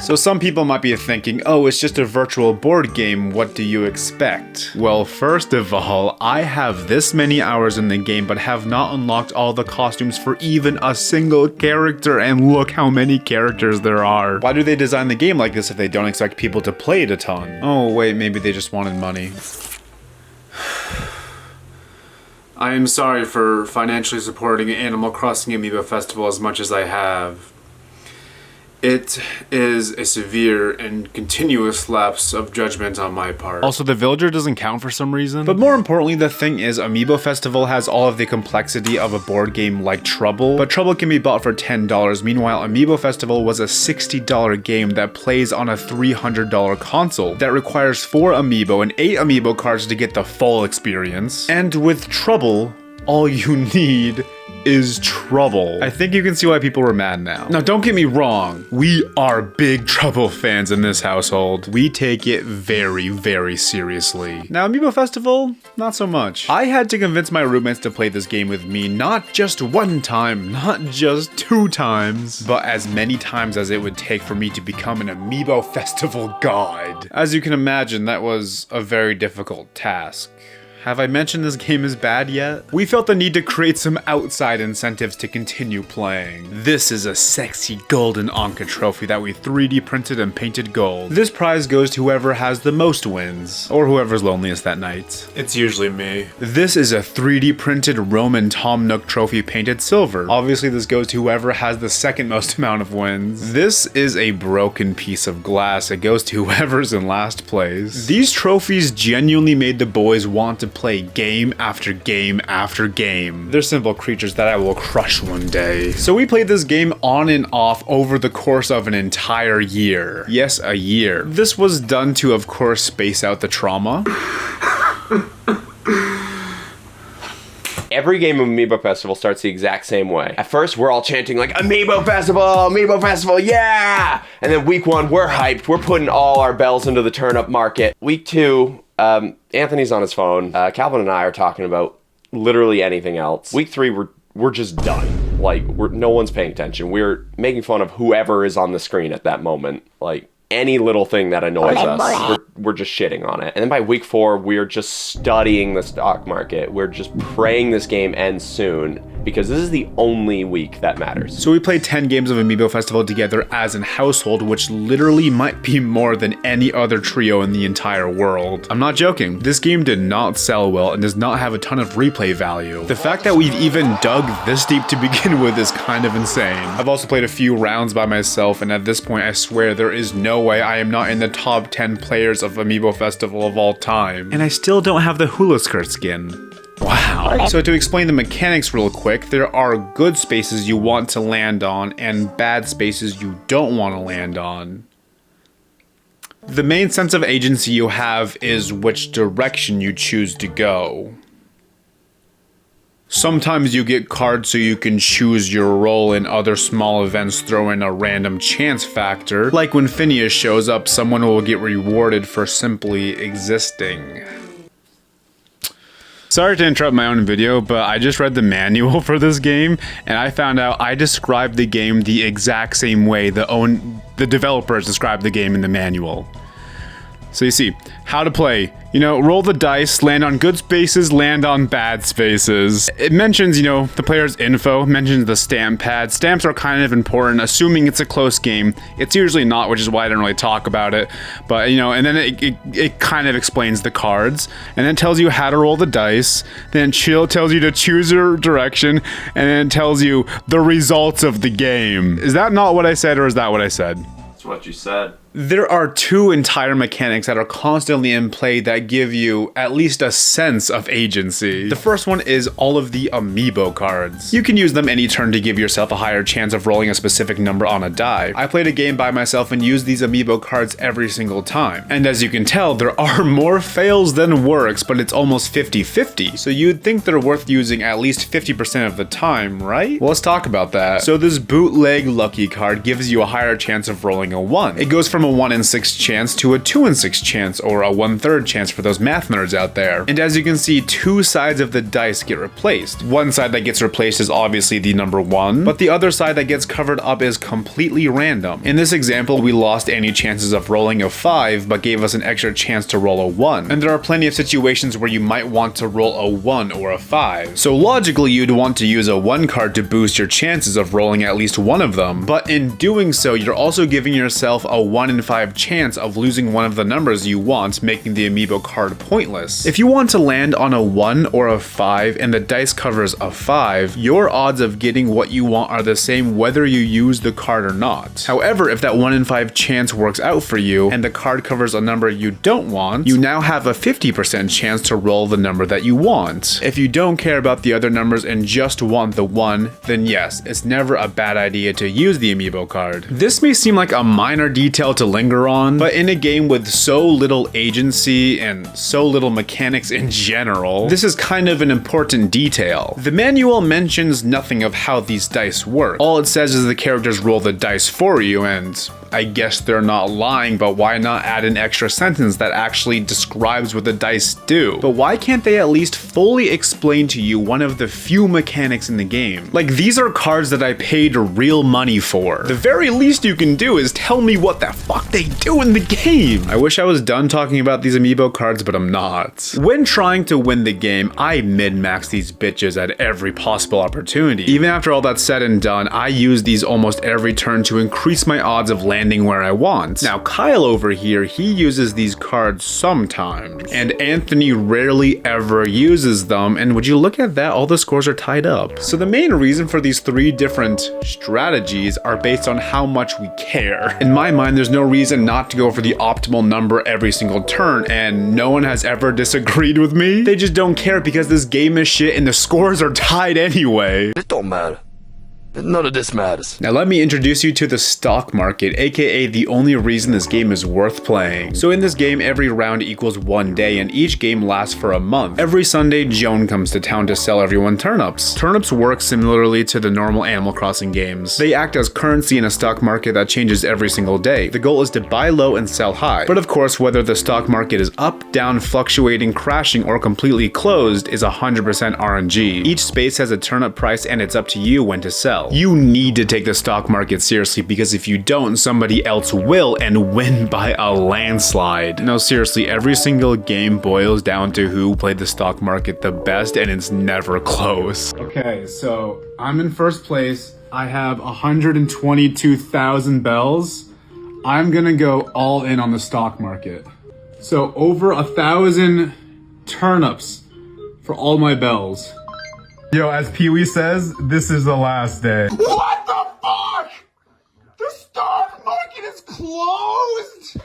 So some people might be thinking, oh, it's just a virtual board game, what do you expect? Well, first of all, I have this many hours in the game but have not unlocked all the costumes for even a single character, and look how many characters there are. Why do they design the game like this if they don't expect people to play it a ton? Oh wait, maybe they just wanted money. I am sorry for financially supporting Animal Crossing Amiibo Festival as much as I have. It is a severe and continuous lapse of judgment on my part. Also, the villager doesn't count for some reason. But more importantly, the thing is, Amiibo Festival has all of the complexity of a board game like Trouble, but Trouble can be bought for $10. Meanwhile, Amiibo Festival was a $60 game that plays on a $300 console that requires 4 Amiibo and 8 Amiibo cards to get the full experience. And with Trouble, all you need is Trouble. I think you can see why people were mad now. Now, don't get me wrong. We are big Trouble fans in this household. We take it very, very seriously. Now, Amiibo Festival, not so much. I had to convince my roommates to play this game with me, not just one time, not just 2 times, but as many times as it would take for me to become an Amiibo Festival god. As you can imagine, that was a very difficult task. Have I mentioned this game is bad yet? We felt the need to create some outside incentives to continue playing. This is a sexy golden Anka trophy that we 3D printed and painted gold. This prize goes to whoever has the most wins, or whoever's loneliest that night. It's usually me. This is a 3D printed Roman Tom Nook trophy painted silver. Obviously this goes to whoever has the second most amount of wins. This is a broken piece of glass. It goes to whoever's in last place. These trophies genuinely made the boys want to play game after game after game. They're simple creatures that I will crush one day. So we played this game on and off over the course of an entire year. Yes, a year. This was done to, of course, space out the trauma. Every game of Amiibo Festival starts the exact same way. At first, we're all chanting like, Amiibo Festival, yeah! And then week 1, we're hyped. We're putting all our bells into the turn-up market. Week 2, Anthony's on his phone. Calvin and I are talking about literally anything else. Week 3, we're just done. Like, no one's paying attention. We're making fun of whoever is on the screen at that moment. Like, any little thing that annoys us, we're just shitting on it. And then by week 4, we're just studying the stock market. We're just praying this game ends soon, because this is the only week that matters. So we played 10 games of Amiibo Festival together as an household, which literally might be more than any other trio in the entire world. I'm not joking. This game did not sell well and does not have a ton of replay value. The fact that we've even dug this deep to begin with is kind of insane. I've also played a few rounds by myself, and at this point I swear there is no way I am not in the top 10 players of Amiibo Festival of all time. And I still don't have the hula skirt skin. Wow. So to explain the mechanics real quick, there are good spaces you want to land on and bad spaces you don't want to land on. The main sense of agency you have is which direction you choose to go. Sometimes you get cards so you can choose your role. In other small events throw in a random chance factor. Like when Phineas shows up, someone will get rewarded for simply existing. Sorry to interrupt my own video, but I just read the manual for this game, and I found out I described the game the exact same way the developers described the game in the manual. So you see, how to play. You know, roll the dice, land on good spaces, land on bad spaces. It mentions, you know, the player's info, mentions the stamp pad. Stamps are kind of important, assuming it's a close game. It's usually not, which is why I don't really talk about it. But, you know, and then it kind of explains the cards, and then tells you how to roll the dice, then tells you to choose your direction, and then tells you the results of the game. Is that not what I said, or is that what I said? That's what you said. There are two entire mechanics that are constantly in play that give you at least a sense of agency. The first one is all of the amiibo cards. You can use them any turn to give yourself a higher chance of rolling a specific number on a die. I played a game by myself and used these amiibo cards every single time. And as you can tell, there are more fails than works, but it's almost 50-50. So you'd think they're worth using at least 50% of the time, right? Well, let's talk about that. So this bootleg lucky card gives you a higher chance of rolling a 1. It goes from a 1 in 6 chance to a 2 in 6 chance, or a 1/3 chance for those math nerds out there. And as you can see, two sides of the dice get replaced. One side that gets replaced is obviously the number 1, but the other side that gets covered up is completely random. In this example, we lost any chances of rolling a 5, but gave us an extra chance to roll a 1. And there are plenty of situations where you might want to roll a 1 or a 5. So logically, you'd want to use a 1 card to boost your chances of rolling at least one of them. But in doing so, you're also giving yourself a 1 in 5 chance of losing one of the numbers you want, making the amiibo card pointless. If you want to land on a 1 or a 5 and the dice covers a 5, your odds of getting what you want are the same whether you use the card or not. However, if that 1 in 5 chance works out for you and the card covers a number you don't want, you now have a 50% chance to roll the number that you want. If you don't care about the other numbers and just want the 1, then yes, it's never a bad idea to use the amiibo card. This may seem like a minor detail to linger on, but in a game with so little agency and so little mechanics in general, this is kind of an important detail. The manual mentions nothing of how these dice work. All it says is the characters roll the dice for you, and I guess they're not lying, but why not add an extra sentence that actually describes what the dice do? But why can't they at least fully explain to you one of the few mechanics in the game? Like, these are cards that I paid real money for. The very least you can do is tell me what the fuck they do in the game. I wish I was done talking about these amiibo cards, but I'm not. When trying to win the game, I min-max these bitches at every possible opportunity. Even after all that's said and done, I use these almost every turn to increase my odds of landing where I want. Now, Kyle over here, he uses these cards sometimes, and Anthony rarely ever uses them, and would you look at that, all the scores are tied up. So the main reason for these three different strategies are based on how much we care. In my mind, there's no reason not to go for the optimal number every single turn, and no one has ever disagreed with me. They just don't care because this game is shit and the scores are tied anyway. It don't matter. None of this matters. Now let me introduce you to the stock market, aka the only reason this game is worth playing. So in this game, every round equals 1 day and each game lasts for a month. Every Sunday, Joan comes to town to sell everyone turnips. Turnips work similarly to the normal Animal Crossing games. They act as currency in a stock market that changes every single day. The goal is to buy low and sell high. But of course, whether the stock market is up, down, fluctuating, crashing, or completely closed is 100% RNG. Each space has a turnip price and it's up to you when to sell. You need to take the stock market seriously because if you don't, somebody else will and win by a landslide. No, seriously, every single game boils down to who played the stock market the best and it's never close. Okay, so I'm in first place. I have 122,000 bells. I'm gonna go all in on the stock market. So over 1,000 turnips for all my bells. Yo, as Pee-wee says, this is the last day. What the fuck? The stock market is closed?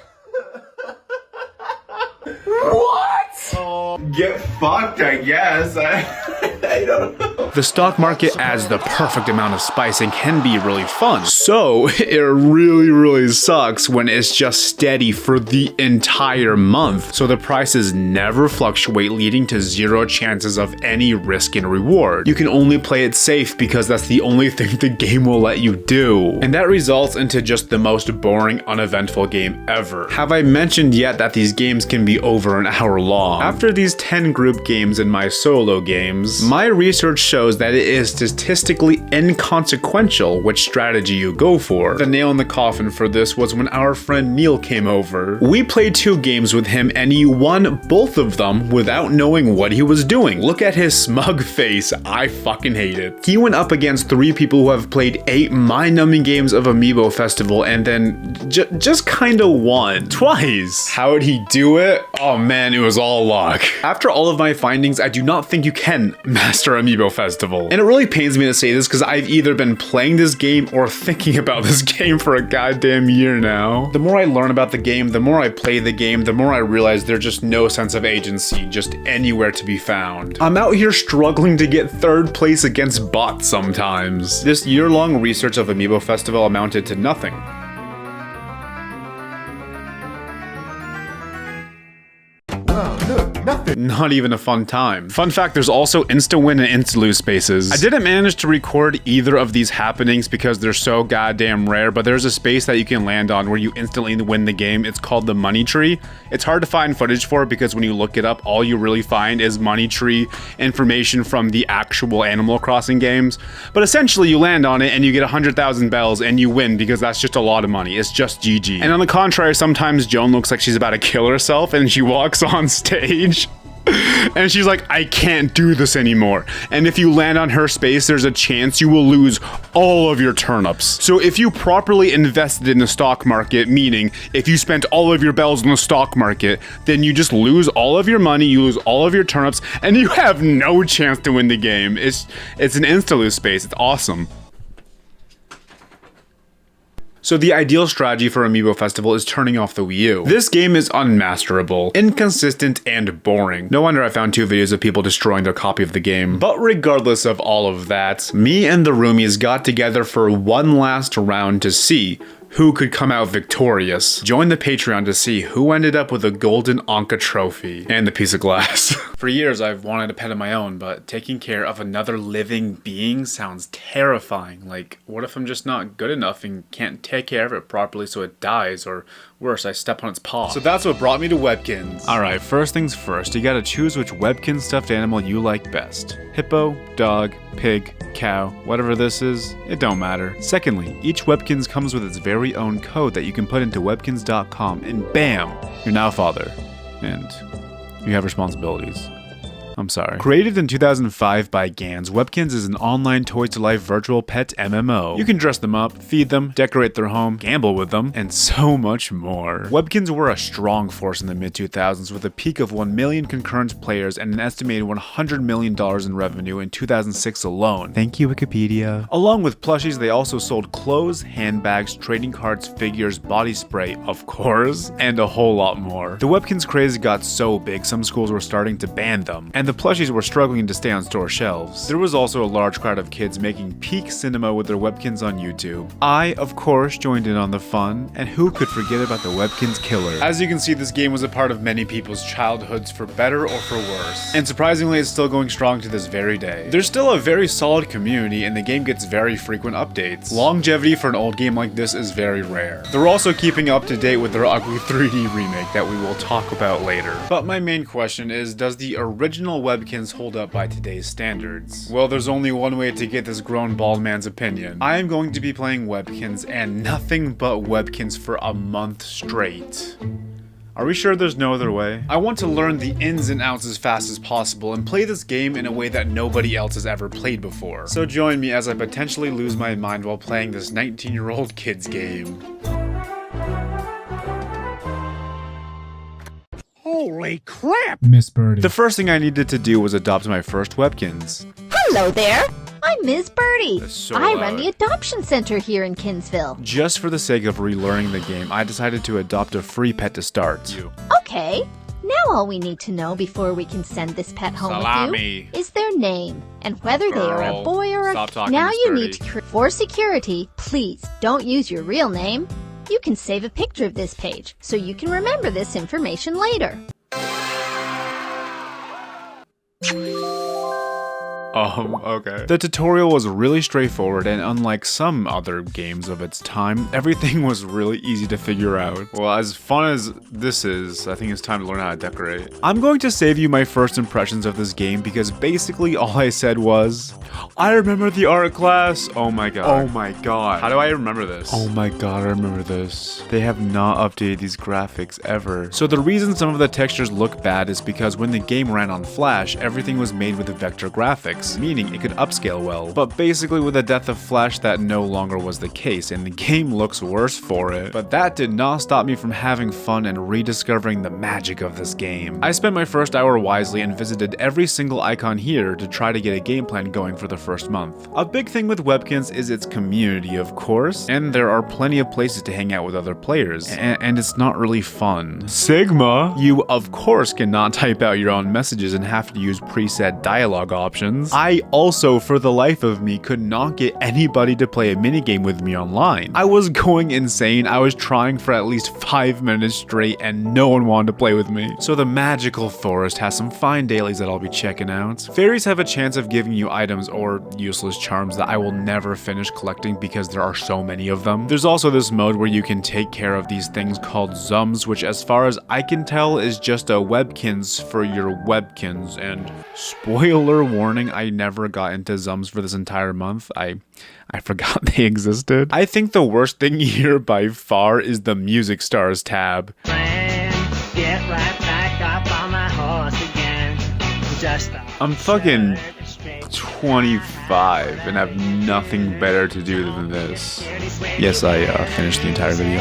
What? Oh, get fucked, I guess. I don't know. The stock market adds the perfect amount of spice and can be really fun. So it really sucks when it's just steady for the entire month. So the prices never fluctuate, leading to zero chances of any risk and reward. You can only play it safe because that's the only thing the game will let you do. And that results into just the most boring, uneventful game ever. Have I mentioned yet that these games can be over an hour long? After these 10 group games and my solo games, my research shows that it is statistically inconsequential which strategy you go for. The nail in the coffin for this was when our friend Neil came over. We played 2 games with him and he won both of them without knowing what he was doing. Look at his smug face. I fucking hate it. He went up against 3 people who have played 8 mind-numbing games of Amiibo Festival and then just kinda won. Twice. How did he do it? Oh man, it was all luck. After all of my findings, I do not think you can master Amiibo Festival. Festival. And it really pains me to say this because I've either been playing this game or thinking about this game for a goddamn year now. The more I learn about the game, the more I play the game, the more I realize there's just no sense of agency just anywhere to be found. I'm out here struggling to get 3rd place against bots sometimes. This year-long research of Amiibo Festival amounted to nothing. Not even a fun time. Fun fact, there's also insta-win and insta-lose spaces. I didn't manage to record either of these happenings because they're so goddamn rare, but there's a space that you can land on where you instantly win the game. It's called the Money Tree. It's hard to find footage for because when you look it up, all you really find is Money Tree information from the actual Animal Crossing games. But essentially you land on it and you get 100,000 bells and you win because that's just a lot of money. It's just GG. And on the contrary, sometimes Joan looks like she's about to kill herself and she walks on stage and she's like, I can't do this anymore. And if you land on her space, there's a chance you will lose all of your turnips. So if you properly invested in the stock market, meaning if you spent all of your bells on the stock market, then you just lose all of your money, you lose all of your turnips, and you have no chance to win the game. It's an insta-lose space. It's awesome. So the ideal strategy for Amiibo Festival is turning off the Wii U. This game is unmasterable, inconsistent, and boring. No wonder I found 2 videos of people destroying their copy of the game. But regardless of all of that, me and the roomies got together for one last round to see who could come out victorious. Join the Patreon to see who ended up with a golden Anka trophy and the piece of glass. For years, I've wanted a pet of my own, but taking care of another living being sounds terrifying. Like, what if I'm just not good enough and can't take care of it properly so it dies, or worse, I step on its paw? So that's what brought me to Webkinz. Alright, first things first, you gotta choose which Webkinz stuffed animal you like best. Hippo, dog, pig, cow, whatever this is, it don't matter. Secondly, each Webkinz comes with its very own code that you can put into webkinz.com and bam, you're now a father. And you have responsibilities. I'm sorry. Created in 2005 by Gans, Webkinz is an online toys-to-life virtual pet MMO. You can dress them up, feed them, decorate their home, gamble with them, and so much more. Webkinz were a strong force in the mid-2000s with a peak of 1 million concurrent players and an estimated $100 million in revenue in 2006 alone. Thank you, Wikipedia. Along with plushies, they also sold clothes, handbags, trading cards, figures, body spray, of course, and a whole lot more. The Webkinz craze got so big, some schools were starting to ban them, and the plushies were struggling to stay on store shelves. There was also a large crowd of kids making peak cinema with their Webkinz on YouTube. I, of course, joined in on the fun, and who could forget about the Webkinz killer? As you can see, this game was a part of many people's childhoods for better or for worse, and surprisingly it's still going strong to this very day. There's still a very solid community, and the game gets very frequent updates. Longevity for an old game like this is very rare. They're also keeping up to date with their ugly 3D remake that we will talk about later. But my main question is, does the original Webkinz hold up by today's standards? Well, there's only one way to get this grown bald man's opinion. I am going to be playing Webkinz and nothing but Webkinz for a month straight. Are we sure there's no other way? I want to learn the ins and outs as fast as possible and play this game in a way that nobody else has ever played before. So join me as I potentially lose my mind while playing this 19-year-old kid's game. Holy crap! Miss Birdie. The first thing I needed to do was adopt my first Webkinz. Hello there! I'm Ms. Birdie. So I loud. run the adoption center here in Kinsville. Just for the sake of relearning the game, I decided to adopt a free pet to start. Okay, now all we need to know before we can send this pet home Salami. with you is their name and whether they are a Girl, boy or a stop talking, Now Miss you Birdie. need to for security, please don't use your real name. You can save a picture of this page so you can remember this information later. Okay. The tutorial was really straightforward, and unlike some other games of its time, everything was really easy to figure out. Well, as fun as this is, I think it's time to learn how to decorate. I'm going to save you my first impressions of this game because basically all I said was, I remember the art class. Oh my god. Oh my god. How do I remember this? Oh my god, I remember this. They have not updated these graphics ever. So the reason some of the textures look bad is because when the game ran on Flash, everything was made with the vector graphics. graphics, meaning it could upscale well. But basically with the death of Flash, that no longer was the case, and the game looks worse for it. But that did not stop me from having fun and rediscovering the magic of this game. I spent my first hour wisely and visited every single icon here to try to get a game plan going for the first month. A big thing with Webkinz is its community, of course, and there are plenty of places to hang out with other players, and it's not really fun. Sigma, you of course cannot type out your own messages and have to use preset dialogue options. I also, for the life of me, could not get anybody to play a minigame with me online. I was going insane. I was trying for at least 5 minutes straight and no one wanted to play with me. So the magical forest has some fine dailies that I'll be checking out. Fairies have a chance of giving you items or useless charms that I will never finish collecting because there are so many of them. There's also this mode where you can take care of these things called Zums, which as far as I can tell is just a Webkinz for your Webkinz. And spoiler warning, I never got into Zums for this entire month. I forgot they existed. I think the worst thing here by far is the Music Stars tab. Get right back up on my horse again. I'm fucking 25 and have nothing better to do than this. Yes, I finished the entire video.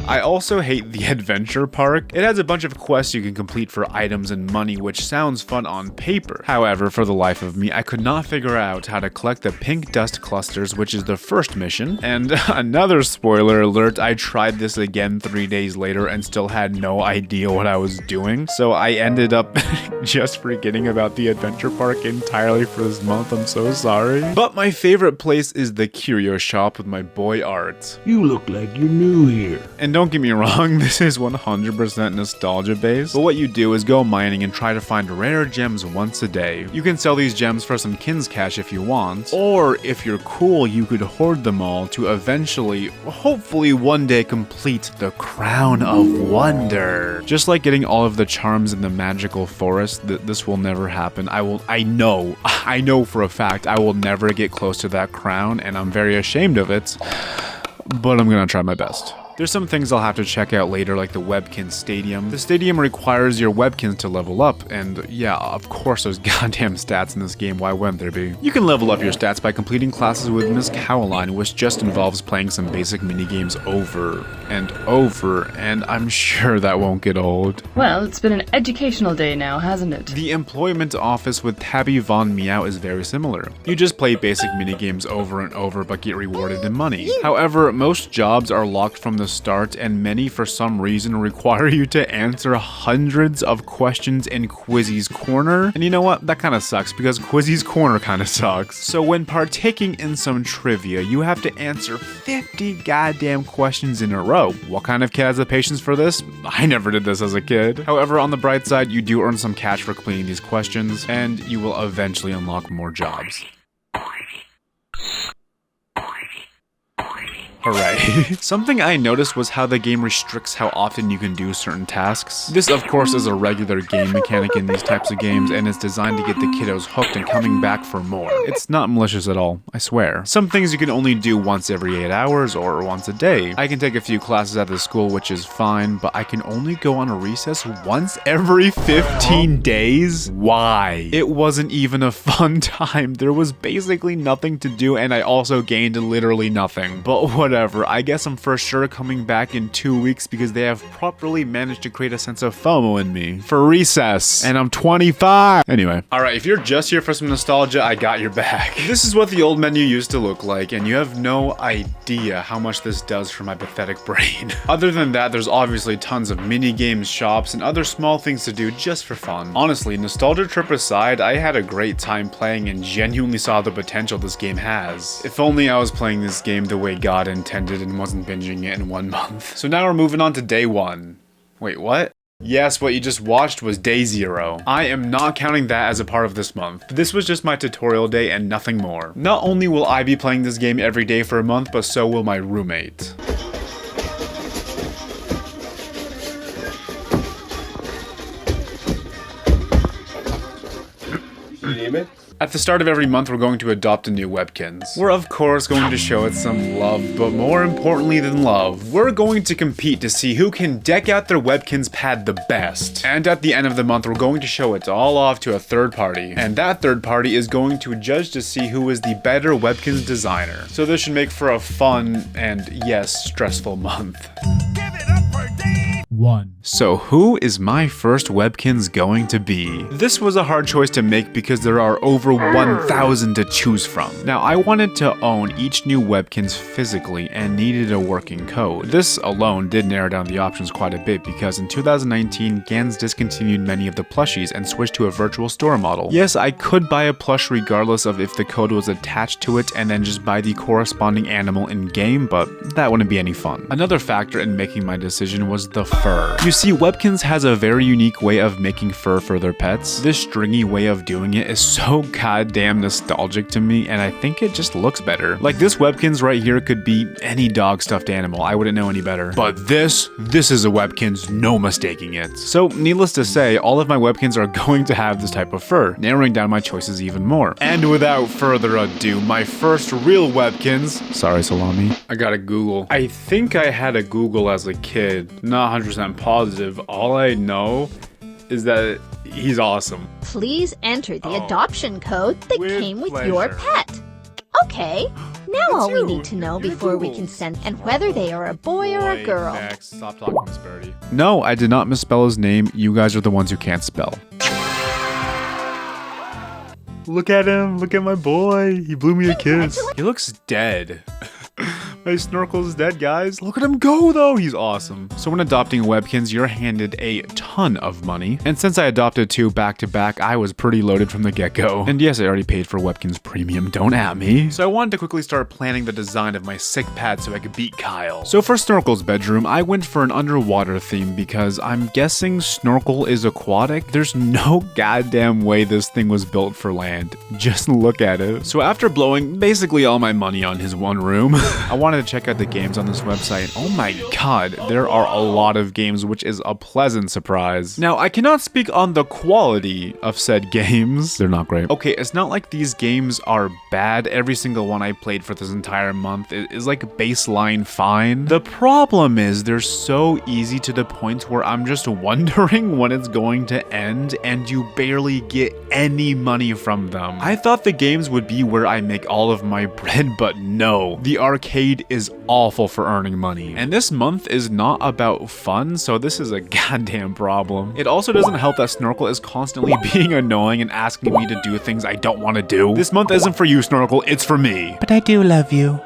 I also hate the adventure park. It has a bunch of quests you can complete for items and money, which sounds fun on paper. However, for the life of me, I could not figure out how to collect the pink dust clusters, which is the first mission. And another spoiler alert, I tried this again 3 days later and still had no idea what I was doing. So I ended up just forgetting about the adventure park entirely for this month. I'm so sorry. But my favorite place is the curio shop with my boy Art. You look like you're new here. And don't get me wrong, this is 100% nostalgia based, but what you do is go mining and try to find rare gems once a day. You can sell these gems for some Kinz cash if you want, or if you're cool, you could hoard them all to eventually, hopefully one day, complete the Crown of Wonder. Just like getting all of the charms in the magical forest, this will never happen. I know for a fact I will never get close to that crown, and I'm very ashamed of it, but I'm gonna try my best. There's some things I'll have to check out later, like the Webkinz Stadium. The stadium requires your Webkinz to level up, and yeah, of course there's goddamn stats in this game, why wouldn't there be? You can level up your stats by completing classes with Miss Caroline, which just involves playing some basic minigames over and over, and I'm sure that won't get old. Well, it's been an educational day now, hasn't it? The employment office with Tabby Von Meow is very similar. You just play basic minigames over and over but get rewarded in money. However, most jobs are locked from the start, and many for some reason require you to answer hundreds of questions in Quizzy's Corner. And you know what? That kind of sucks because Quizzy's Corner kind of sucks. So when partaking in some trivia, you have to answer 50 goddamn questions in a row. What kind of kid has the patience for this? I never did this as a kid. However, on the bright side, you do earn some cash for completing these questions, and you will eventually unlock more jobs. Hooray. Something I noticed was how the game restricts how often you can do certain tasks. This of course is a regular game mechanic in these types of games, and it's designed to get the kiddos hooked and coming back for more. It's not malicious at all, I swear. Some things you can only do once every 8 hours or once a day. I can take a few classes at the school, which is fine, but I can only go on a recess once every 15 days? Why? It wasn't even a fun time. There was basically nothing to do, and I also gained literally nothing. But whatever. I guess I'm for sure coming back in 2 weeks because they have properly managed to create a sense of FOMO in me for recess, and I'm 25. Anyway, alright, if you're just here for some nostalgia, I got your back. This is what the old menu used to look like, and you have no idea how much this does for my pathetic brain. Other than that, there's obviously tons of mini games, shops, and other small things to do just for fun. Honestly, nostalgia trip aside, I had a great time playing and genuinely saw the potential this game has. If only I was playing this game the way God intended and wasn't binging it in 1 month. So now we're moving on to day 1. Wait, what? Yes, what you just watched was day 0. I am not counting that as a part of this month. This was just my tutorial day and nothing more. Not only will I be playing this game every day for a month, but so will my roommate. You name it? At the start of every month, we're going to adopt a new Webkinz. We're of course going to show it some love, but more importantly than love, we're going to compete to see who can deck out their Webkinz pad the best. And at the end of the month, we're going to show it all off to a third party. And that third party is going to judge to see who is the better Webkinz designer. So this should make for a fun and, yes, stressful month. So who is my first Webkinz going to be? This was a hard choice to make because there are over 1,000 to choose from. Now I wanted to own each new Webkinz physically and needed a working code. This alone did narrow down the options quite a bit because in 2019 Gans discontinued many of the plushies and switched to a virtual store model. Yes, I could buy a plush regardless of if the code was attached to it and then just buy the corresponding animal in game, but that wouldn't be any fun. Another factor in making my decision was the fur. You see, Webkinz has a very unique way of making fur for their pets. This stringy way of doing it is so goddamn nostalgic to me, and I think it just looks better. Like this Webkinz right here could be any dog stuffed animal, I wouldn't know any better. But this is a Webkinz, no mistaking it. So needless to say, all of my Webkinz are going to have this type of fur, narrowing down my choices even more. And without further ado, my first real Webkinz, sorry Salami, I gotta Google. I think I had a Google as a kid, not 100% positive. All I know is that he's awesome. Please enter the adoption code that came with your pet. Okay, now all we need to know before we consent and whether they are a boy or a girl. Next. Stop talking, Miss Birdie. No, I did not misspell his name. You guys are the ones who can't spell. Look at him. Look at my boy. He blew me a kiss. He looks dead. My Snorkel's dead, guys. Look at him go, though. He's awesome. So when adopting Webkinz, you're handed a ton of money. And since I adopted two back to back, I was pretty loaded from the get-go. And yes, I already paid for Webkinz Premium. Don't at me. So I wanted to quickly start planning the design of my sick pad so I could beat Kyle. So for Snorkel's bedroom, I went for an underwater theme because I'm guessing Snorkel is aquatic. There's no goddamn way this thing was built for land. Just look at it. So after blowing basically all my money on his one room, I wanted to check out the games on this website. Oh my god, there are a lot of games, which is a pleasant surprise. Now, I cannot speak on the quality of said games. They're not great. Okay, it's not like these games are bad. Every single one I played for this entire month is like baseline fine. The problem is they're so easy to the point where I'm just wondering when it's going to end and you barely get any money from them. I thought the games would be where I make all of my bread, but no. The arcade is awful for earning money. And this month is not about fun, so this is a goddamn problem. It also doesn't help that Snorkel is constantly being annoying and asking me to do things I don't want to do. This month isn't for you, Snorkel, it's for me. But I do love you.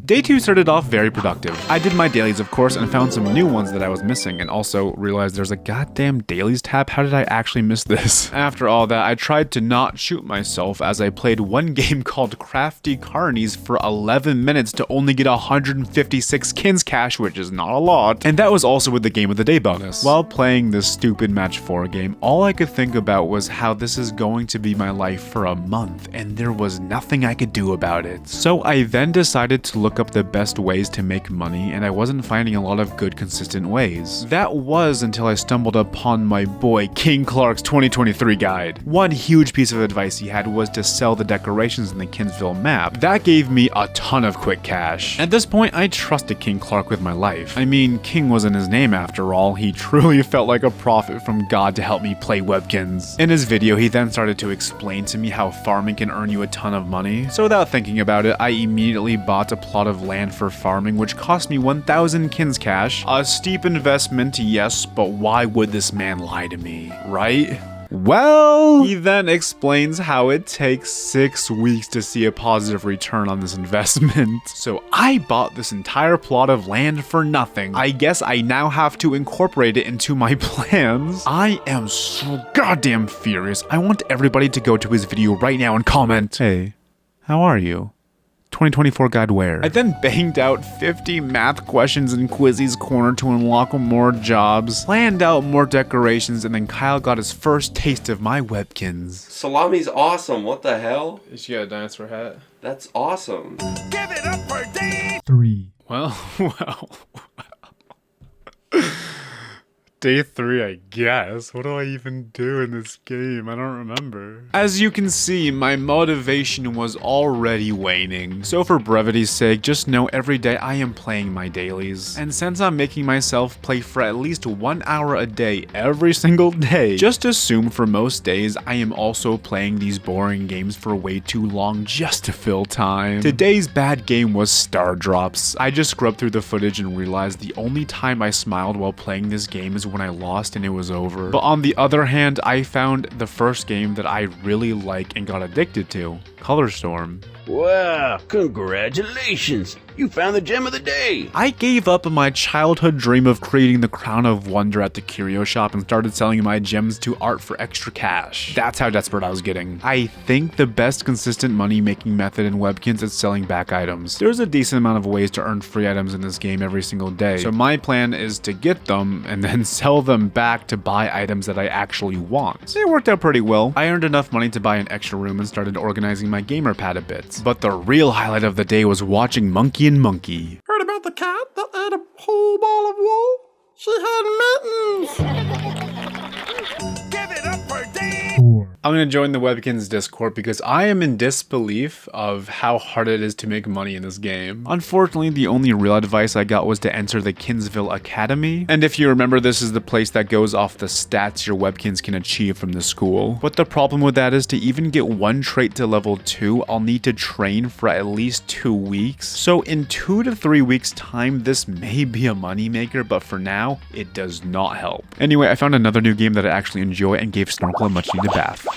Day 2 started off very productive. I did my dailies, of course, and found some new ones that I was missing, and also realized there's a goddamn dailies tab. How did I actually miss this? After all that, I tried to not shoot myself as I played one game called Crafty Carnies for 11 minutes to only get 156 Kinz cash, which is not a lot. And that was also with the Game of the Day bonus. While playing this stupid match 4 game, all I could think about was how this is going to be my life for a month, and there was nothing I could do about it. So I then decided to look up the best ways to make money, and I wasn't finding a lot of good consistent ways. That was until I stumbled upon my boy King Clark's 2023 guide. One huge piece of advice he had was to sell the decorations in the Kinzville map. That gave me a ton of quick cash. At this point, I trusted King Clark with my life. I mean, King wasn't his name after all. He truly felt like a prophet from God to help me play Webkinz. In his video, he then started to explain to me how farming can earn you a ton of money. So without thinking about it, I immediately bought a plot of land for farming, which cost me 1,000 Kinz cash. A steep investment, yes, but why would this man lie to me, right? Well, he then explains how it takes 6 weeks to see a positive return on this investment. So I bought this entire plot of land for nothing. I guess I now have to incorporate it into my plans. I am so goddamn furious. I want everybody to go to his video right now and comment, "Hey, how are you? 2024 guide where?" I then banged out 50 math questions in Quizzy's corner to unlock more jobs, planned out more decorations, and then Kyle got his first taste of my Webkinz. Salami's awesome. What the hell? She got a dinosaur hat. That's awesome. Give it up for D! 3. Well. Day 3, I guess. What do I even do in this game? I don't remember. As you can see, my motivation was already waning. So for brevity's sake, just know every day I am playing my dailies. And since I'm making myself play for at least 1 hour a day every single day, just assume for most days I am also playing these boring games for way too long just to fill time. Today's bad game was Star Drops. I just scrubbed through the footage and realized the only time I smiled while playing this game is when I lost and it was over. But on the other hand, I found the first game that I really like and got addicted to, Color Storm. Wow, congratulations! You found the gem of the day! I gave up on my childhood dream of creating the Crown of Wonder at the curio shop and started selling my gems to art for extra cash. That's how desperate I was getting. I think the best consistent money-making method in Webkinz is selling back items. There's a decent amount of ways to earn free items in this game every single day, so my plan is to get them and then sell them back to buy items that I actually want. It worked out pretty well. I earned enough money to buy an extra room and started organizing my gamer pad a bit. But the real highlight of the day was watching Monkey and Monkey. Heard about the cat that ate a whole ball of wool? She had mittens! Give it up for Dave! I'm gonna join the Webkinz Discord because I am in disbelief of how hard it is to make money in this game. Unfortunately, the only real advice I got was to enter the Kinsville Academy. And if you remember, this is the place that goes off the stats your Webkinz can achieve from the school. But the problem with that is to even get one trait to level 2, I'll need to train for at least 2 weeks. So in 2 to 3 weeks time, this may be a moneymaker, but for now, it does not help. Anyway, I found another new game that I actually enjoy and gave Snorkel a much needed bath.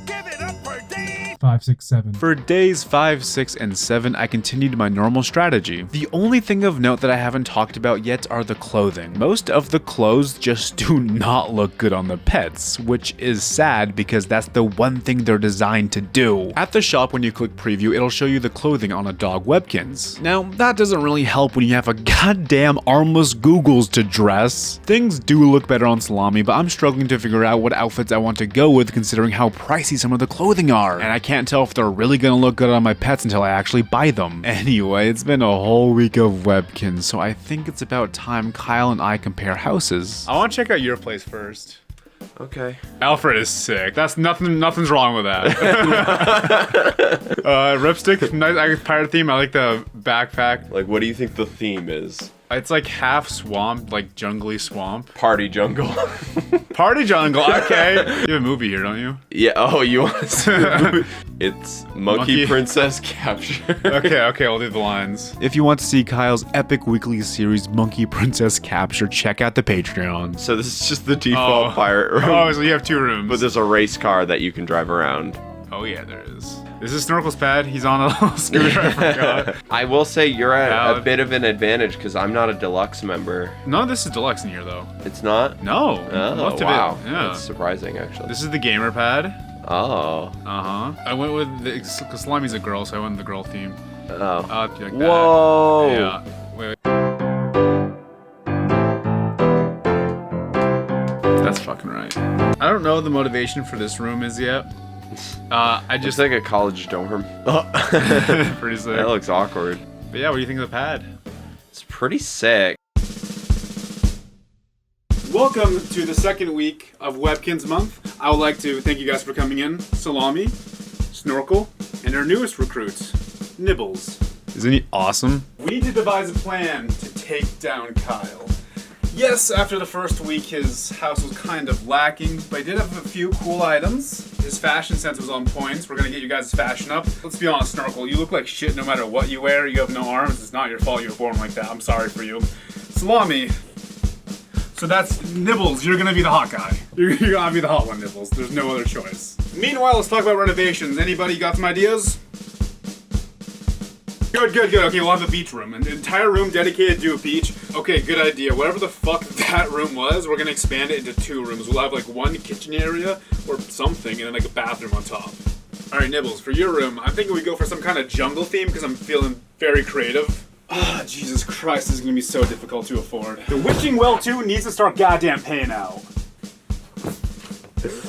Give it up for Dave! 5, 6, 7. For days 5, 6, and 7, I continued my normal strategy. The only thing of note that I haven't talked about yet are the clothing. Most of the clothes just do not look good on the pets, which is sad because that's the one thing they're designed to do. At the shop, when you click preview, it'll show you the clothing on a dog Webkinz. Now, that doesn't really help when you have a goddamn armless Googles to dress. Things do look better on Salami, but I'm struggling to figure out what outfits I want to go with considering how pricey some of the clothing are. And I can't tell if they're really gonna look good on my pets until I actually buy them. Anyway, it's been a whole week of Webkinz, so I think it's about time Kyle and I compare houses. I want to check out your place first. Okay. Alfred is sick. That's nothing's wrong with that. Ripstick, nice pirate theme. I like the backpack. Like, what do you think the theme is? It's like half swamp, like jungly swamp. Party jungle. Party jungle, okay. You have a movie here, don't you? Yeah, oh, you want to see the movie? It's Monkey Princess Capture. Okay, I'll do the lines. If you want to see Kyle's epic weekly series, Monkey Princess Capture, check out the Patreon. So this is just the default pirate room. Oh, so you have 2 rooms. But there's a race car that you can drive around. Oh yeah, there is. This is Snorkel's pad. He's on a little scooter, I forgot. I will say you're at a bit of an advantage because I'm not a deluxe member. None of this is deluxe in here, though. It's not? No. Oh, wow. That's surprising, actually. This is the gamer pad. Oh. Uh-huh. I went with the... Because Salami's a girl, so I went with the girl theme. Oh. Like that. Whoa. Yeah. Wait. That's fucking right. I don't know what the motivation for this room is yet. I just like a college dorm. Pretty sick. That looks awkward. But yeah, what do you think of the pad? It's pretty sick. Welcome to the second week of Webkinz month. I would like to thank you guys for coming in. Salami, Snorkel, and our newest recruit, Nibbles. Isn't he awesome? We need to devise a plan to take down Kyle. Yes, after the first week, his house was kind of lacking, but he did have a few cool items. His fashion sense was on point. We're gonna get you guys' fashion up. Let's be honest, Snorkel, you look like shit no matter what you wear. You have no arms. It's not your fault you were born like that. I'm sorry for you. Salami. So that's Nibbles. You're gonna be the hot guy. You're gonna be the hot one, Nibbles. There's no other choice. Meanwhile, let's talk about renovations. Anybody got some ideas? Good. Okay, we'll have a beach room. An entire room dedicated to a beach. Okay, good idea. Whatever the fuck that room was, we're gonna expand it into 2 rooms. We'll have like one kitchen area or something, and then like a bathroom on top. All right, Nibbles, for your room, I'm thinking we go for some kind of jungle theme because I'm feeling very creative. Ah, Jesus Christ, this is gonna be so difficult to afford. The Witching Well 2 needs to start goddamn paying out.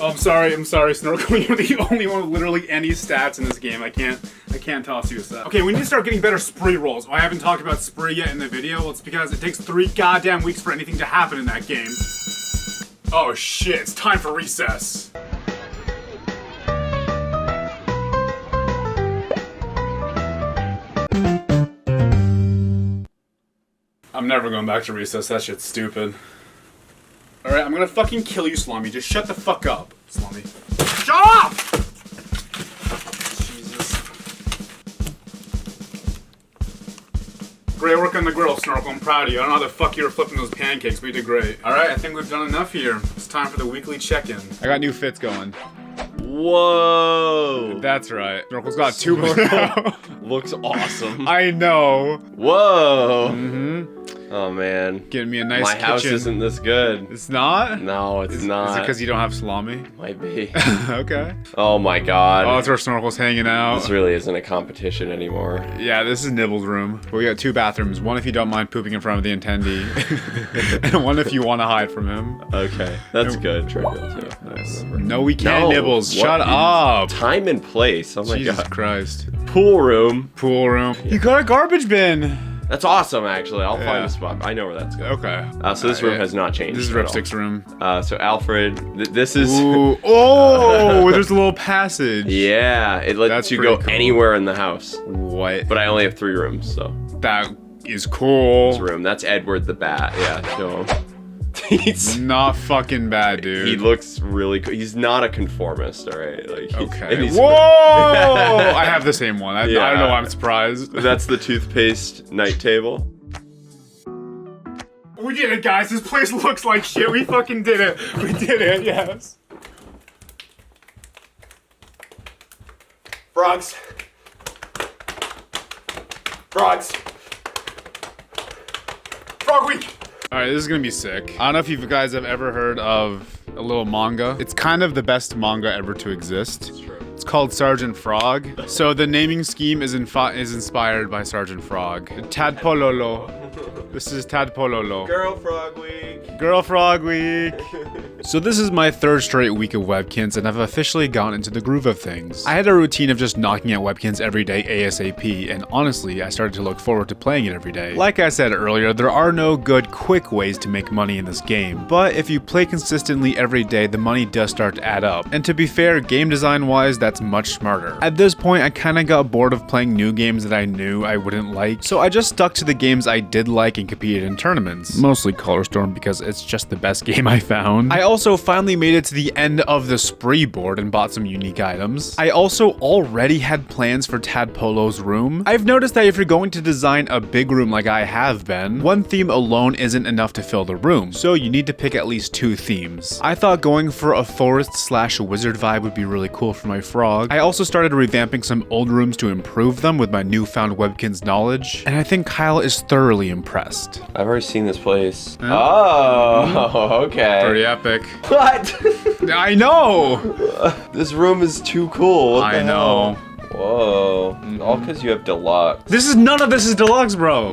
Oh, I'm sorry, Snorkel. You're the only one with literally any stats in this game. I can't toss you a stat. Okay, we need to start getting better spree rolls. I haven't talked about spree yet in the video. Well, it's because it takes 3 goddamn weeks for anything to happen in that game. Oh shit, it's time for recess. I'm never going back to recess. That shit's stupid. Alright, I'm gonna fucking kill you, Slummy. Just shut the fuck up, Slummy. Shut up! Jesus. Great work on the grill, Snorkel. I'm proud of you. I don't know how the fuck you were flipping those pancakes, but you did great. Alright, I think we've done enough here. It's time for the weekly check-in. I got new fits going. Whoa! That's right. Snorkel's got 2 now. Looks awesome. I know. Whoa! Mm-hmm. Oh man. Getting me a nice My kitchen. house isn't this good. It's not? No, it's not. Is it because you don't have salami? Might be. Okay. Oh my god. Oh, that's where Snorkel's hanging out. This really isn't a competition anymore. Yeah, this is Nibble's room. We got 2 bathrooms. One if you don't mind pooping in front of the attendee. And one if you want to hide from him. Okay. That's good. Treadmill too. Nice. No, we can't, Nibbles. What Shut is up. Time and place. Oh my Jesus god. Christ. Pool room. Pool room. You got a garbage bin. That's awesome, actually. I'll find a spot. I know where that's going. Okay. So this room has not changed. This is Ripstick's room. So Alfred, this is... Ooh. Oh, there's a little passage. Yeah, it lets you go anywhere in the house. What? But I only have 3 rooms, so... That is cool. This room. That's Edward the Bat. Yeah, show him. He's not fucking bad, dude. He looks really cool. He's not a conformist, all right? Like, okay. Whoa! I have the same one. I don't know why I'm surprised. That's the toothpaste night table. We did it, guys. This place looks like shit. We fucking did it. We did it, yes. Frogs. Frogs. Frog week. Alright, this is gonna be sick. I don't know if you guys have ever heard of a little manga. It's kind of the best manga ever to exist. It's true. It's called Sergeant Frog. So the naming scheme is inspired by Sergeant Frog. Tadpololo. This is Tadpololo. Girl Frog Week. Girl Frog Week. So this is my 3rd straight week of Webkinz, and I've officially gotten into the groove of things. I had a routine of just knocking out Webkinz every day ASAP, and honestly, I started to look forward to playing it every day. Like I said earlier, there are no good, quick ways to make money in this game, but if you play consistently every day, the money does start to add up. And to be fair, game design-wise, that's much smarter. At this point, I kinda got bored of playing new games that I knew I wouldn't like, so I just stuck to the games I did like and competed in tournaments. Mostly Color Storm because it's just the best game I found. I also finally made it to the end of the spree board and bought some unique items. I also already had plans for Tadpolo's room. I've noticed that if you're going to design a big room like I have been, one theme alone isn't enough to fill the room, so you need to pick at least 2 themes. I thought going for a forest/wizard vibe would be really cool for my frog. I also started revamping some old rooms to improve them with my newfound Webkinz knowledge, and I think Kyle is thoroughly impressed. I've already seen this place. Oh, okay. Pretty epic. What? I know! This room is too cool. What the I know. hell? Whoa. All because you have deluxe. None of this is deluxe, bro.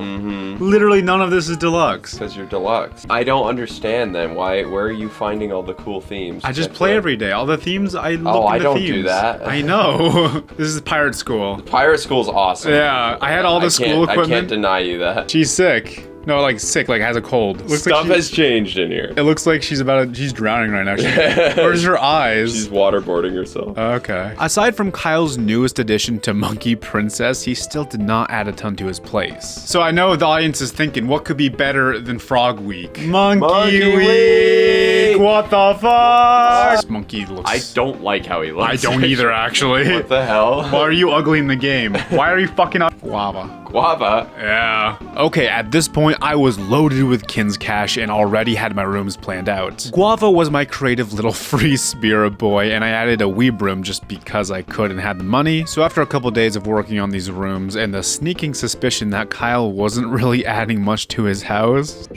Literally none of this is deluxe. Because you're deluxe. I don't understand then. Where are you finding all the cool themes? I just play every day. All the themes, I look in the I don't themes. do that. I know. This is Pirate School. Pirate School's awesome. Yeah, I had all the school equipment. I can't deny you that. She's sick. No, like sick, like has a cold. Stuff has changed in here. It looks like she's drowning right now. Where's her eyes? She's waterboarding herself. Okay. Aside from Kyle's newest addition to Monkey Princess, he still did not add a ton to his place. So I know the audience is thinking, what could be better than Frog Week? Monkey Week! What the fuck? This monkey looks... I don't like how he looks. I don't either, actually. What the hell? Why are you ugly in the game? Why are you fucking up Guava? Guava? Yeah. Okay, at this point, I was loaded with Kinz cash and already had my rooms planned out. Guava was my creative little free spirit boy, and I added a weeb room just because I could and had the money. So after a couple days of working on these rooms and the sneaking suspicion that Kyle wasn't really adding much to his house...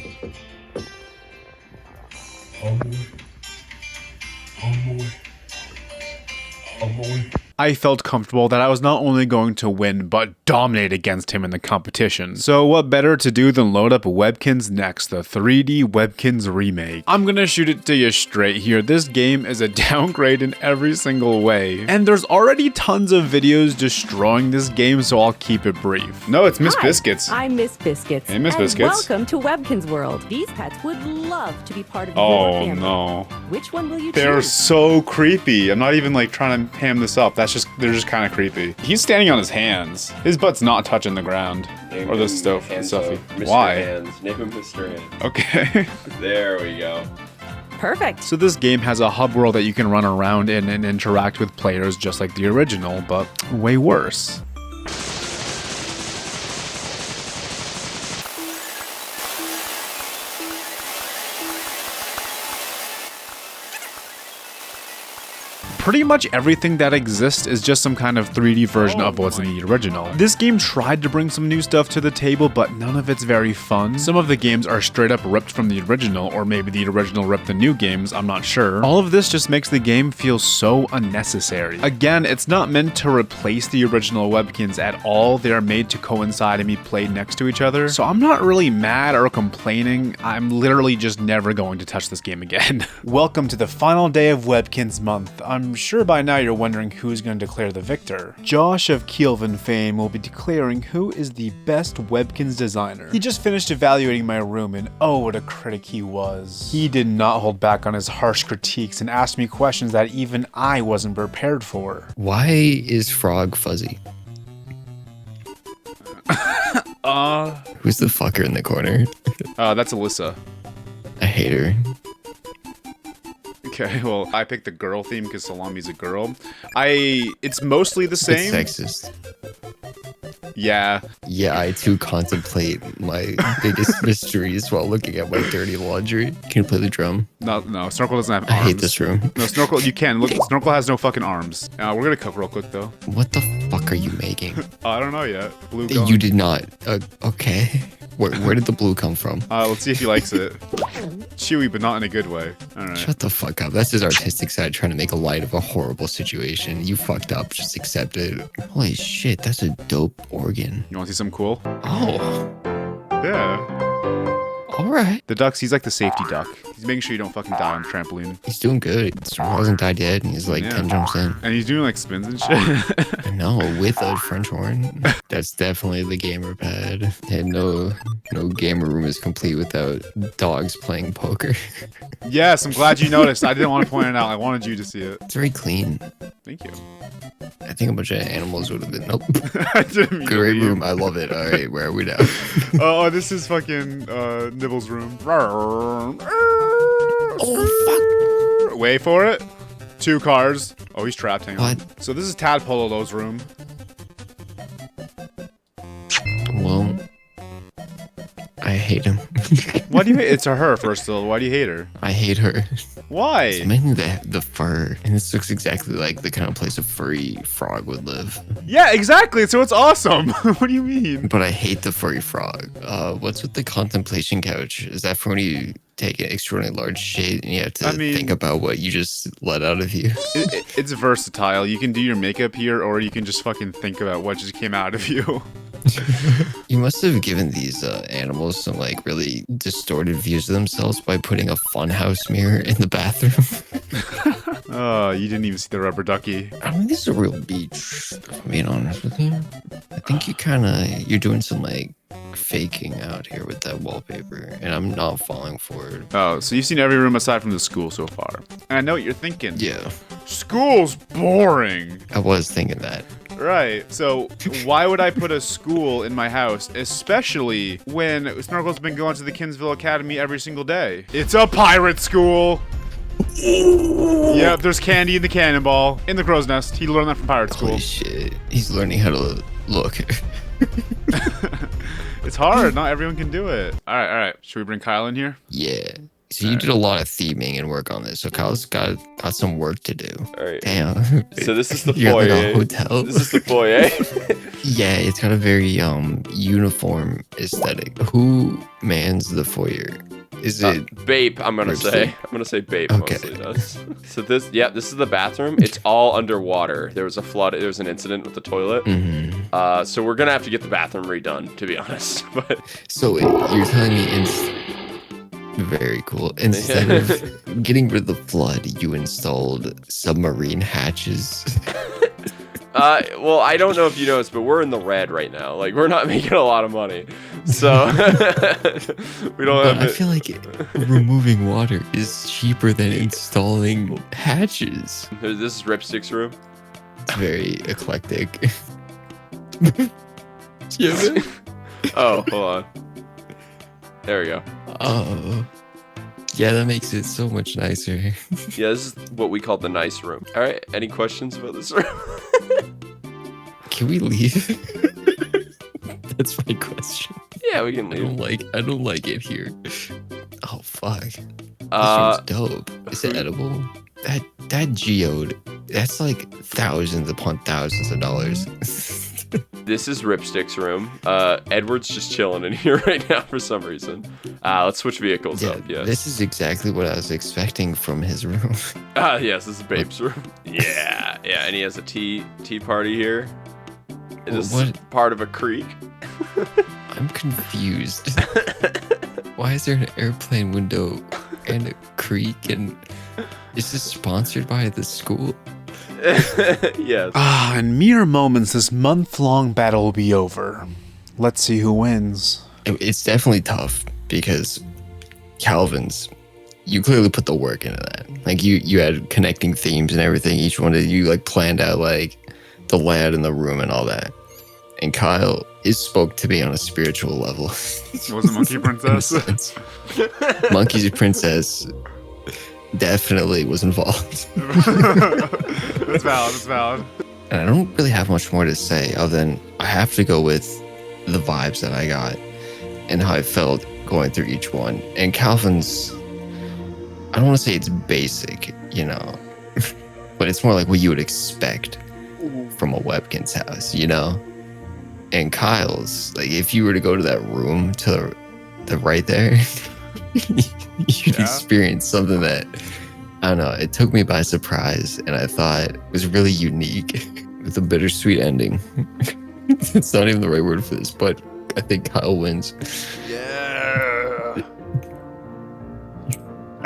I felt comfortable that I was not only going to win, but dominate against him in the competition. So what better to do than load up Webkinz Next, the 3D Webkinz remake. I'm gonna shoot it to you straight here. This game is a downgrade in every single way. And there's already tons of videos destroying this game, so I'll keep it brief. No, it's Miss Biscuits. I'm Miss Biscuits. Hey, Miss and Biscuits. Welcome to Webkinz World. These pets would love to be part of your Oh family. no. Which one will you They're choose? so creepy. I'm not even like trying to ham this up. They're just kind of creepy. He's standing on his hands. His butt's not touching the ground. Or the stove. Stuffy. Why? Hands. Name him Mr. Hands. Okay. There we go. Perfect. So this game has a hub world that you can run around in and interact with players just like the original, but way worse. Pretty much everything that exists is just some kind of 3D version of what's in the original. This game tried to bring some new stuff to the table, but none of it's very fun. Some of the games are straight up ripped from the original, or maybe the original ripped the new games, I'm not sure. All of this just makes the game feel so unnecessary. Again, it's not meant to replace the original Webkinz at all. They are made to coincide and be played next to each other. So I'm not really mad or complaining. I'm literally just never going to touch this game again. Welcome to the final day of Webkinz month. I'm sure by now you're wondering who's going to declare the victor. Josh of Kielvan fame will be declaring who is the best Webkinz designer. He just finished evaluating my room and oh, what a critic he was. He did not hold back on his harsh critiques and asked me questions that even I wasn't prepared for. Why is Frog fuzzy? Who's the fucker in the corner? That's Alyssa. I hate her. Okay, well, I picked the girl theme because Salami's a girl. It's mostly the same. It's sexist. Yeah. Yeah, I too contemplate my biggest mysteries while looking at my dirty laundry. Can you play the drum? No, Snorkel doesn't have arms. I hate this room. No, Snorkel, you can. Look, Snorkel has no fucking arms. We're gonna cook real quick, though. What the fuck are you making? I don't know yet. Blue You gone. did not. Okay. Where did the blue come from? Let's see if he likes it. Chewy, but not in a good way. All right. Shut the fuck up. That's his artistic side trying to make a light of a horrible situation. You fucked up. Just accept it. Holy shit, that's a dope organ. You want to see something cool? Oh. Yeah. All right. The ducks, he's like the safety duck. He's making sure you don't fucking die on the trampoline. He's doing good. He hasn't died yet, and he's like 10 jumps in. And he's doing like spins and shit. No, with a French horn. That's definitely the gamer pad. And no gamer room is complete without dogs playing poker. Yes, I'm glad you noticed. I didn't want to point it out. I wanted you to see it. It's very clean. Thank you. I think a bunch of animals would have been. Nope. I didn't mean Great room. I love it. All right, where are we now? Oh, this is fucking Nibbles' room. Oh, fuck. Wait for it. 2 cars. Oh, he's trapped. Hang on. What? So this is Tadpololo's room. Well, I hate him. Why do you hate? It's her first of all. Why do you hate her? I hate her. Why? It's mainly the fur, and this looks exactly like the kind of place a furry frog would live. Yeah, exactly. So it's awesome. What do you mean? But I hate the furry frog. What's with the contemplation couch? Is that for when you take an extraordinarily large shit and you have to think about what you just let out of you? It's versatile. You can do your makeup here, or you can just fucking think about what just came out of you. You must have given these animals some like really distorted views of themselves by putting a funhouse mirror in the bathroom. Oh, you didn't even see the rubber ducky. I mean, this is a real beach, if I'm being honest with you. I think you're doing some like faking out here with that wallpaper, and I'm not falling for it. Oh, so you've seen every room aside from the school so far. And I know what you're thinking. Yeah. School's boring. I was thinking that. Right. So why would I put a school in my house, especially when Snorkel's been going to the Kinsville Academy every single day? It's a pirate school. Yep, there's candy in the cannonball in the crow's nest. He learned that from pirate school. Holy shit. He's learning how to look. It's hard. Not everyone can do it. All right. Should we bring Kyle in here? Yeah. So you did a lot of theming and work on this. So Kyle's got some work to do. All right. Damn. So this is the You're foyer. like a hotel. This is the foyer. Yeah, it's got a very uniform aesthetic. Who mans the foyer? Is it Bape, I'm gonna say. I'm gonna say Bape mostly does. So this is the bathroom. It's all underwater. There was a flood. There was an incident with the toilet. So we're gonna have to get the bathroom redone, to be honest. But so you're telling me very cool. Instead of getting rid of the flood, you installed submarine hatches. Well, I don't know if you noticed, but we're in the red right now. Like, we're not making a lot of money. So, we don't have I feel like removing water is cheaper than installing hatches. This is Ripstick's room. It's very eclectic. Oh, hold on. There we go. Oh. Yeah, that makes it so much nicer. Yeah, this is what we call the nice room. All right, any questions about this room? Can we leave? That's my question. Yeah, we can leave. I don't like it here. Oh fuck. This room's dope. Is it edible? That geode, that's like thousands upon thousands of dollars. This is Ripstick's room. Edward's just chilling in here right now for some reason. Let's switch vehicles up. Yes. This is exactly what I was expecting from his room. Yes, this is Babe's room. Yeah, and he has a tea party here. Is this part of a creek? I'm confused. Why is there an airplane window and a creek? And is this sponsored by the school? Yes. In mere moments, this month-long battle will be over. Let's see who wins. It's definitely tough because Calvin's, you clearly put the work into that. Like you had connecting themes and everything. Each one of you like planned out like the layout in the room and all that. And Kyle spoke to me on a spiritual level. Was it Monkey Princess? Monkey Princess definitely was involved. That's valid. And I don't really have much more to say other than I have to go with the vibes that I got and how I felt going through each one. And Calvin's, I don't want to say it's basic, you know, but it's more like what you would expect from a Webkinz house, you know? And Kyle's, like, if you were to go to that room to the right there, you'd experience something that, I don't know, it took me by surprise, and I thought it was really unique with a bittersweet ending. It's not even the right word for this, but I think Kyle wins.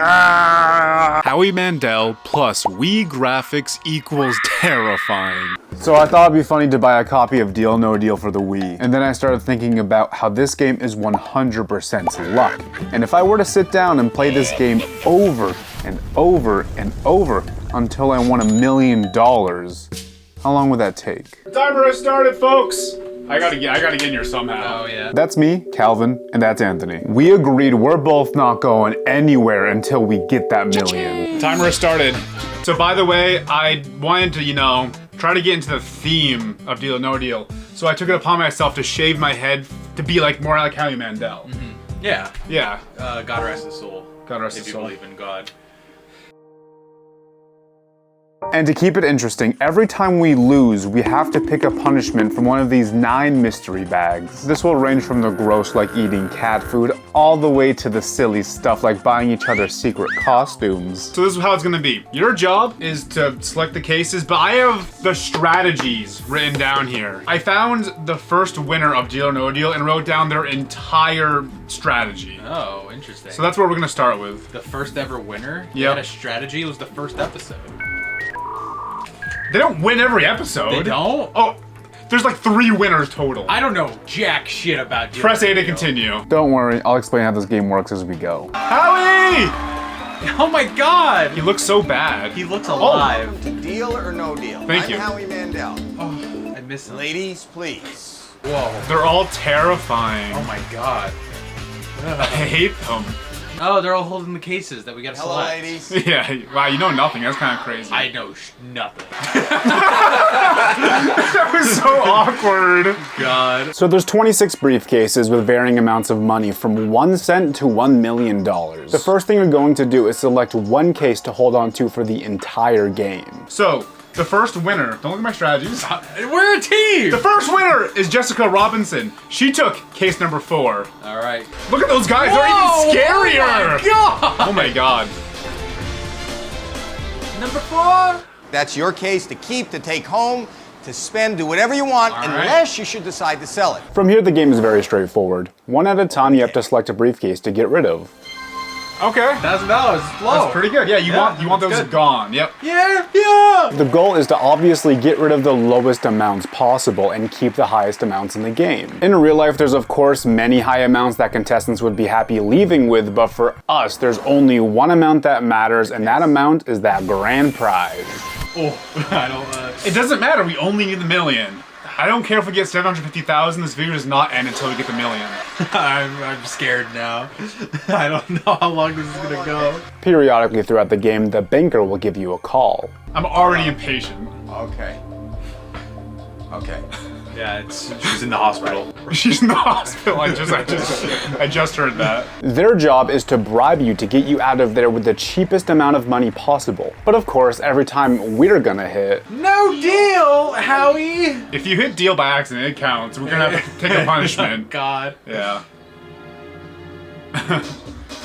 Howie Mandel plus Wii graphics equals terrifying. So I thought it'd be funny to buy a copy of Deal No Deal for the Wii, and then I started thinking about how this game is 100% luck. And if I were to sit down and play this game over and over and over until I won $1 million, how long would that take? The timer has started, folks! I gotta get in here somehow. Oh, yeah. That's me, Calvin, and that's Anthony. We agreed we're both not going anywhere until we get that million. Timer has started. So by the way, I wanted to, try to get into the theme of Deal or No Deal. So I took it upon myself to shave my head to be more like Howie Mandel. Mm-hmm. Yeah. Yeah. God rest his soul. God rest his soul. If you believe in God. And to keep it interesting, every time we lose, we have to pick a punishment from one of these 9 mystery bags. This will range from the gross, like eating cat food, all the way to the silly stuff like buying each other secret costumes. So this is how it's gonna be. Your job is to select the cases, but I have the strategies written down here. I found the first winner of Deal or No Deal and wrote down their entire strategy. Oh, interesting. So that's what we're gonna start with. The first ever winner? Yeah. Had a strategy. It was the first episode. They don't win every episode. They don't? Oh, there's 3 winners total. I don't know jack shit about Deal Press or A No to Deal. continue. Don't worry, I'll explain how this game works as we go. Howie! Oh my god! He looks so bad. He looks alive. Deal or no deal? Thank you. I'm Howie Mandel. Oh, I miss him. Ladies, please. Whoa. They're all terrifying. Oh my god. I hate them. Oh, they're all holding the cases that we gotta Hello, select. ladies. Yeah, wow, you know nothing. That's kind of crazy. I know nothing. That was so awkward. God. So there's 26 briefcases with varying amounts of money from 1 cent to $1 million. The first thing you're going to do is select one case to hold on to for the entire game. So The first winner, don't look at my strategies. We're a team! The first winner is Jessica Robinson. She took case number 4. All right. Look at those guys, they're even scarier! Oh my god. Number 4. That's your case to keep, to take home, to spend, do whatever you want, unless you should decide to sell it. From here, the game is very straightforward. One at a time, you have to select a briefcase to get rid of. Okay. $1,000. Low. That's pretty good. Yeah, you want those gone. Yep. Yeah. The goal is to obviously get rid of the lowest amounts possible and keep the highest amounts in the game. In real life, there's of course many high amounts that contestants would be happy leaving with, but for us, there's only one amount that matters, and that amount is that grand prize. Oh, I don't. It doesn't matter. We only need the million. I don't care if we get 750,000. This video does not end until we get the million. I'm scared now. I don't know how long this is gonna go. Periodically throughout the game, the banker will give you a call. I'm already impatient. Okay. Okay. Yeah, she's in the hospital. She's in the hospital. I just heard that. Their job is to bribe you to get you out of there with the cheapest amount of money possible. But of course, every time we're gonna hit. No deal, Howie. If you hit deal by accident, it counts. We're gonna have to take a punishment. Oh, God. Yeah.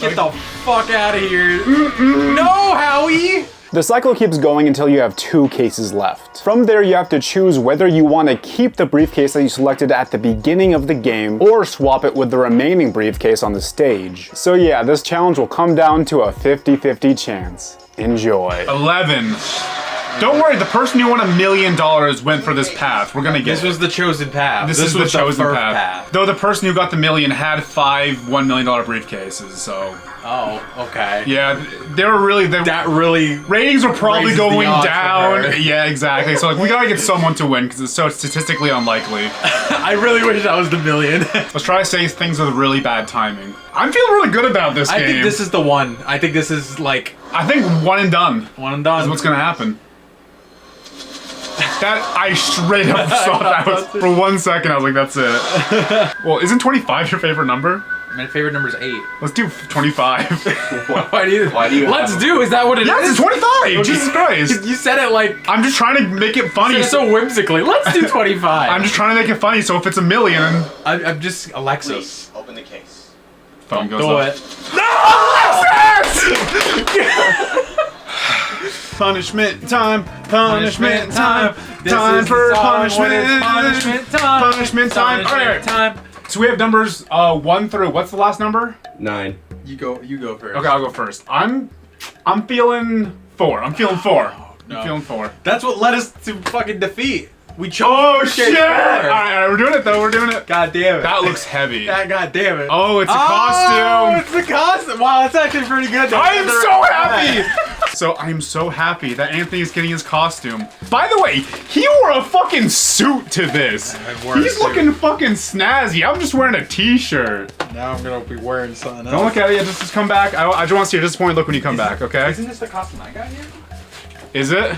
Get the fuck out of here. No, Howie. The cycle keeps going until you have 2 cases left. From there, you have to choose whether you want to keep the briefcase that you selected at the beginning of the game or swap it with the remaining briefcase on the stage. So yeah, this challenge will come down to a 50-50 chance. Enjoy. 11. Don't worry, the person who won $1 million went for this path. We're gonna get This was the chosen path. This was the chosen path. Though the person who got the million had 5 $1 million briefcases, so. Oh, okay. Yeah, they were really. Ratings were probably going down. Yeah, exactly. So like, we gotta get someone to win because it's so statistically unlikely. I really wish that was the million. Let's try to say things with really bad timing. I'm feeling really good about this game. I think this is the one. I think this is like. I think one and done. One and done is what's gonna happen. That I straight up saw that was for 1 second. I was like, that's it. Well, isn't 25 your favorite number? My favorite number is 8. Let's do 25. Why do you? Let's do. Is that what it is? Yes, it's 25. Jesus Christ! You said it like. I'm just trying to make it funny. You said it so whimsically. Let's do 25. I'm just trying to make it funny. So if it's $1 million, I'm just Alexa. Please, open the case. Phone goes do up. it. No! Punishment time, punishment time, time for punishment, punishment time, punishment time. All right. So we have numbers 1 through, what's the last number? 9. You go first. Okay, I'll go first. I'm feeling 4. I'm feeling 4. No. I'm feeling 4. That's what led us to fucking defeat. We chose. Oh shit! All right, we're doing it though. We're doing it. God damn it. That looks heavy. God damn it. Oh, it's a costume. It's the costume. Wow, that's actually pretty good. I am so happy. So I am so happy that Anthony is getting his costume. By the way, he wore a fucking suit to this. He's looking fucking snazzy. I'm just wearing a t-shirt. Now I'm gonna be wearing something else. Don't look at it yet. Just come back. I just want to see your disappointed look when you come back. Okay? Isn't this the costume I got here? Is it?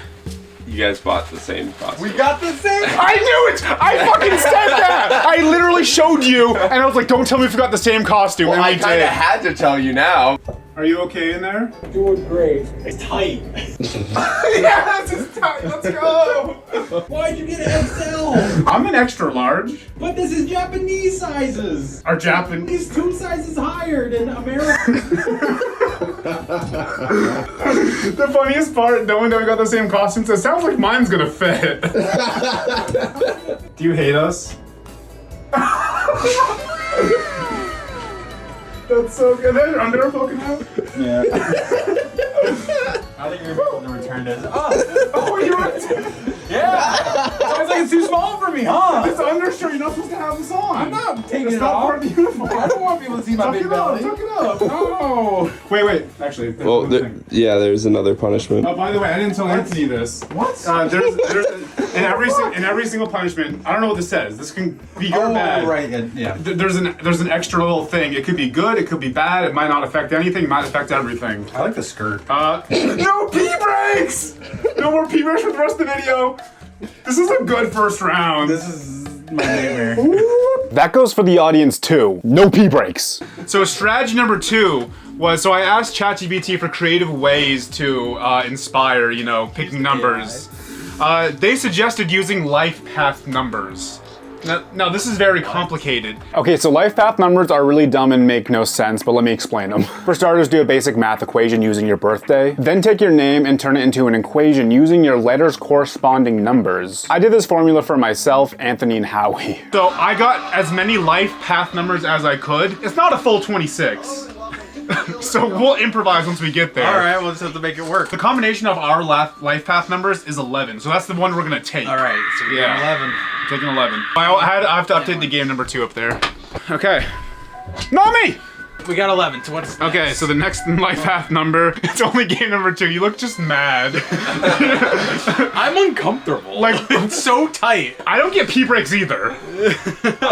You guys bought the same costume. We got the same. I knew it! I fucking said that! I literally showed you, and I was like, don't tell me if we got the same costume. Well, and I kind of had to tell you now. Are you okay in there? Doing great. It's tight. Yes, it's tight. Let's go. Why'd you get an XL? I'm an extra large. But this is Japanese sizes. Our Japanese. These 2 sizes higher than American. The funniest part, knowing that we got the same costumes, it sounds like mine's gonna fit. Do you hate us? That's so good. Is your underwear poking out? Yeah. I think you're going to return this. Oh, you're right. Yeah. Sounds like it's too small for me, huh? It's undershirt. You're not supposed to have this on. I'm not taking it's it not off. part of the uniform. I don't want people to see my big belly. Tuck it up. No. Wait. Actually. Well, there's another punishment. Oh, by the way, I didn't tell Anthony this. What? There's in every single punishment. I don't know what this says. This can be good or bad. Right. Yeah. There's an extra little thing. It could be good. It could be bad. It might not affect anything. It might affect everything. I like the skirt. No pee breaks. No more pee breaks for the rest of the video. This is a good first round. This is my nightmare. That goes for the audience too. No pee breaks. So strategy number 2 was, so I asked ChatGPT for creative ways to inspire, picking numbers. They suggested using life path numbers. Now, this is very complicated. Okay, so life path numbers are really dumb and make no sense, but let me explain them. For starters, do a basic math equation using your birthday. Then take your name and turn it into an equation using your letters' corresponding numbers. I did this formula for myself, Anthony, and Howie. So I got as many life path numbers as I could. It's not a full 26. So we'll improvise once we get there. Alright, we'll just have to make it work. The combination of our life path numbers is 11, so that's the one we're gonna take. Alright, so we're getting 11. Taking 11. I have to update the game number 2 up there. Okay. Not me! We got 11, so what's next? Okay, so the next life path number, it's only game number 2. You look just mad. I'm uncomfortable. Like, it's so tight. I don't get pee breaks either.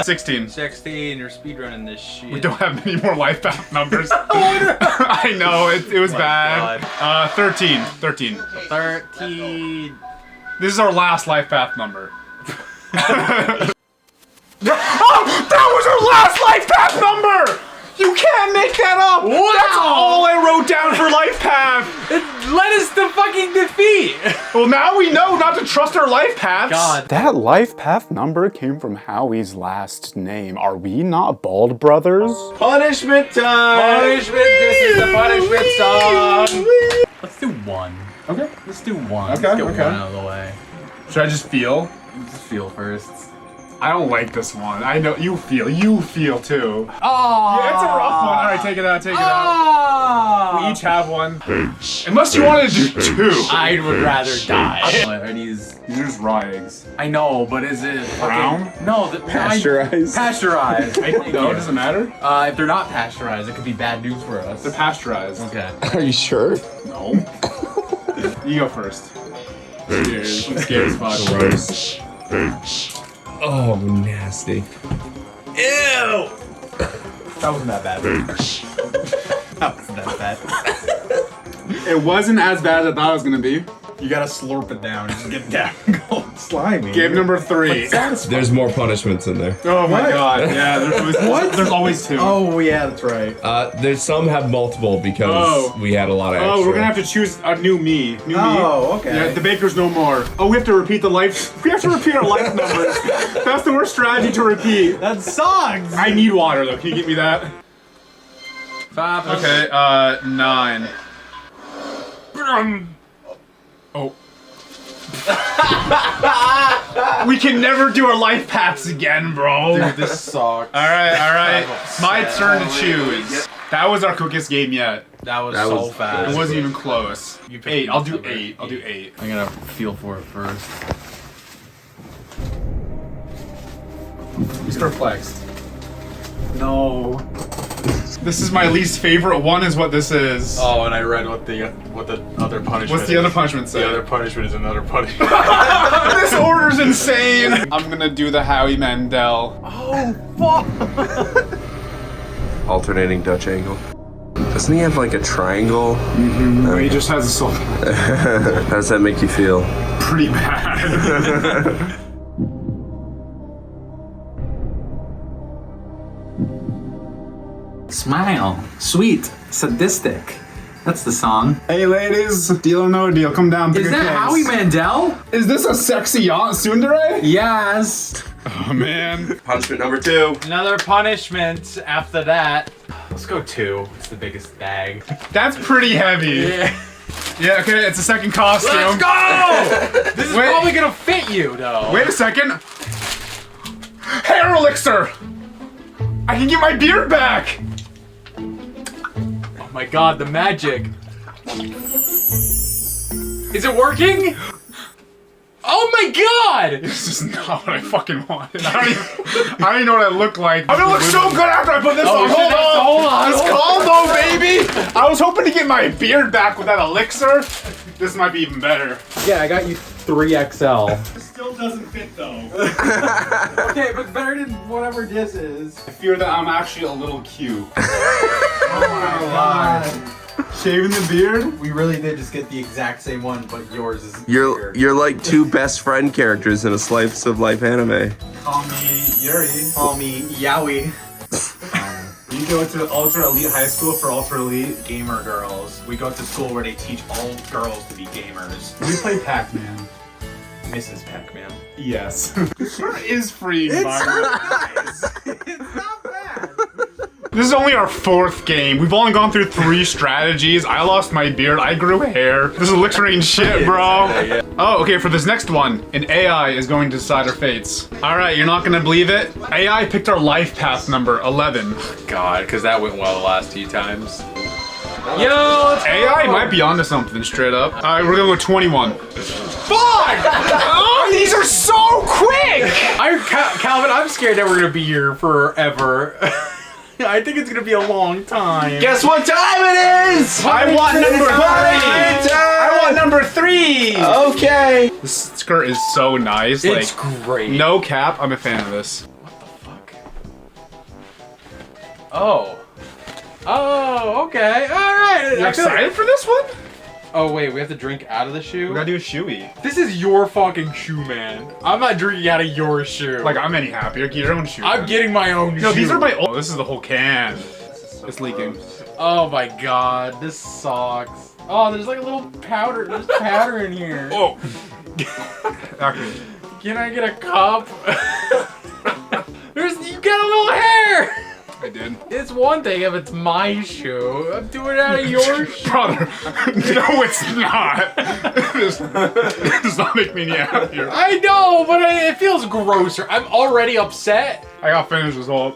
16. 16, you're speedrunning this shit. We don't have many more life path numbers. I know, it was bad. 13. 13. 13. This is our last life path number. Oh, that was our last life path number! You can't make that up! Wow! That's all I wrote down for life path! It led us to fucking defeat! Well, now we know not to trust our life paths! God. That life path number came from Howie's last name. Are we not Bald Brothers? Punishment time! Punishment! This is the punishment song! Let's do 1. Okay. Let's do 1. Okay, Let's get okay. 1 out of the way. Should I just feel? Just feel first. I don't like this one. I know you feel too. Oh, yeah, it's a rough one. All right, take it out, take it out. We each have one. Unless you wanted to do 2. I would rather die. Are these are just raw eggs. I know, but is it brown? No, Pasteurized. Pasteurized. No, it doesn't matter. If they're not pasteurized, it could be bad news for us. They're pasteurized. Okay. Are you sure? No. You go first. Cheers. I'm scared as fuck. Gross. Oh, nasty. Ew! That wasn't that bad. That wasn't that bad. It wasn't as bad as I thought it was gonna be. You gotta slurp it down and just get down. Slimy. Game number 3. There's more punishments in there. Oh my god, yeah, there's always 2. Oh yeah, that's right. There's some have multiple because we had a lot of extra. Oh, we're gonna have to choose a new me. New me. Oh, okay. Yeah, the baker's no more. Oh, we have to repeat our life numbers. That's the worst strategy to repeat. That sucks! I need water though, can you get me that? 5. Okay, 9. Oh. We can never do our life paths again, bro. Dude, this sucks. Alright. My turn to choose. That was our quickest game yet. That was so fast. It wasn't even close. 8. I'll do 8. I'll do 8. I'm gonna feel for it first. He's perplexed. No. This is my least favorite one, is what this is. Oh, and I read what the other punishment. What's the other punishment say? The other punishment is another punishment. This order's insane. I'm gonna do the Howie Mandel. Oh fuck! Alternating Dutch angle. Doesn't he have like a triangle? Mm-hmm. He just has a soul. How does that make you feel? Pretty bad. Smile, sweet, sadistic. That's the song. Hey ladies, deal or no deal, come down. Is that Howie Mandel? Is this a sexy tsundere? Yes. Oh man. Punishment number 2. Another punishment after that. Let's go 2. It's the biggest bag. That's pretty heavy. Yeah, okay, it's a second costume. Let's go! This is probably gonna fit you, though. Wait a second. Hair elixir! I can get my beard back! Oh my god, the magic. Is it working? Oh my god! This is not what I fucking wanted. I don't even know what I look like. I'm gonna look so good after I put this on. Hold on. It's calm though, baby. I was hoping to get my beard back with that elixir. This might be even better. Yeah, I got you 3XL. It still doesn't fit though. Okay, but better than whatever this is. I fear that I'm actually a little cute. Oh my god. Shaving the beard? We really did just get the exact same one, but yours is You're like 2 best friend characters in a slice of life anime. Call me Yuri. Call me Yowie. You go to Ultra Elite High School for Ultra Elite Gamer girls. We go to school where they teach all girls to be gamers. We play Pac-Man. Mrs. Pac-Man. Yes. This is freeing. It's nice. It's not bad. This is only our 4th game. We've only gone through 3 strategies. I lost my beard. I grew hair. This elixir ain't shit, bro. Oh, okay, for this next one, an AI is going to decide our fates. All right, you're not gonna believe it. AI picked our life path number 11. God, because that went well the last few times. Yo, AI might be onto something straight up. All right, we're going with 21. Fuck! Oh, these are so quick! Calvin, I'm scared that we're gonna be here forever. I think it's gonna be a long time. Guess what time it is? I want number 3! I want number 3! Okay. This skirt is so nice. It's like, great. No cap, I'm a fan of this. What the fuck? Oh. Oh, okay. Alright. You excited for this one? Oh wait, we have to drink out of the shoe? We gotta do a shoey. This is your fucking shoe, man. I'm not drinking out of your shoe. Like, I'm any happier. Get your own shoe. I'm getting my own shoe. No, these are my own. This is the whole can. It's leaking. Oh my god, this sucks. Oh, there's like a little powder. There's powder in here. Oh. Okay. Can I get a cup? You got a little hair! I did. It's one thing if it's my shoe. I'm doing it out of your shoe. Brother, no it's not. This does not make me any happier. I know, but it feels grosser. I'm already upset. I gotta finish this whole.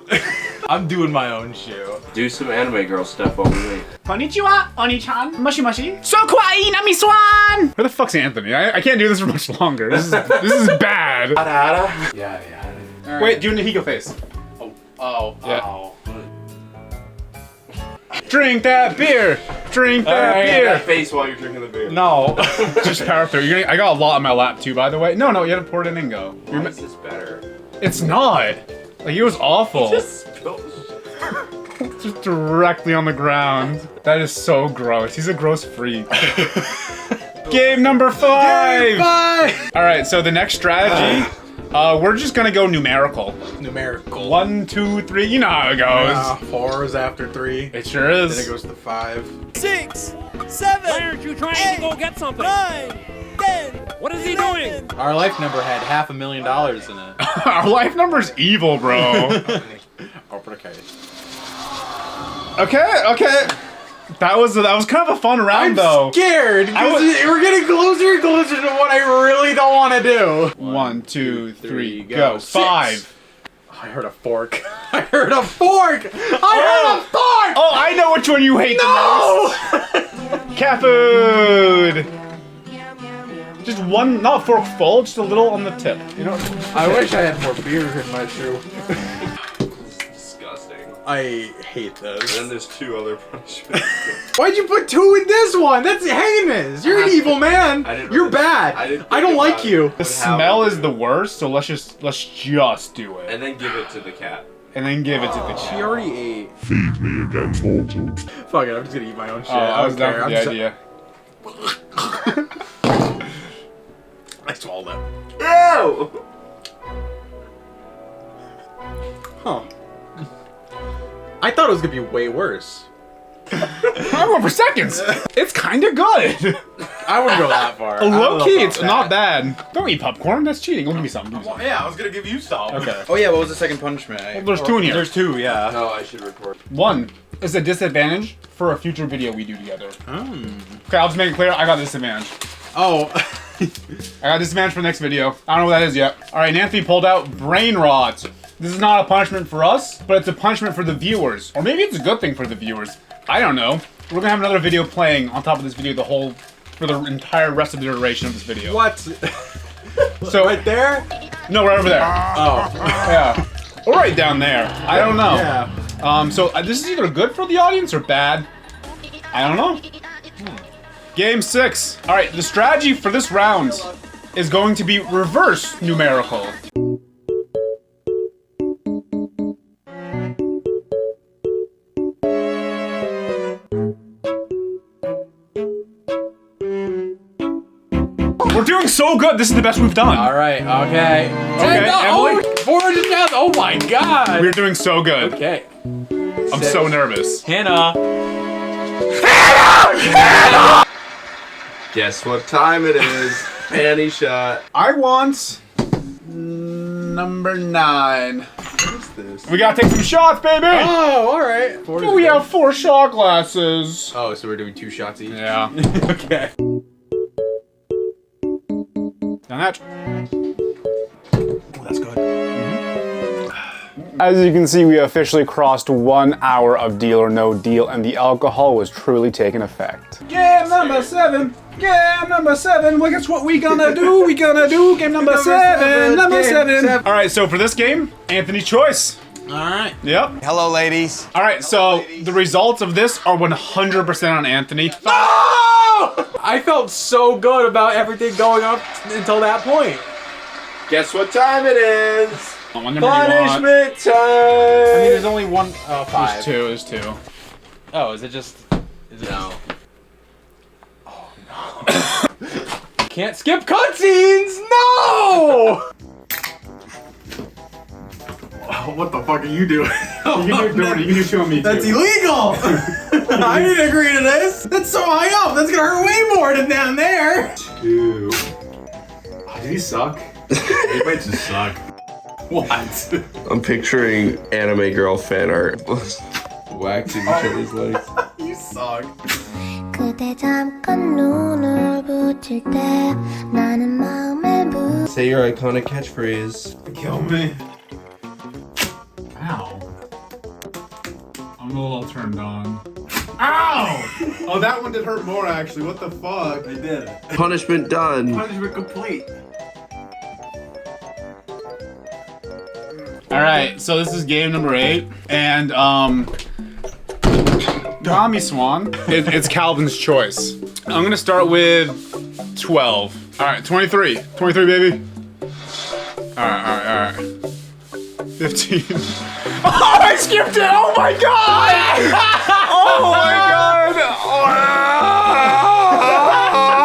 I'm doing my own shoe. Do some anime girl stuff while we wait. Konnichiwa, Oni-chan. Moshi moshi. So kawaii, nami-swan. Where the fuck's Anthony? I can't do this for much longer. This is bad. Yeah. Right. Wait, do a Nahiko face. Oh. Drink that beer. Drink that beer. That face while you're drinking the beer. No. Just power through. I got a lot on my lap too, by the way. No, you had to pour it in and go. Why is this better? It's not. Like, it was awful. Just directly on the ground. That is so gross. He's a gross freak. Game number 5. Game 5. All right, so the next strategy, we're just gonna go numerical. 1, 2, 3. You know how it goes. 4 is after 3. It sure is. Then it goes to 5. 6, 7. Why aren't you trying to go get something? 9, 10. What is he doing? Our life number had $500,000 in it. Our life number's evil, bro. Okay. That was kind of a fun round, though. I'm scared. We're getting closer and closer to what I really don't want to do. 1, 2, 3, go. 5. I heard a fork. I heard a fork. Oh, I know which one you hate the most. Cat food. Just one, not fork full, just a little on the tip. You know. I wish I had more beer in my shoe. Disgusting. I hate this. And then there's 2 other punishments. Why'd you put 2 in this one? That's heinous. You're an evil man. You're bad. I don't like you. The smell is the worst, so let's just do it. And then give it to the cat. And then give it to the cat. She already ate. Feed me again, Fulton. Fuck it, I'm just gonna eat my own shit. I was down for the idea. I swallowed it. Ew! Huh. I thought it was gonna be way worse. I went for seconds. It's kind of good. I wouldn't go that far. Low key, it's not bad. Don't eat popcorn. That's cheating. Give me something. Well, yeah, I was gonna give you some. Okay. Oh yeah, what was the second punishment? Well, there's 2 in here. There's 2, yeah. No, I should record. 1 is a disadvantage for a future video we do together. Okay, I'll just make it clear. I got disadvantage. Oh. I got disadvantage for the next video. I don't know what that is yet. All right, Nancy pulled out brain rot. This is not a punishment for us, but it's a punishment for the viewers. Or maybe it's a good thing for the viewers. I don't know. We're gonna have another video playing on top of this video for the entire rest of the duration of this video. What? So right there? No, right over there. Oh. Yeah. Or right down there. I don't know. Yeah. So this is either good for the audience or bad. I don't know. Game 6. All right, the strategy for this round is going to be reverse numerical. We're doing so good. This is the best we've done. All right. Okay. Emily. 400,000. Oh my god. We're doing so good. Okay. I'm so nervous. Hannah. Guess what time it is? Panty shot. I want number 9. What is this? We gotta take some shots, baby! Oh, alright. We have 4 shot glasses. Oh, so we're doing 2 shots each? Yeah. Okay. Done that. That's good. As you can see, we officially crossed 1 hour of Deal or No Deal, and the alcohol was truly taking effect. Game number 7. Game number 7. Well, guess what we gonna do? We gonna do game number 7. Number 7. All right, so for this game, Anthony's choice. All right. Yep. Hello, ladies. All right, so the results of this are 100% on Anthony. No! I felt so good about everything going up until that point. Guess what time it is? Punishment time! I mean, there's only 1, 5. There's 2. Oh, is it just... Is it no. Oh, no. Can't skip cutscenes! No! What the fuck are you doing? You can do 2 on me, too. That's illegal! I didn't agree to this! That's so high up! That's gonna hurt way more than down there! 2. Oh, did he suck? He might just suck. What? I'm picturing anime girl fan art. Waxing each other's legs. You suck. Say your iconic catchphrase. Kill me. Ow. I'm a little turned on. Ow! Oh, that one did hurt more, actually. What the fuck? I did. Punishment done. Punishment complete. Alright, so this is game number 8, and Tommy Swan, it's Calvin's choice. I'm gonna start with 12. Alright, 23. 23, baby. Alright. 15. Oh, I skipped it! Oh my god! Oh my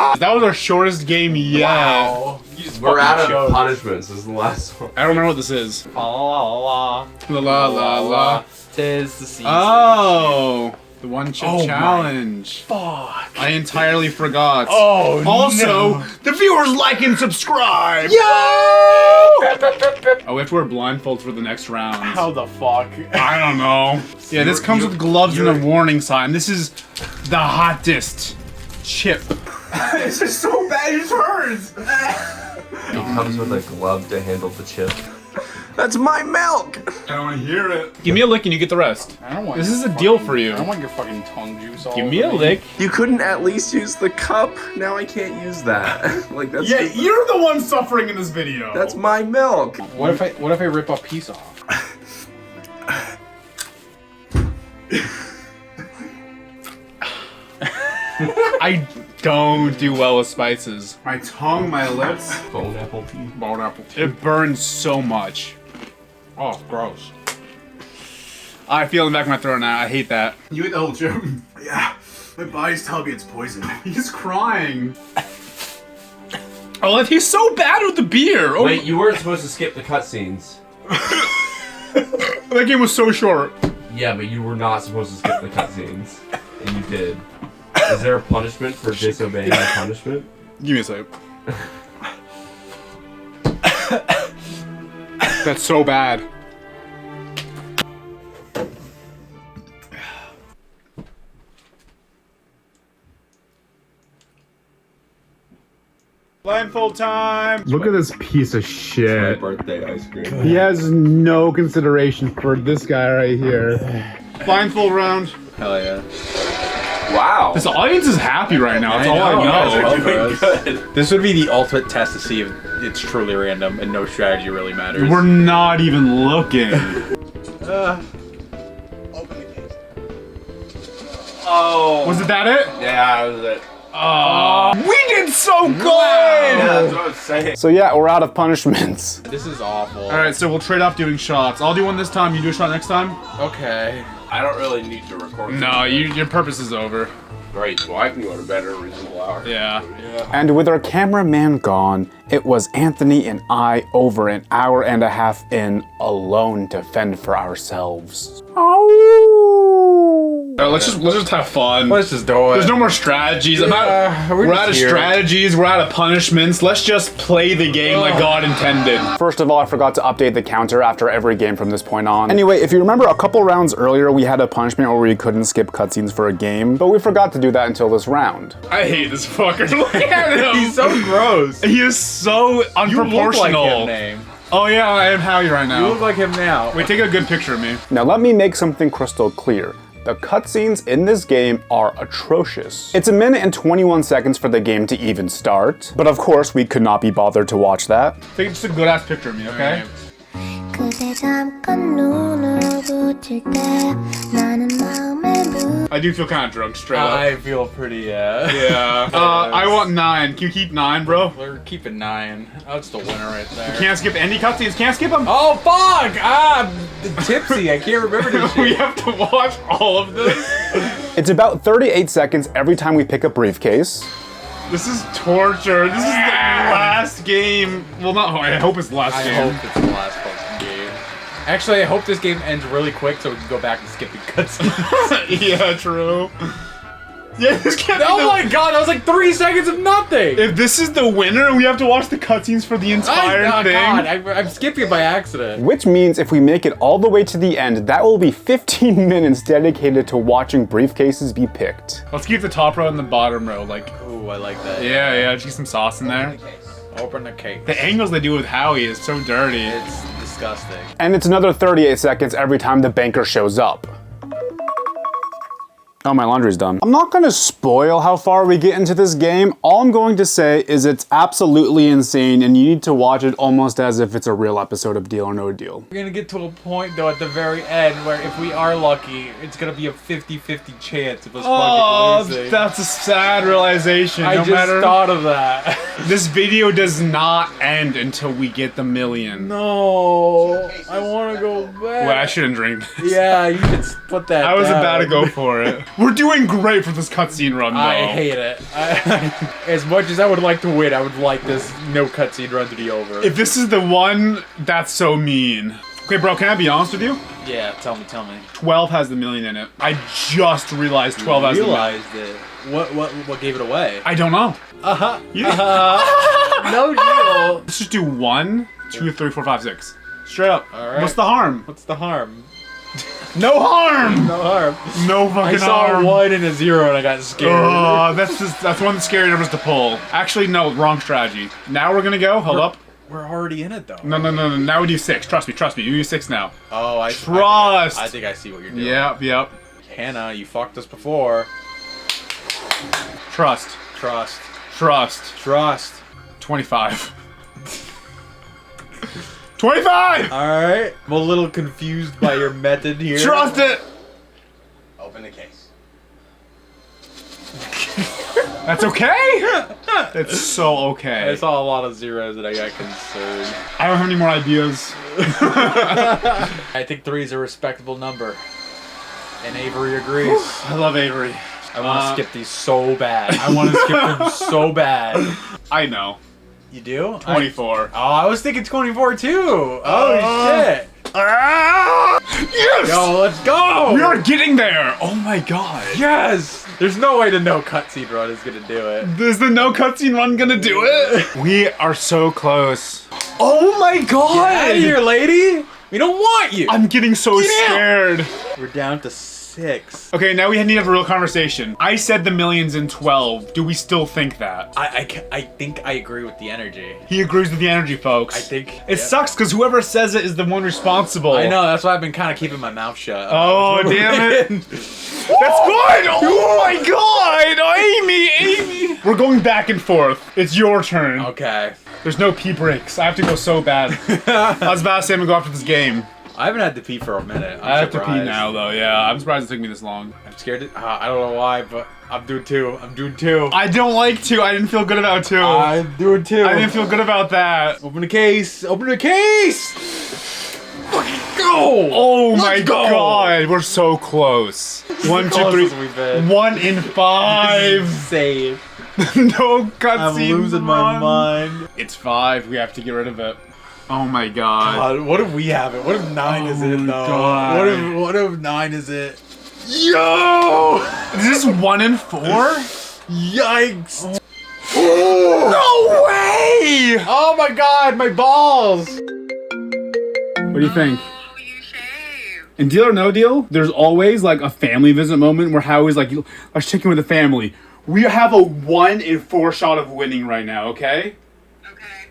god! That was our shortest game yet. Wow. We're out of punishments. This is the last one. I don't remember what this is. La la La la la la. Tis the season. Oh, the 1 chip challenge. Fuck. I entirely forgot. Oh, also, no. the viewers like and subscribe. Yo! Oh, we have to wear blindfolds for the next round. How the fuck? I don't know. Yeah, this comes with gloves and a warning sign. This is the hottest chip. This is so bad, it hurts. It comes with a glove to handle the chip. That's my milk! I don't want to hear it. Give me a lick and you get the rest. I don't want this is a deal for you. I don't want your fucking tongue juice all Give me a lick. You couldn't at least use the cup? Now I can't use that. Like that's Yeah, you're the one suffering in this video. That's my milk. What if I rip a piece off? I don't do well with spices. My tongue, my lips. Bone apple tea. Bone apple tea. It burns so much. Oh, gross. I feel in the back of my throat now. I hate that. You ate the whole chip? Yeah. My body's telling me it's poison. He's crying. Oh, he's so bad with the beer. Oh. Wait, you weren't supposed to skip the cutscenes. That game was so short. Yeah, but you were not supposed to skip the cutscenes. And you did. Is there a punishment for disobeying the punishment? Give me a second. That's so bad. Blindfold time! Look at this piece of shit. My birthday ice cream. He has no consideration for this guy right here. Blindfold round. Hell yeah. Wow. This audience is happy right now. That's all I know. You guys are doing good. This would be the ultimate test to see if it's truly random and no strategy really matters. We're not even looking. Oh. Was it that it? Yeah, that was it. We did so good! Yeah, that's what I was saying. So yeah, we're out of punishments. This is awful. Alright, so we'll trade off doing shots. I'll do one this time, you do a shot next time? Okay. I don't really need to record. No, your purpose is over. Great, well I can go to bed at a reasonable hour. Yeah. And with our cameraman gone, it was Anthony and I over an hour and a half in, alone to fend for ourselves. Oh. Let's just have fun. Let's just do it. There's no more strategies. We're out of strategies. We're out of punishments. Let's just play the game like God intended. First of all, I forgot to update the counter after every game from this point on. Anyway, if you remember a couple rounds earlier, we had a punishment where we couldn't skip cutscenes for a game, but we forgot to do that until this round. I hate this fucker. Look at him. He's so gross. He is so unproportional. You look like him, Name. Oh yeah, I am Howie right now. You look like him now. Wait, take a good picture of me. Now let me make something crystal clear. The cutscenes in this game are atrocious. It's 1 minute and 21 seconds for the game to even start, but of course we could not be bothered to watch that. Take just a good ass picture of me, okay? I do feel kind of drunk, straight up. I feel pretty, Yeah. I want 9. Can you keep 9, bro? We're keeping 9. That's the winner right there. You can't skip any cutscenes. Can't skip them. Oh, fuck! I'm tipsy. I can't remember this shit. We have to watch all of this. It's about 38 seconds every time we pick a briefcase. This is torture. This is the last game. Well, not. I hope it's the last game. I hope it's the last fucking game. Actually, I hope this game ends really quick so we can go back and skip the cutscenes. Yeah, true. Yeah, this can't Oh my god, that was like 3 seconds of nothing! If this is the winner, we have to watch the cutscenes for the entire thing. God, I'm skipping by accident. Which means if we make it all the way to the end, that will be 15 minutes dedicated to watching briefcases be picked. Let's keep the top row and the bottom row, like... Ooh, I like that. Yeah, just get some sauce in there. Open the cake. The angles they do with Howie is so dirty. It's disgusting. And it's another 38 seconds every time the banker shows up. Oh, my laundry's done. I'm not gonna spoil how far we get into this game. All I'm going to say is it's absolutely insane and you need to watch it almost as if it's a real episode of Deal or No Deal. We're gonna get to a point though at the very end where if we are lucky, it's gonna be a 50-50 chance of us fucking losing. That's a sad realization. I just thought of that. This video does not end until we get the million. No, I wanna go back. Well, I shouldn't drink this. Yeah, you should put that I was down. about to go for it. We're doing great for this cutscene run, though. I hate it. As much as I would like to win, I would like this no cutscene run to be over. If this is the one, that's so mean. Okay, bro, can I be honest with you? Yeah, tell me. 12 has the million in it. I just realized 12 has the million. Realized it. What gave it away? I don't know. No deal. Let's just do 1, 2, 3, 4, 5, 6. Straight up. All right. What's the harm? What's the harm? No harm! No harm. No fucking harm. I saw harm. 1 and a 0 and I got scared. Oh, that's one of the scary numbers to pull. Actually, no, wrong strategy. Now we're gonna go. Hold up. We're already in it though. No. Now we do 6. Trust me. You do 6 now. Oh, I think I see what you're doing. Yep. Hannah, you fucked us before. Trust. 25. 25! Alright. I'm a little confused by your method here. Trust it! Open the case. That's okay? That's so okay. I saw a lot of zeros and I got concerned. I don't have any more ideas. I think 3 is a respectable number. And Avery agrees. I love Avery. I want to skip these so bad. I want to skip them so bad. I know. You do? 24. I was thinking 24 too. Oh shit. Yes! Yo, let's go! We are getting there! Oh my god. Yes! There's no way the no cutscene run is gonna do it. Is the no cutscene run gonna do it? We are so close. Oh my god! Get out of here, lady! We don't want you! I'm getting so scared. We're down to 6. Okay, now we need to have a real conversation. I said the millions in 12. Do we still think that? I think I agree with the energy. He agrees with the energy, folks. I think... It sucks because whoever says it is the one responsible. I know, that's why I've been kind of keeping my mouth shut. Oh, damn it. That's good! Oh my god! Amy! We're going back and forth. It's your turn. Okay. There's no pee breaks. I have to go so bad. I was about to say I'm gonna go after this game. I haven't had to pee for a minute. I have to pee now, though. Yeah, I'm surprised it took me this long. I'm scared. I don't know why, but I'm doing 2. I don't like 2. I didn't feel good about 2. I'm doing 2. I didn't feel good about that. Open the case. Open the case. Go. Oh my god, we're so close. 1, 2, 3. 1 in 5. Save. No cutscene. I'm losing my mind. It's 5. We have to get rid of it. Oh my god. What if we have it? What if 9 is it though? God. What if 9 is it? Yo! Is this 1 in 4? Yikes! No way! Oh my god, my balls! What do you think? In Deal or No Deal, there's always like a family visit moment where Howie's like, let's check in with the family. We have a 1 in 4 shot of winning right now, okay?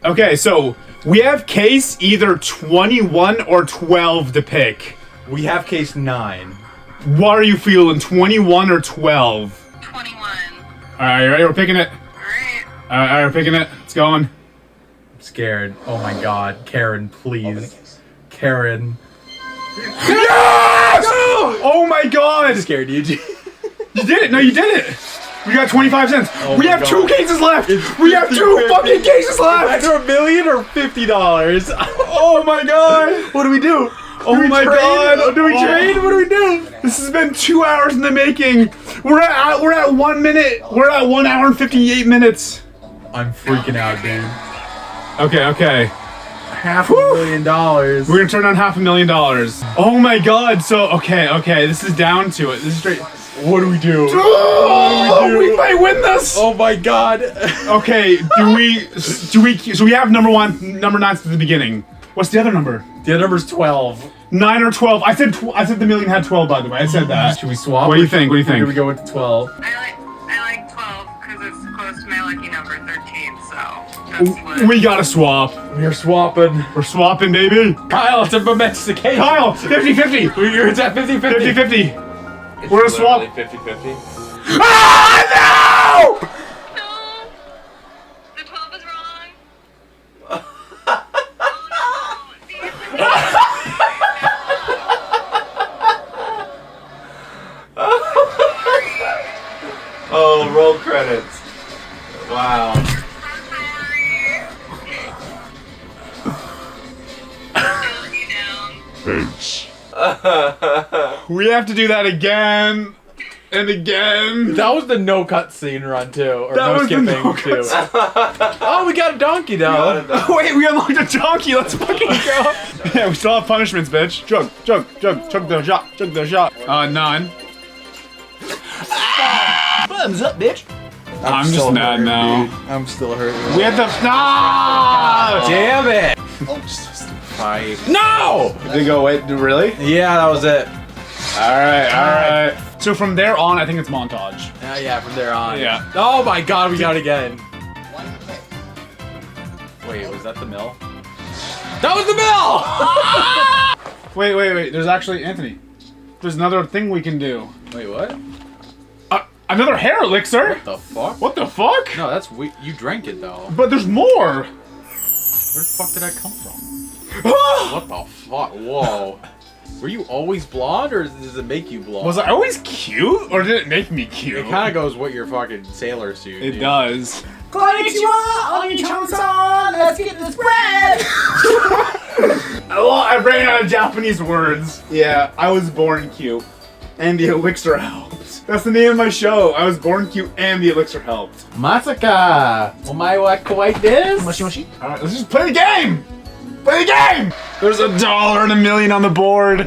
Okay, so we have case either 21 or 12 to pick. We have case 9. What are you feeling, 21 or 12? 21. Alright, you ready? We're picking it. Alright, we're picking it. It's going. I'm scared. Oh my god. Karen, please. Karen. Yes! Oh my god! I'm scared, you. You did it! No, you did it! We got 25 cents. Oh we have 2 cases left. We have 2 fucking cases left. Either $1 million or $50. Oh my god. What do we do? Oh my god. Do we trade? What do we do? This has been 2 hours in the making. We're at 1 minute. We're at 1 hour and 58 minutes. I'm freaking out, dude. Okay. $500,000. We're gonna turn on $500,000. Oh my god. So okay. This is down to it. This is straight. What do we do? Oh, we might win this. Oh my god. Okay, do we so we have number 9 since the beginning. What's the other number? The other number's 12. 9 or 12. I said the million had 12, by the way. I said that. Should we swap? What do you think? Or do we go with 12? I like 12 because it's close to my lucky number 13, so that's what... We gotta swap. We are swapping. We're swapping, baby. Kyle, it's a domestication. Kyle, 50-50. It's at 50-50. 50-50. We're gonna swap. 50-50. Ah, no! No! The 12 is wrong. Oh, roll credits. Wow. Thanks. We have to do that again and again. That was the no cut scene run too, or That no was the skipping no too. cut Oh, we got a donkey though. Oh, wait, we unlocked a donkey. Let's fucking go. Yeah, we still have punishments, bitch. Chug the shot. 9. Thumbs up, bitch. I'm just mad hurt, now. Dude. I'm still hurt. We have to. Ah! Damn it! Fight. No! Did it go away? Really? Yeah, that was it. Alright. So from there on, I think it's montage. Yeah, from there on. Yeah. Oh my god, we got it again. Wait, was that the mill? That was the mill! Wait. There's actually, Anthony. There's another thing we can do. Wait, what? Another hair elixir? What the fuck? What the fuck? No, that's you drank it though. But there's more. Where the fuck did I come from? What the fuck? Whoa. Were you always blonde, or does it make you blonde? Was I always cute, or did it make me cute? It kind of goes with your fucking sailor suit. It does. Konnichiwa, Oni-chan-san, let's get this bread! I ran out of Japanese words. Yeah, I was born cute. And the elixir helped. That's the name of my show. I was born cute and the elixir helped. Masaka! Omae wa kawaii desu? Moshi. Alright, let's just play the game! Play the game! There's $1 and $1 million on the board.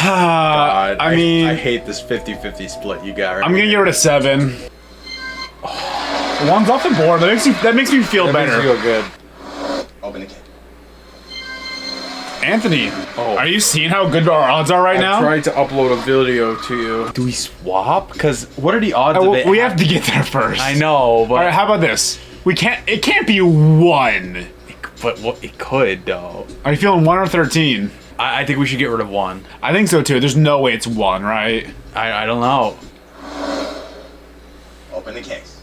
God, I mean... I hate this 50-50 split you got right I'm gonna get rid of 7. Oh, 1's off the board. That makes me feel better. Makes you feel good. Open the cake. Anthony, are you seeing how good our odds are right now? I tried to upload a video to you. Do we swap? Because what are the odds of it? We have to get there first. I know, but... Alright, how about this? It can't be 1. But it could, though. Are you feeling 1 or 13? I think we should get rid of 1. I think so, too. There's no way it's 1, right? I don't know. Open the case.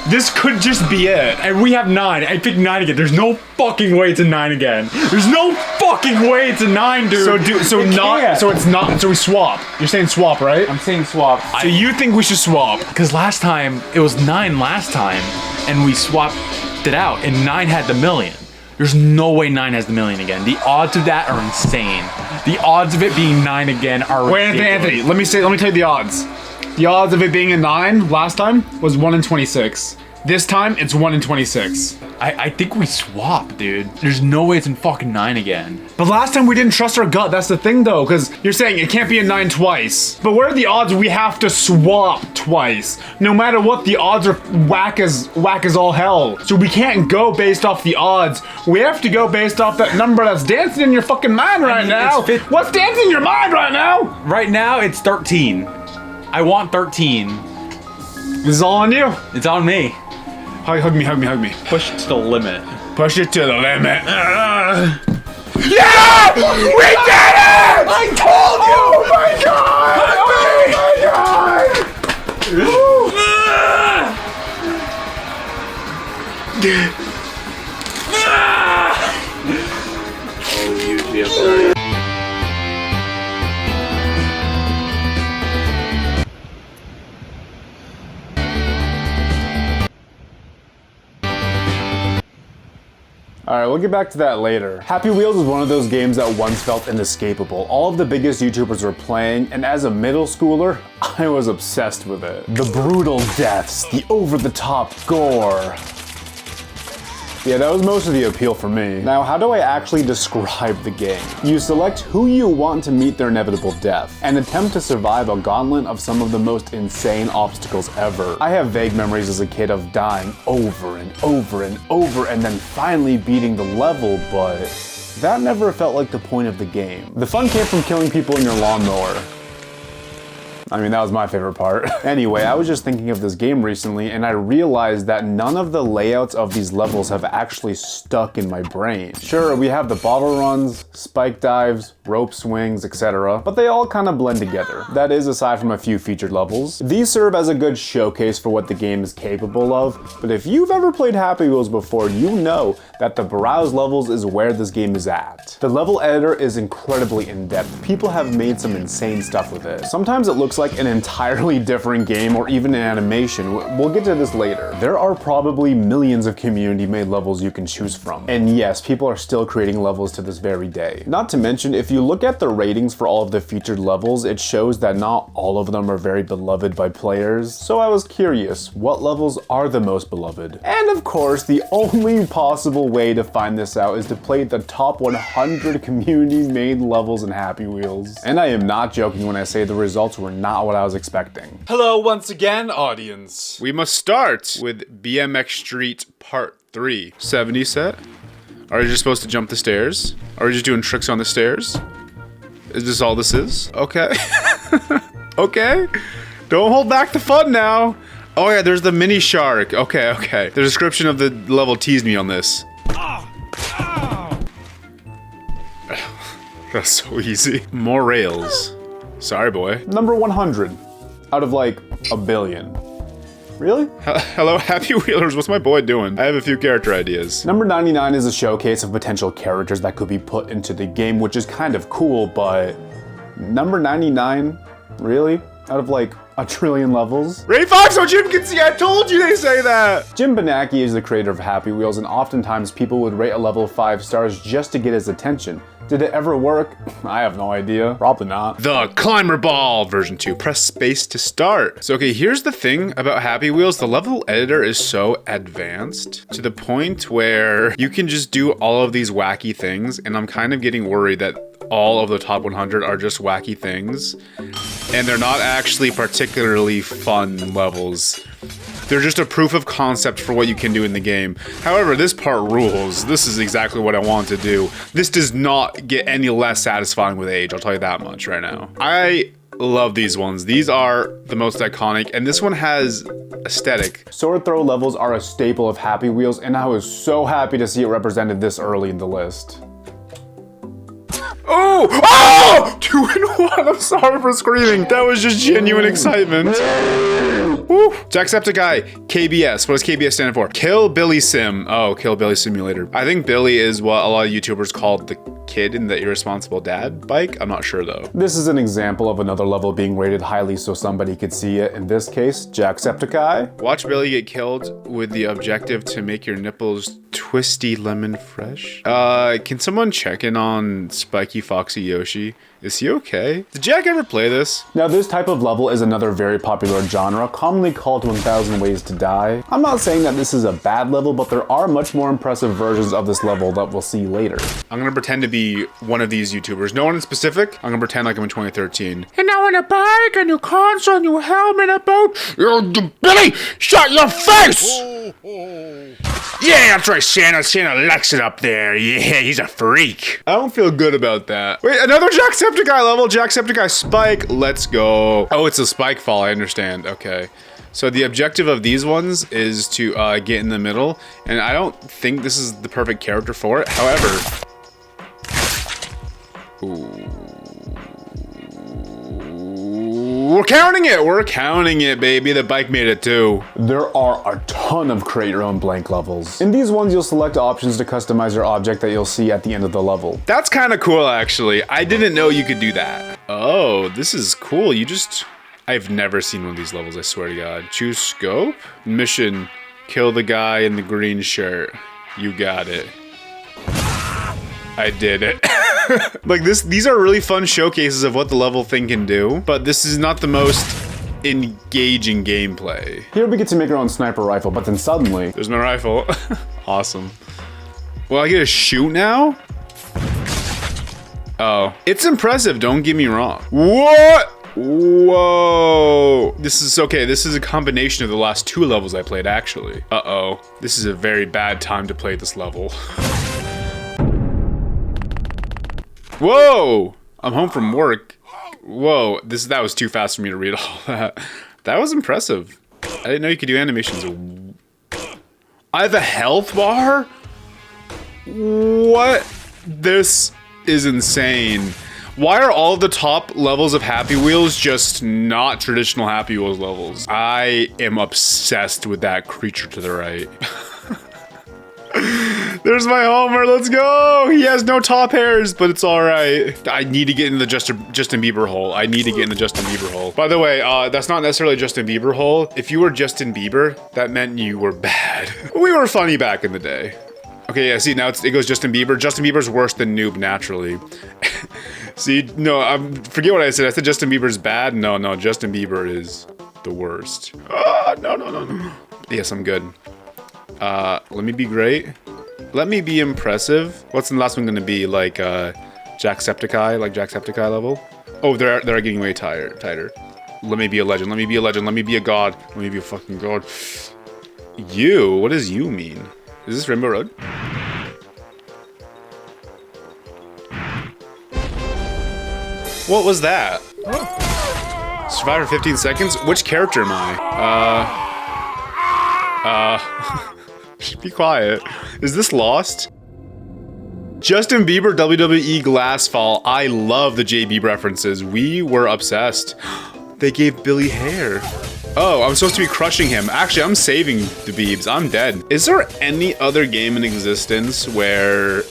This could just be it. And we have 9. I picked 9 again. There's no fucking way it's a 9 again. There's no fucking way it's a 9, dude. So it's not. So we swap. You're saying swap, right? I'm saying swap. So you think we should swap? Because last time it was 9 last time, and we swapped it out, and 9 had the million. There's no way 9 has the million again. The odds of that are insane. The odds of it being 9 again are ridiculous. Wait, Anthony. Let me tell you the odds. The odds of it being a 9 last time was 1 in 26. This time, it's 1 in 26. I think we swap, dude. There's no way it's in fucking 9 again. But last time we didn't trust our gut. That's the thing, though, because you're saying it can't be a 9 twice. But what are the odds we have to swap twice? No matter what, the odds are whack as all hell. So we can't go based off the odds. We have to go based off that number that's dancing in your fucking mind right now. What's dancing in your mind right now? Right now, it's 13. I want 13. This is all on you. It's on me. Hug me, hug me, hug me. Push it to the limit. Push it to the limit. Yeah! We did it! I told you! Oh my god! Oh my god! Oh, you Alright, we'll get back to that later. Happy Wheels is one of those games that once felt inescapable. All of the biggest YouTubers were playing, and as a middle schooler, I was obsessed with it. The brutal deaths, the over-the-top gore. Yeah, that was most of the appeal for me. Now, how do I actually describe the game? You select who you want to meet their inevitable death, and attempt to survive a gauntlet of some of the most insane obstacles ever. I have vague memories as a kid of dying over and over and over, and then finally beating the level, but that never felt like the point of the game. The fun came from killing people in your lawnmower. I mean, that was my favorite part. Anyway, I was just thinking of this game recently, and I realized that none of the layouts of these levels have actually stuck in my brain. Sure, we have the bottle runs, spike dives, rope swings, etc., but they all kind of blend together. That is, aside from a few featured levels. These serve as a good showcase for what the game is capable of, but if you've ever played Happy Wheels before, you know that the browse levels is where this game is at. The level editor is incredibly in-depth. People have made some insane stuff with it. Sometimes it looks like an entirely different game or even an animation. We'll get to this later. There are probably millions of community-made levels you can choose from. And yes, people are still creating levels to this very day. Not to mention, if you look at the ratings for all of the featured levels, it shows that not all of them are very beloved by players. So I was curious, what levels are the most beloved? And of course, the only possible way to find this out is to play the top 100 community-made levels in Happy Wheels. And I am not joking when I say the results were not what I was expecting. Hello once again, audience. We must start with BMX Street Part 3. 70 set? Are you just supposed to jump the stairs? Are we just doing tricks on the stairs? Is this all this is? Okay. Okay. Don't hold back the fun now. Oh yeah, there's the mini shark. Okay, okay. The description of the level teased me on this. That's so easy. More rails. Sorry, boy. Number 100 out of like a billion. Really? Hello, Happy Wheelers. What's my boy doing? I have a few character ideas. Number 99 is a showcase of potential characters that could be put into the game, which is kind of cool, but number 99? Really? Out of like a trillion levels? Ray Fox, so Jim can see, I told you they say that! Jim Benacki is the creator of Happy Wheels, and oftentimes people would rate a level 5 stars just to get his attention. Did it ever work? I have no idea. Probably not. The Climber Ball version 2. Press space to start. So okay, here's the thing about Happy Wheels. The level editor is so advanced to the point where you can just do all of these wacky things, and I'm kind of getting worried that all of the top 100 are just wacky things, and they're not actually particularly fun levels. They're just a proof of concept for what you can do in the game. However, this part rules. This is exactly what I want to do. This does not get any less satisfying with age, I'll tell you that much right now. I love these ones. These are the most iconic, and this one has aesthetic. Sword throw levels are a staple of Happy Wheels, and I was so happy to see it represented this early in the list. Oh! Oh! 2 in 1! I'm sorry for screaming. That was just genuine excitement. Woo! Jacksepticeye, KBS. What does KBS stand for? Kill Billy Sim. Oh, Kill Billy Simulator. I think Billy is what a lot of YouTubers called the kid in the Irresponsible Dad bike. I'm not sure though. This is an example of another level being rated highly so somebody could see it. In this case, Jacksepticeye. Watch Billy get killed with the objective to make your nipples twisty lemon fresh. Can someone check in on Spiky Foxy Yoshi? Is he okay? Did Jack ever play this? Now, this type of level is another very popular genre, commonly commonly called 1000 Ways to Die. I'm not saying that this is a bad level, but there are much more impressive versions of this level that we'll see later. I'm gonna pretend to be one of these YouTubers. No one in specific. I'm gonna pretend like I'm in 2013. And now on a bike, a new console, a new helmet, a boat. Billy, shut your face! Yeah, that's right, Santa. Santa likes it up there. Yeah, he's a freak. I don't feel good about that. Wait, another Jacksepticeye level. Jacksepticeye Spike. Let's go. Oh, it's a Spike Fall. I understand. Okay. So the objective of these ones is to get in the middle. And I don't think this is the perfect character for it. However... Ooh. We're counting it! We're counting it, baby. The bike made it too. There are a ton of create your own blank levels. In these ones, you'll select options to customize your object that you'll see at the end of the level. That's kind of cool, actually. I didn't know you could do that. Oh, this is cool. I've never seen one of these levels, I swear to God. Choose scope? Mission, kill the guy in the green shirt. You got it. I did it. Like these are really fun showcases of what the level thing can do, but this is not the most engaging gameplay. Here we get to make our own sniper rifle, but then suddenly... There's my rifle. Awesome. Well, I get to shoot now? Oh. It's impressive, don't get me wrong. What? Whoa. This is okay. This is a combination of the last 2 levels I played, actually. Uh-oh. This is a very bad time to play this level. Whoa! I'm home from work. Whoa, that was too fast for me to read all that. That was impressive. I didn't know you could do animations. I have a health bar? What? This is insane. Why are all the top levels of Happy Wheels just not traditional Happy Wheels levels? I am obsessed with that creature to the right. There's my Homer, let's go! He has no top hairs, but it's alright. I need to get in the Justin Bieber hole. I need to get in the Justin Bieber hole. By the way, that's not necessarily Justin Bieber hole. If you were Justin Bieber, that meant you were bad. We were funny back in the day. Okay, yeah, see, now it goes Justin Bieber. Justin Bieber's worse than Noob, naturally. See, no, forget what I said. I said Justin Bieber's bad. No, Justin Bieber is the worst. No. Yes, I'm good. Let me be great. Let me be impressive. What's the last one gonna be? Like, Jacksepticeye? Like Jacksepticeye level? Oh, they're getting way tighter. Let me be a legend. Let me be a legend. Let me be a god. Let me be a fucking god. You? What does you mean? Is this Rainbow Road? What was that? Survivor 15 seconds? Which character am I? Be quiet. Is this Lost? Justin Bieber WWE Glass Fall. I love the JB references. We were obsessed. They gave Billy hair. Oh, I'm supposed to be crushing him. Actually, I'm saving the Biebs. I'm dead. Is there any other game in existence where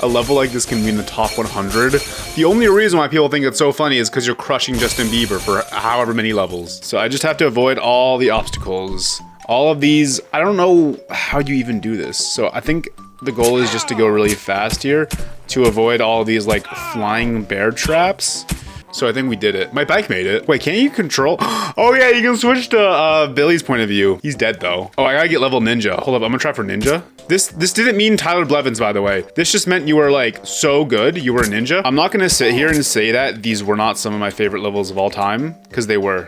a level like this can be in the top 100? The only reason why people think it's so funny is because you're crushing Justin Bieber for however many levels. So I just have to avoid all the obstacles. All of these, I don't know how you even do this. So I think the goal is just to go really fast here to avoid all of these like flying bear traps. So I think we did it. My bike made it. Wait, can't you control? Oh yeah, you can switch to Billy's point of view. He's dead though. Oh, I gotta get level ninja. Hold up, I'm gonna try for ninja. This didn't mean Tyler Blevins, by the way. This just meant you were like so good, you were a ninja. I'm not gonna sit here and say that these were not some of my favorite levels of all time, because they were.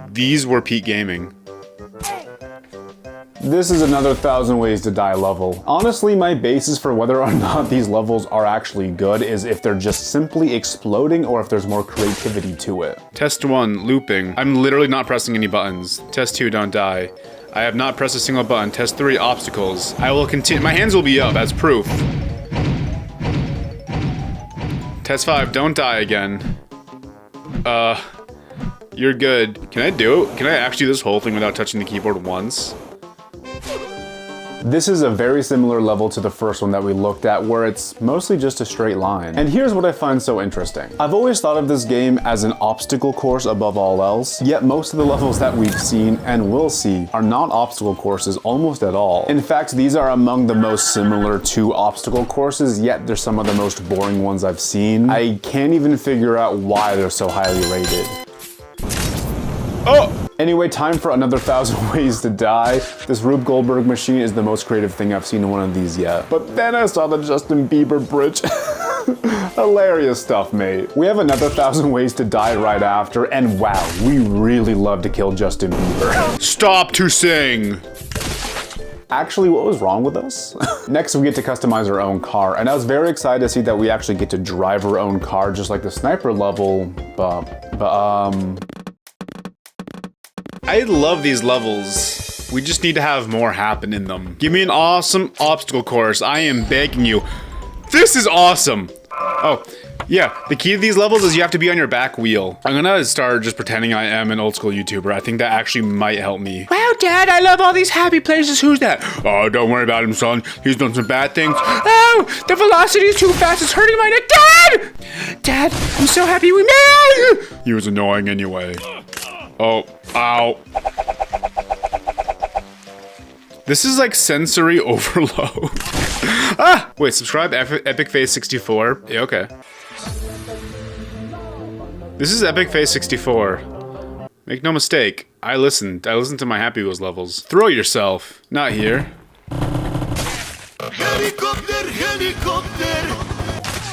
These were peak gaming. This is another 1000 Ways to Die level. Honestly, my basis for whether or not these levels are actually good is if they're just simply exploding or if there's more creativity to it. Test 1, looping. I'm literally not pressing any buttons. Test 2, don't die. I have not pressed a single button. Test 3, obstacles. I will continue. My hands will be up as proof. Test 5, don't die again. You're good. Can I do it? Can I actually do this whole thing without touching the keyboard once? This is a very similar level to the first one that we looked at, where it's mostly just a straight line. And here's what I find so interesting. I've always thought of this game as an obstacle course above all else, yet most of the levels that we've seen and will see are not obstacle courses almost at all. In fact, these are among the most similar to obstacle courses, yet they're some of the most boring ones I've seen. I can't even figure out why they're so highly rated. Oh! Anyway, time for another 1,000 ways to die. This Rube Goldberg machine is the most creative thing I've seen in one of these yet. But then I saw the Justin Bieber bridge. Hilarious stuff, mate. We have another 1,000 ways to die right after, and wow, we really love to kill Justin Bieber. Stop to sing! Actually, what was wrong with us? Next, we get to customize our own car, and I was very excited to see that we actually get to drive our own car, just like the sniper level, I love these levels. We just need to have more happen in them. Give me an awesome obstacle course, I am begging you. This is awesome! Oh, yeah, the key to these levels is you have to be on your back wheel. I'm gonna start just pretending I am an old school YouTuber. I think that actually might help me. Wow, Dad, I love all these happy places. Who's that? Oh, don't worry about him, son. He's done some bad things. Oh, the velocity is too fast. It's hurting my neck. Dad! Dad, I'm so happy we made! He was annoying anyway. Oh, ow. This is like sensory overload. Ah! Wait, subscribe Epic Face 64. Yeah, okay. This is Epic Face 64. Make no mistake, I listened to my Happy Wheels levels. Throw yourself. Not here. Helicopter, helicopter.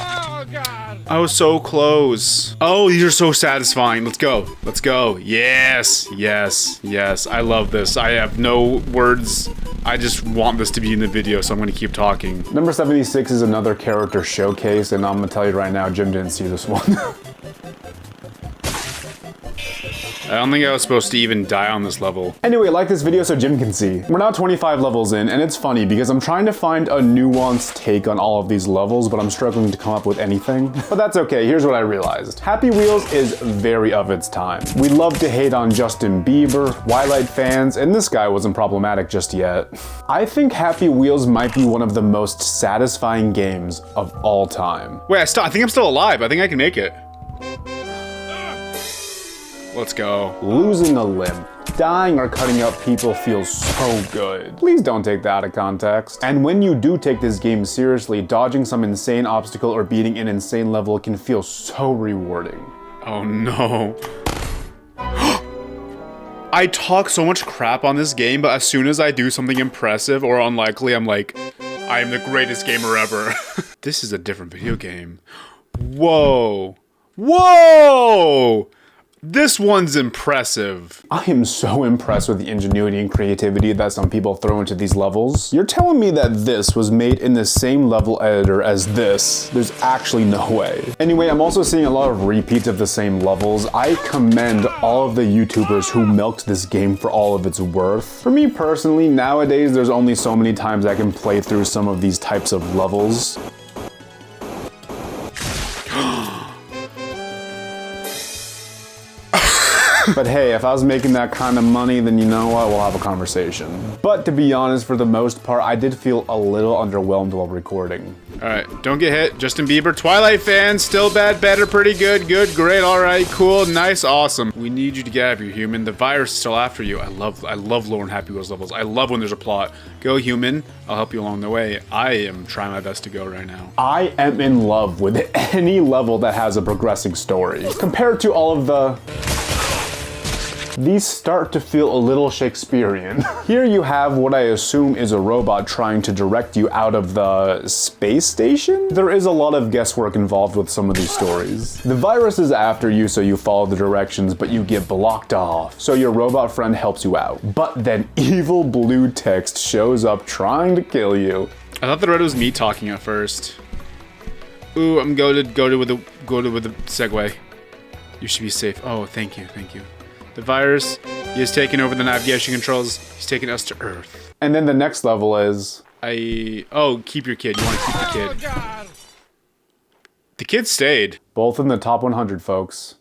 Oh, God. I was so close. Oh, these are so satisfying. Let's go. Let's go. Yes. Yes. Yes. I love this. I have no words. I just want this to be in the video, so I'm gonna keep talking. Number 76 is another character showcase, and I'm gonna tell you right now, Jim didn't see this one. I don't think I was supposed to even die on this level. Anyway, like this video so Jim can see. We're now 25 levels in, and it's funny because I'm trying to find a nuanced take on all of these levels, but I'm struggling to come up with anything. But that's okay, here's what I realized. Happy Wheels is very of its time. We love to hate on Justin Bieber, Twilight fans, and this guy wasn't problematic just yet. I think Happy Wheels might be one of the most satisfying games of all time. Wait, I think I'm still alive. I think I can make it. Let's go. Losing a limb, dying or cutting up people feels so good. Please don't take that out of context. And when you do take this game seriously, dodging some insane obstacle or beating an insane level can feel so rewarding. Oh no. I talk so much crap on this game, but as soon as I do something impressive or unlikely, I'm like, I am the greatest gamer ever. This is a different video game. Whoa. Whoa! This one's impressive. I am so impressed with the ingenuity and creativity that some people throw into these levels. You're telling me that this was made in the same level editor as this? There's actually no way. Anyway, I'm also seeing a lot of repeats of the same levels. I commend all of the YouTubers who milked this game for all of its worth. For me personally, nowadays there's only so many times I can play through some of these types of levels. But hey, if I was making that kind of money, then you know what, we'll have a conversation. But to be honest, for the most part, I did feel a little underwhelmed while recording. All right, don't get hit. Justin Bieber, Twilight fans, still bad, better, pretty good, good, great, all right, cool, nice, awesome. We need you to get out of here, human. The virus is still after you. I love lowering Happy Wheels levels. I love when there's a plot. Go, human. I'll help you along the way. I am trying my best to go right now. I am in love with any level that has a progressing story. Compared to all of the... These start to feel a little Shakespearean. Here you have what I assume is a robot trying to direct you out of the space station? There is a lot of guesswork involved with some of these stories. The virus is after you, so you follow the directions, but you get blocked off. So your robot friend helps you out. But then evil blue text shows up trying to kill you. I thought the red was me talking at first. Ooh, I'm goated with the segue. You should be safe. Oh, thank you, thank you. The virus, he has taken over the navigation controls. He's taken us to Earth. And then the next level is... Oh, keep your kid. You want to keep the kid. God. The kid stayed. Both in the top 100, folks.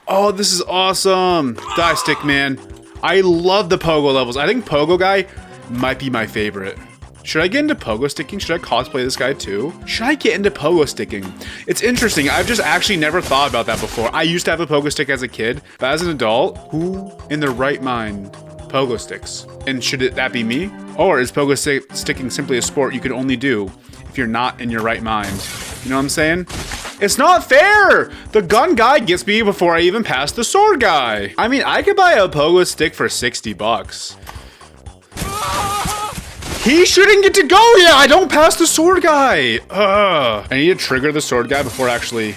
Oh, this is awesome. Die, Stickman. I love the pogo levels. I think Pogo Guy might be my favorite. Should I get into pogo sticking? Should I cosplay this guy too? Should I get into pogo sticking? It's interesting. I've just actually never thought about that before. I used to have a pogo stick as a kid, but as an adult, who in their right mind pogo sticks? And should that be me? Or is pogo sticking simply a sport you can only do if you're not in your right mind? You know what I'm saying? It's not fair! The gun guy gets me before I even pass the sword guy. I mean, I could buy a pogo stick for 60 bucks. He shouldn't get to go yet! I don't pass the sword guy! I need to trigger the sword guy before actually...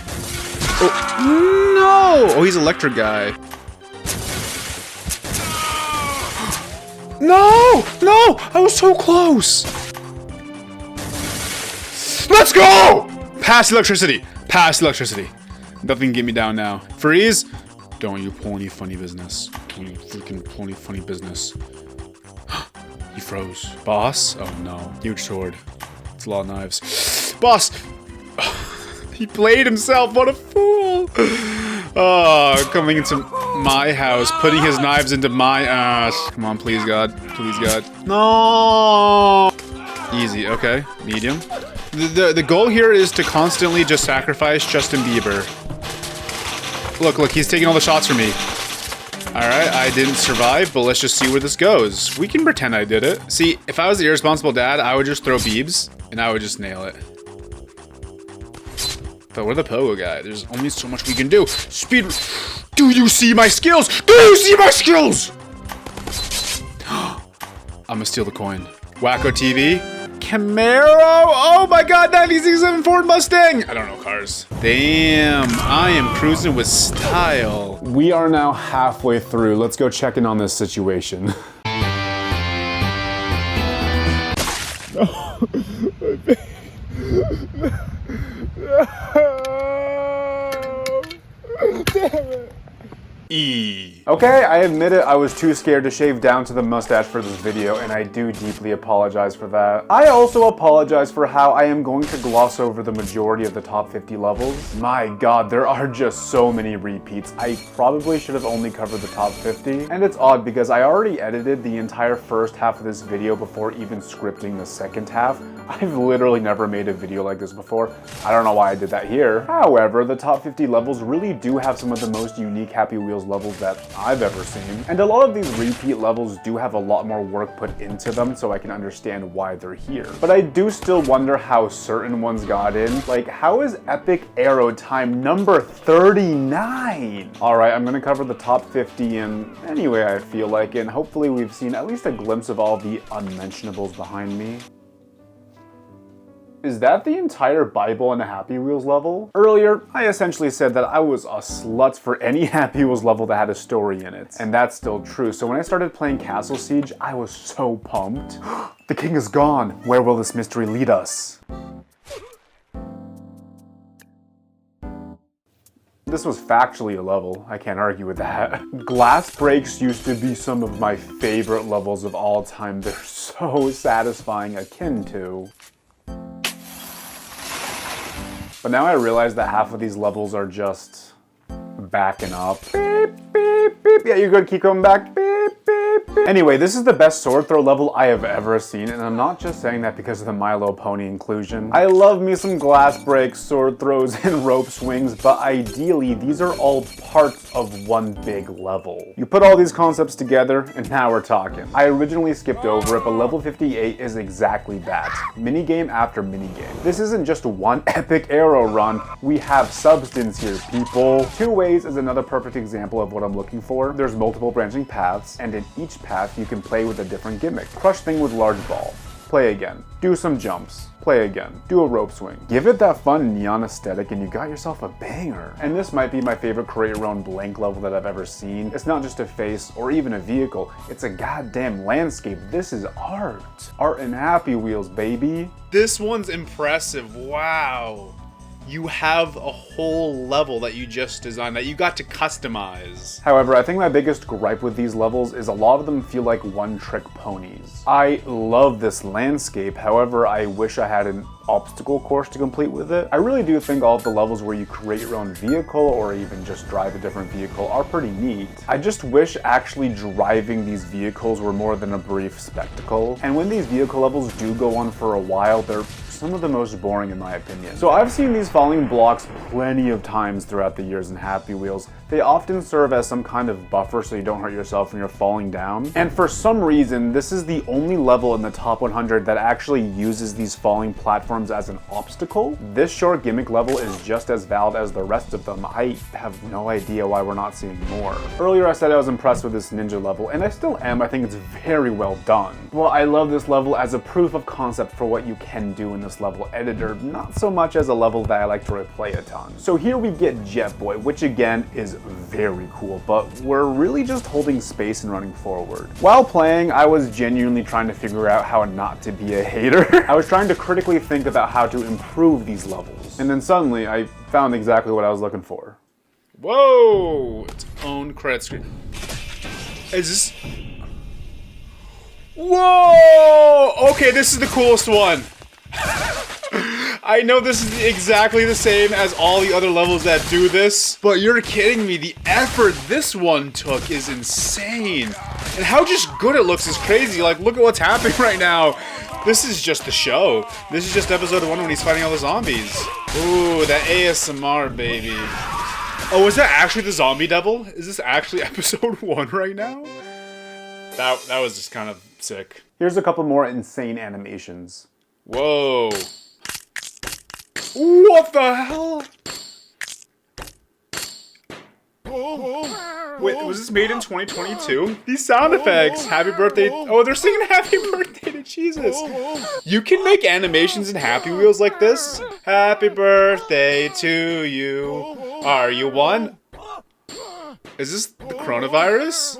Oh, no! Oh, he's electric guy. No! No! I was so close! Let's go! Pass electricity. Pass electricity. Nothing can get me down now. Freeze. Don't you pull any funny business. Don't you freaking pull any funny business. He froze. Boss? Oh no. Huge sword. It's a lot of knives. Boss! He played himself. What a fool. Oh, coming into my house, putting his knives into my ass. Come on, please, God. Please, God. No! Easy. Okay. Medium. The goal here is to constantly just sacrifice Justin Bieber. Look, he's taking all the shots from me. Alright, I didn't survive, but let's just see where this goes. We can pretend I did it. See, if I was the irresponsible dad, I would just throw Biebs, and I would just nail it. But we're the pogo guy. There's only so much we can do. Speed. Do you see my skills? Do you see my skills? I'm gonna steal the coin. Wacko TV. Camaro! Oh my god, 1967 Ford Mustang! I don't know cars. Damn, I am cruising with style. We are now halfway through. Let's go check in on this situation. Damn it. Okay, I admit it, I was too scared to shave down to the mustache for this video, and I do deeply apologize for that. I also apologize for how I am going to gloss over the majority of the top 50 levels. My god, there are just so many repeats. I probably should have only covered the top 50. And it's odd because I already edited the entire first half of this video before even scripting the second half. I've literally never made a video like this before. I don't know why I did that here. However, the top 50 levels really do have some of the most unique Happy Wheels levels that I've ever seen. And a lot of these repeat levels do have a lot more work put into them, so I can understand why they're here. But I do still wonder how certain ones got in. Like, how is Epic Arrow Time number 39? Alright, I'm gonna cover the top 50 in any way I feel like, and hopefully we've seen at least a glimpse of all the unmentionables behind me. Is that the entire Bible in a Happy Wheels level? Earlier, I essentially said that I was a slut for any Happy Wheels level that had a story in it. And that's still true, so when I started playing Castle Siege, I was so pumped. The king is gone! Where will this mystery lead us? This was factually a level, I can't argue with that. Glass breaks used to be some of my favorite levels of all time. They're so satisfying, akin to... But now I realize that half of these levels are just backing up. Beep, beep, beep. Yeah, you're good, keep coming back. Beep, beep, beep. Anyway, this is the best sword throw level I have ever seen, and I'm not just saying that because of the My Little Pony inclusion. I love me some glass breaks, sword throws, and rope swings, but ideally, these are all parts of one big level. You put all these concepts together, and now we're talking. I originally skipped over it, but level 58 is exactly that. Minigame after minigame. This isn't just one epic arrow run, we have substance here, people. 2 ways is another perfect example of what I'm looking for. There's multiple branching paths, and in each path you can play with a different gimmick. Crush thing with large ball. Play again. Do some jumps. Play again. Do a rope swing. Give it that fun neon aesthetic and you got yourself a banger. And this might be my favorite Create Your Own Blank level that I've ever seen. It's not just a face or even a vehicle. It's a goddamn landscape. This is art. Art in Happy Wheels, baby. This one's impressive. Wow. You have a whole level that you just designed that you got to customize. However, I think my biggest gripe with these levels is a lot of them feel like one-trick ponies. I love this landscape, however, I wish I had an obstacle course to complete with it. I really do think all of the levels where you create your own vehicle or even just drive a different vehicle are pretty neat. I just wish actually driving these vehicles were more than a brief spectacle. And when these vehicle levels do go on for a while, they're some of the most boring in my opinion. So I've seen these falling blocks plenty of times throughout the years in Happy Wheels. They often serve as some kind of buffer so you don't hurt yourself when you're falling down. And for some reason, this is the only level in the top 100 that actually uses these falling platforms as an obstacle. This short gimmick level is just as valid as the rest of them. I have no idea why we're not seeing more. Earlier I said I was impressed with this ninja level, and I still am. I think it's very well done. Well, I love this level as a proof of concept for what you can do in this level editor, not so much as a level that I like to replay a ton. So here we get Jet Boy, which again is very cool, but we're really just holding space and running forward. While playing, I was genuinely trying to figure out how not to be a hater. I was trying to critically think about how to improve these levels. And then suddenly I found exactly what I was looking for. Whoa! Its own credit screen. Is this... Whoa! Okay, this is the coolest one. I know this is exactly the same as all the other levels that do this, but you're kidding me. The effort this one took is insane. And how just good it looks is crazy. Like, look at what's happening right now. This is just the show. This is just episode 1 when he's fighting all the zombies. Ooh, that ASMR, baby. Oh, is that actually the zombie devil? Is this actually episode 1 right now? That was just kind of sick. Here's a couple more insane animations. Whoa. What the hell? Wait, was this made in 2022? These sound effects. Happy birthday. Oh, they're singing happy birthday to Jesus. You can make animations in Happy Wheels like this. Happy birthday to you. Are you one? Is this the coronavirus?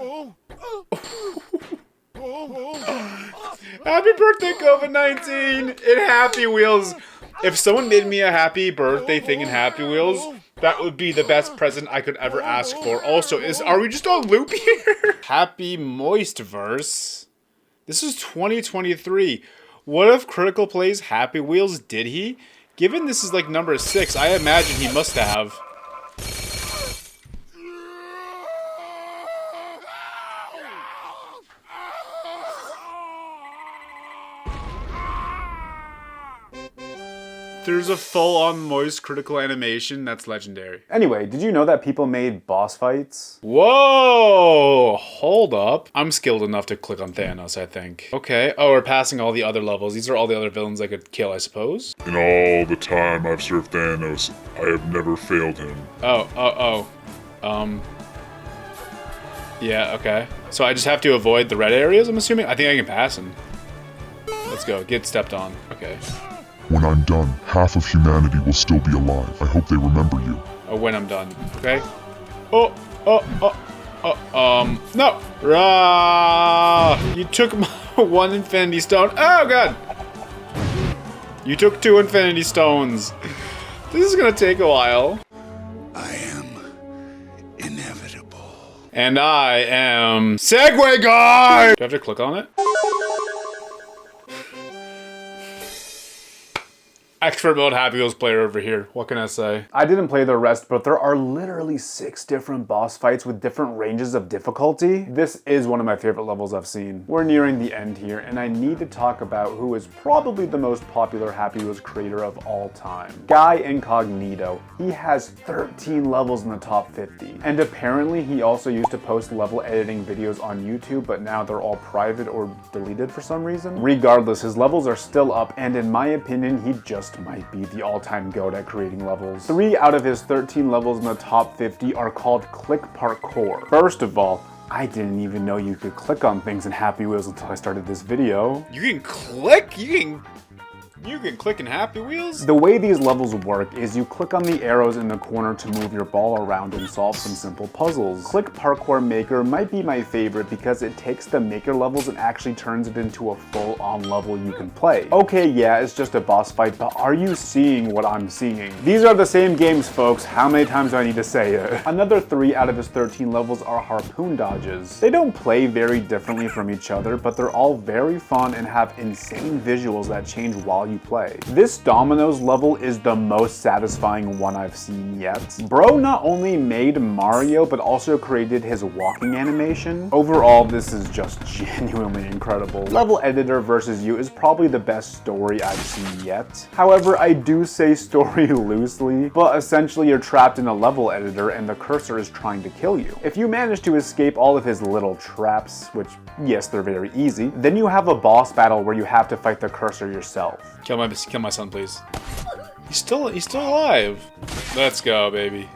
Happy birthday, COVID-19 in Happy Wheels. If someone made me a happy birthday thing in Happy Wheels, that would be the best present I could ever ask for. Also, are we just on loop here? Happy Moistverse. This is 2023. What if Critical plays Happy Wheels? Did he? Given this is like number 6, I imagine he must have. There's a full-on moist critical animation. That's legendary. Anyway, did you know that people made boss fights? Whoa! Hold up. I'm skilled enough to click on Thanos, I think. Okay. Oh, we're passing all the other levels. These are all the other villains I could kill, I suppose. In all the time I've served Thanos, I have never failed him. Yeah, okay. So I just have to avoid the red areas, I'm assuming? I think I can pass them. Let's go. Get stepped on. Okay. When I'm done, half of humanity will still be alive. I hope they remember you. Oh, when I'm done. Okay. No! Rah! You took my 1 Infinity Stone. Oh, God! You took 2 Infinity Stones. This is gonna take a while. I am inevitable. And I am Segway Guy! Do I have to click on it? Expert mode Happy Wheels player over here. What can I say? I didn't play the rest, but there are literally 6 different boss fights with different ranges of difficulty. This is one of my favorite levels I've seen. We're nearing the end here, and I need to talk about who is probably the most popular Happy Wheels creator of all time. Guy Incognito. He has 13 levels in the top 50. And apparently he also used to post level editing videos on YouTube, but now they're all private or deleted for some reason. Regardless, his levels are still up, and in my opinion, he just might be the all-time GOAT at creating levels. 3 out of his 13 levels in the top 50 are called Click Parkour. First of all, I didn't even know you could click on things in Happy Wheels until I started this video. You can click? You can click in Happy Wheels? The way these levels work is you click on the arrows in the corner to move your ball around and solve some simple puzzles. Click Parkour Maker might be my favorite because it takes the maker levels and actually turns it into a full-on level you can play. Okay, yeah, it's just a boss fight, but are you seeing what I'm seeing? These are the same games, folks. How many times do I need to say it? Another 3 out of his 13 levels are harpoon dodges. They don't play very differently from each other, but they're all very fun and have insane visuals that change while you play. This Dominoes level is the most satisfying one I've seen yet. Bro not only made Mario, but also created his walking animation. Overall, this is just genuinely incredible. Level Editor vs. You is probably the best story I've seen yet. However, I do say story loosely, but essentially you're trapped in a level editor and the cursor is trying to kill you. If you manage to escape all of his little traps, which yes, they're very easy, then you have a boss battle where you have to fight the cursor yourself. Kill my son, please. He's still alive. Let's go, baby.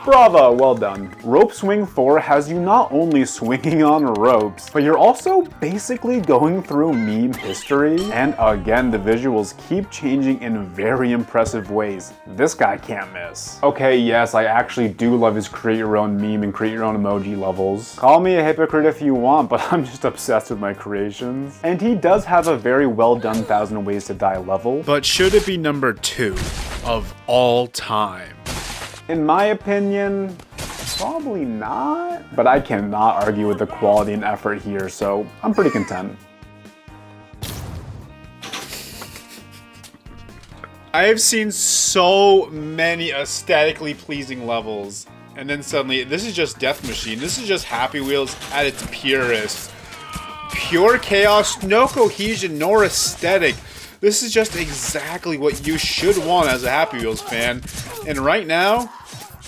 Bravo, well done. Rope Swing 4 has you not only swinging on ropes, but you're also basically going through meme history. And again, the visuals keep changing in very impressive ways. This guy can't miss. Okay, yes, I actually do love his create your own meme and create your own emoji levels. Call me a hypocrite if you want, but I'm just obsessed with my creations. And he does have a very well done 1000 Ways to Die level. But should it be number 2 of all time? In my opinion, probably not. But I cannot argue with the quality and effort here, so I'm pretty content. I have seen so many aesthetically pleasing levels, and then suddenly, this is just Death Machine. This is just Happy Wheels at its purest. Pure chaos, no cohesion, nor aesthetic. This is just exactly what you should want as a Happy Wheels fan. And right now,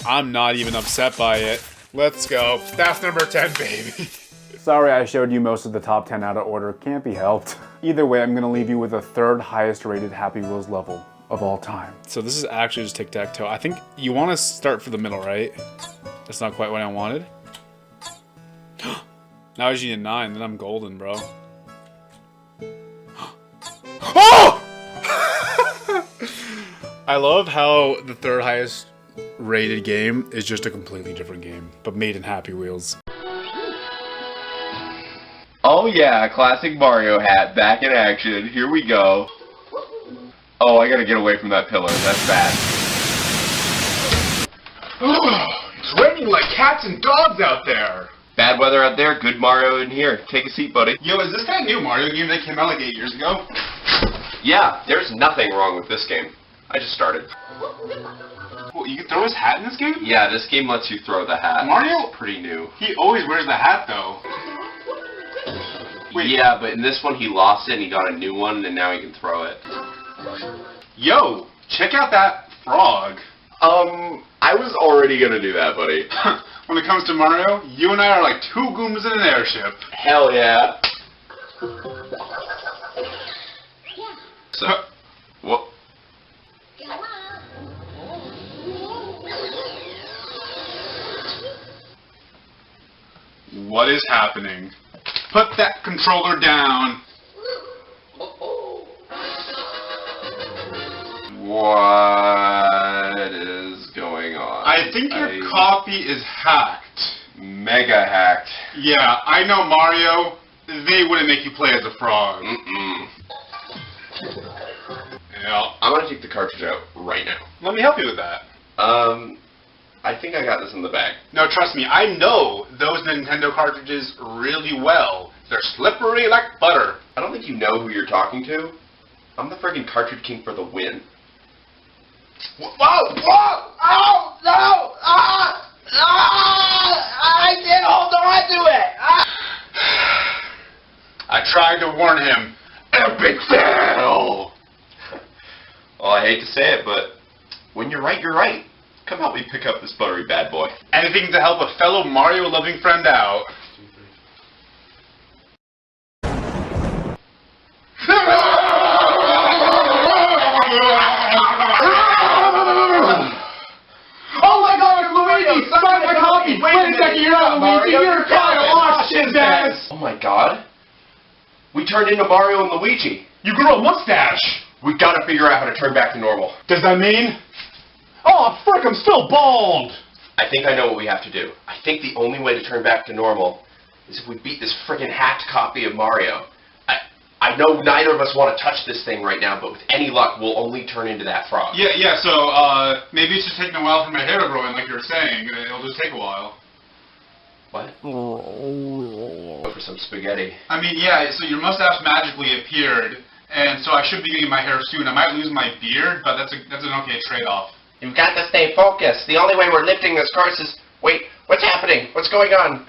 I'm not even upset by it. Let's go. That's number 10, baby. Sorry I showed you most of the top 10 out of order. Can't be helped. Either way, I'm gonna leave you with the 3rd highest rated Happy Wheels level of all time. So this is actually just tic-tac-toe. I think you want to start for the middle, right? That's not quite what I wanted. Now I just need a 9, then I'm golden, bro. Oh! I love how the 3rd highest rated game is just a completely different game, but made in Happy Wheels. Oh yeah, classic Mario hat, back in action. Here we go. Oh, I gotta get away from that pillar. That's bad. It's raining like cats and dogs out there. Bad weather out there, good Mario in here. Take a seat, buddy. Yo, is this that new Mario game that came out like 8 years ago? Yeah, there's nothing wrong with this game. I just started. Well, you can throw his hat in this game? Yeah, this game lets you throw the hat. Mario? Pretty new. He always wears the hat, though. Wait. Yeah, but in this one he lost it and he got a new one and now he can throw it. Yo, check out that frog. I was already gonna do that, buddy. When it comes to Mario, you and I are like 2 Goombas in an airship. Hell yeah. So, what? What is happening? Put that controller down. What is going on? I think your copy is hacked. Mega hacked. Yeah, I know Mario. They wouldn't make you play as a frog. Yeah. I'm gonna take the cartridge out right now. Let me help you with that. I think I got this in the bag. No, trust me, I know those Nintendo cartridges really well. They're slippery like butter. I don't think you know who you're talking to. I'm the friggin' cartridge king for the win. Whoa! Whoa! Oh! No! I can't hold on to it! I tried to warn him. Epic fail! Well, I hate to say it, but when you're right, you're right. Come help me pick up this buttery bad boy. Anything to help a fellow Mario-loving friend out. Oh my god, it's Luigi! Start my copy! Wait a second, you're not Luigi, you're Kyle! Watch his ass! Oh my god. We turned into Mario and Luigi. You grew a mustache! We gotta figure out how to turn back to normal. Does that mean? Oh, frick, I'm still bald! I think I know what we have to do. I think the only way to turn back to normal is if we beat this friggin' hacked copy of Mario. I know neither of us want to touch this thing right now, but with any luck, we'll only turn into that frog. Yeah, so, maybe it's just taking a while for my hair to grow in, like you were saying. It'll just take a while. What? Go for some spaghetti. I mean, yeah, so your mustache magically appeared, and so I should be getting my hair soon. I might lose my beard, but that's an okay trade-off. You've got to stay focused. The only way we're lifting this course is... Wait, what's happening? What's going on?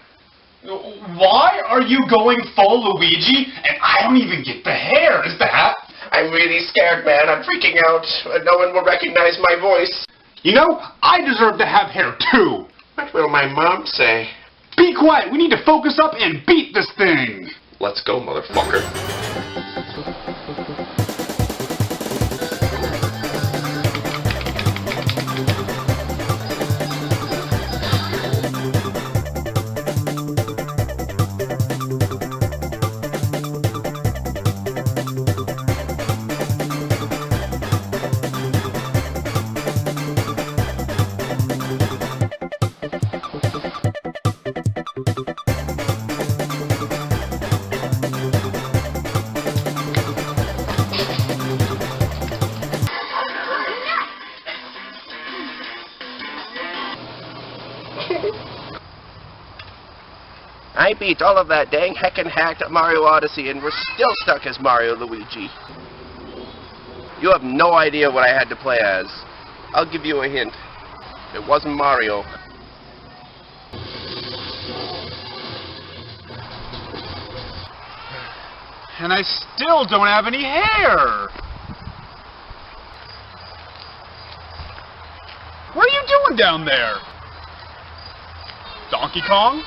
Why are you going full Luigi, and I don't even get the hair? Is that? I'm really scared, man. I'm freaking out. No one will recognize my voice. You know, I deserve to have hair too. What will my mom say? Be quiet. We need to focus up and beat this thing. Let's go, motherfucker. I beat all of that dang heckin' hacked Mario Odyssey and we're still stuck as Mario Luigi. You have no idea what I had to play as. I'll give you a hint. It wasn't Mario. And I still don't have any hair! What are you doing down there? Donkey Kong?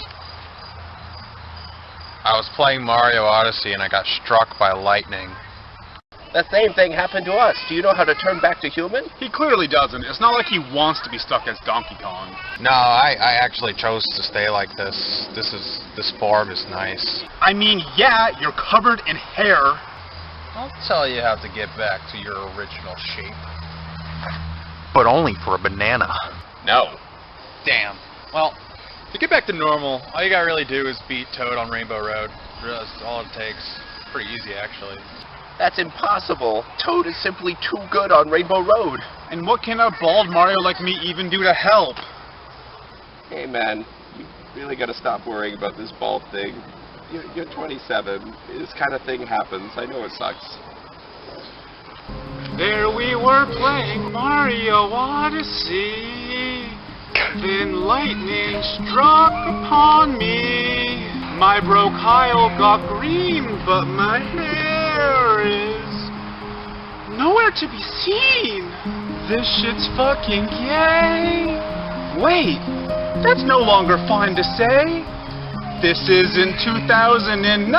I was playing Mario Odyssey and I got struck by lightning. The same thing happened to us. Do you know how to turn back to human? He clearly doesn't. It's not like he wants to be stuck as Donkey Kong. No, I actually chose to stay like this. This form is nice. I mean, yeah, you're covered in hair. I'll tell you how to get back to your original shape. But only for a banana. No. Damn. Well, to get back to normal, all you gotta really do is beat Toad on Rainbow Road. That's all it takes. Pretty easy, actually. That's impossible. Toad is simply too good on Rainbow Road. And what can a bald Mario like me even do to help? Hey man, you really gotta stop worrying about this bald thing. You're 27. This kind of thing happens. I know it sucks. There we were playing Mario Odyssey. Then lightning struck upon me. My bro Kyle got green, but my hair is nowhere to be seen. This shit's fucking gay. Wait, that's no longer fine to say. This is in 2009.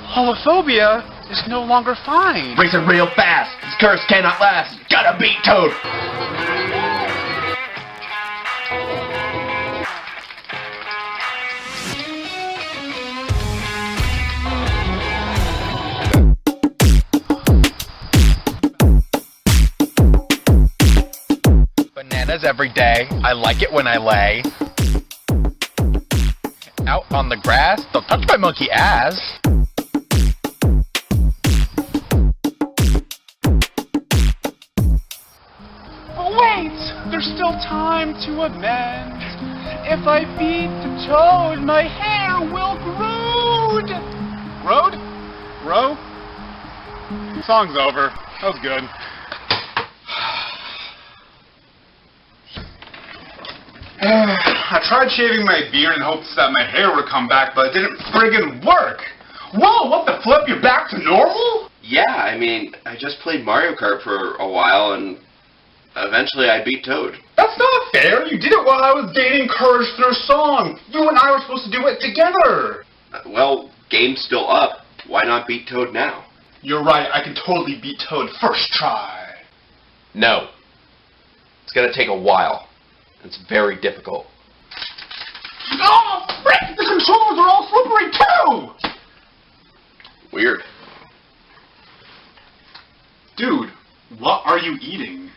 Holophobia is no longer fine. Race it real fast. This curse cannot last. Gotta beat Toad. Bananas every day. I like it when I lay. Out on the grass. Don't touch my monkey ass. But wait, there's still time to amend. If I beat the Toad, my hair will grow. Road? Row? Song's over. That was good. I tried shaving my beard in hopes that my hair would come back, but it didn't friggin' work! Whoa, what the flip? You're back to normal? Yeah, I mean, I just played Mario Kart for a while and eventually I beat Toad. That's not fair! You did it while I was gaining courage through song! You and I were supposed to do it together! Well, game's still up. Why not beat Toad now? You're right, I can totally beat Toad first try. No. It's gonna take a while. It's very difficult. Oh, frick! The controllers are all slippery too! Weird. Dude, what are you eating?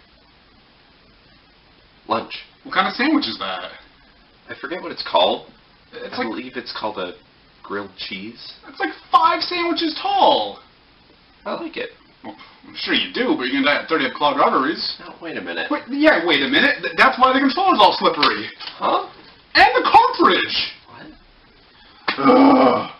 Lunch. What kind of sandwich is that? I forget what it's called. It's I believe it's called a grilled cheese. It's like 5 sandwiches tall. I like it. Well, I'm sure you do, but you're gonna die at 30 of clogged arteries. No, wait a minute. Wait a minute. That's why the controller's all slippery. Huh? And the cartridge! What? Ugh.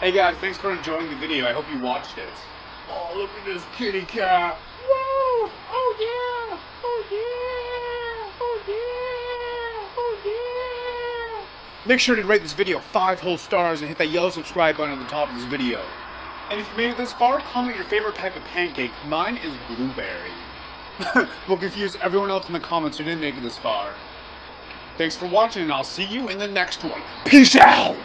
Hey guys, thanks for enjoying the video. I hope you watched it. Oh, look at this kitty cat. Woo! Oh yeah! Oh yeah! Oh yeah! Oh yeah! Make sure to rate this video 5 whole stars and hit that yellow subscribe button at the top of this video. And if you made it this far, comment your favorite type of pancake. Mine is blueberry. We'll confuse everyone else in the comments who didn't make it this far. Thanks for watching, and I'll see you in the next one. Peace out!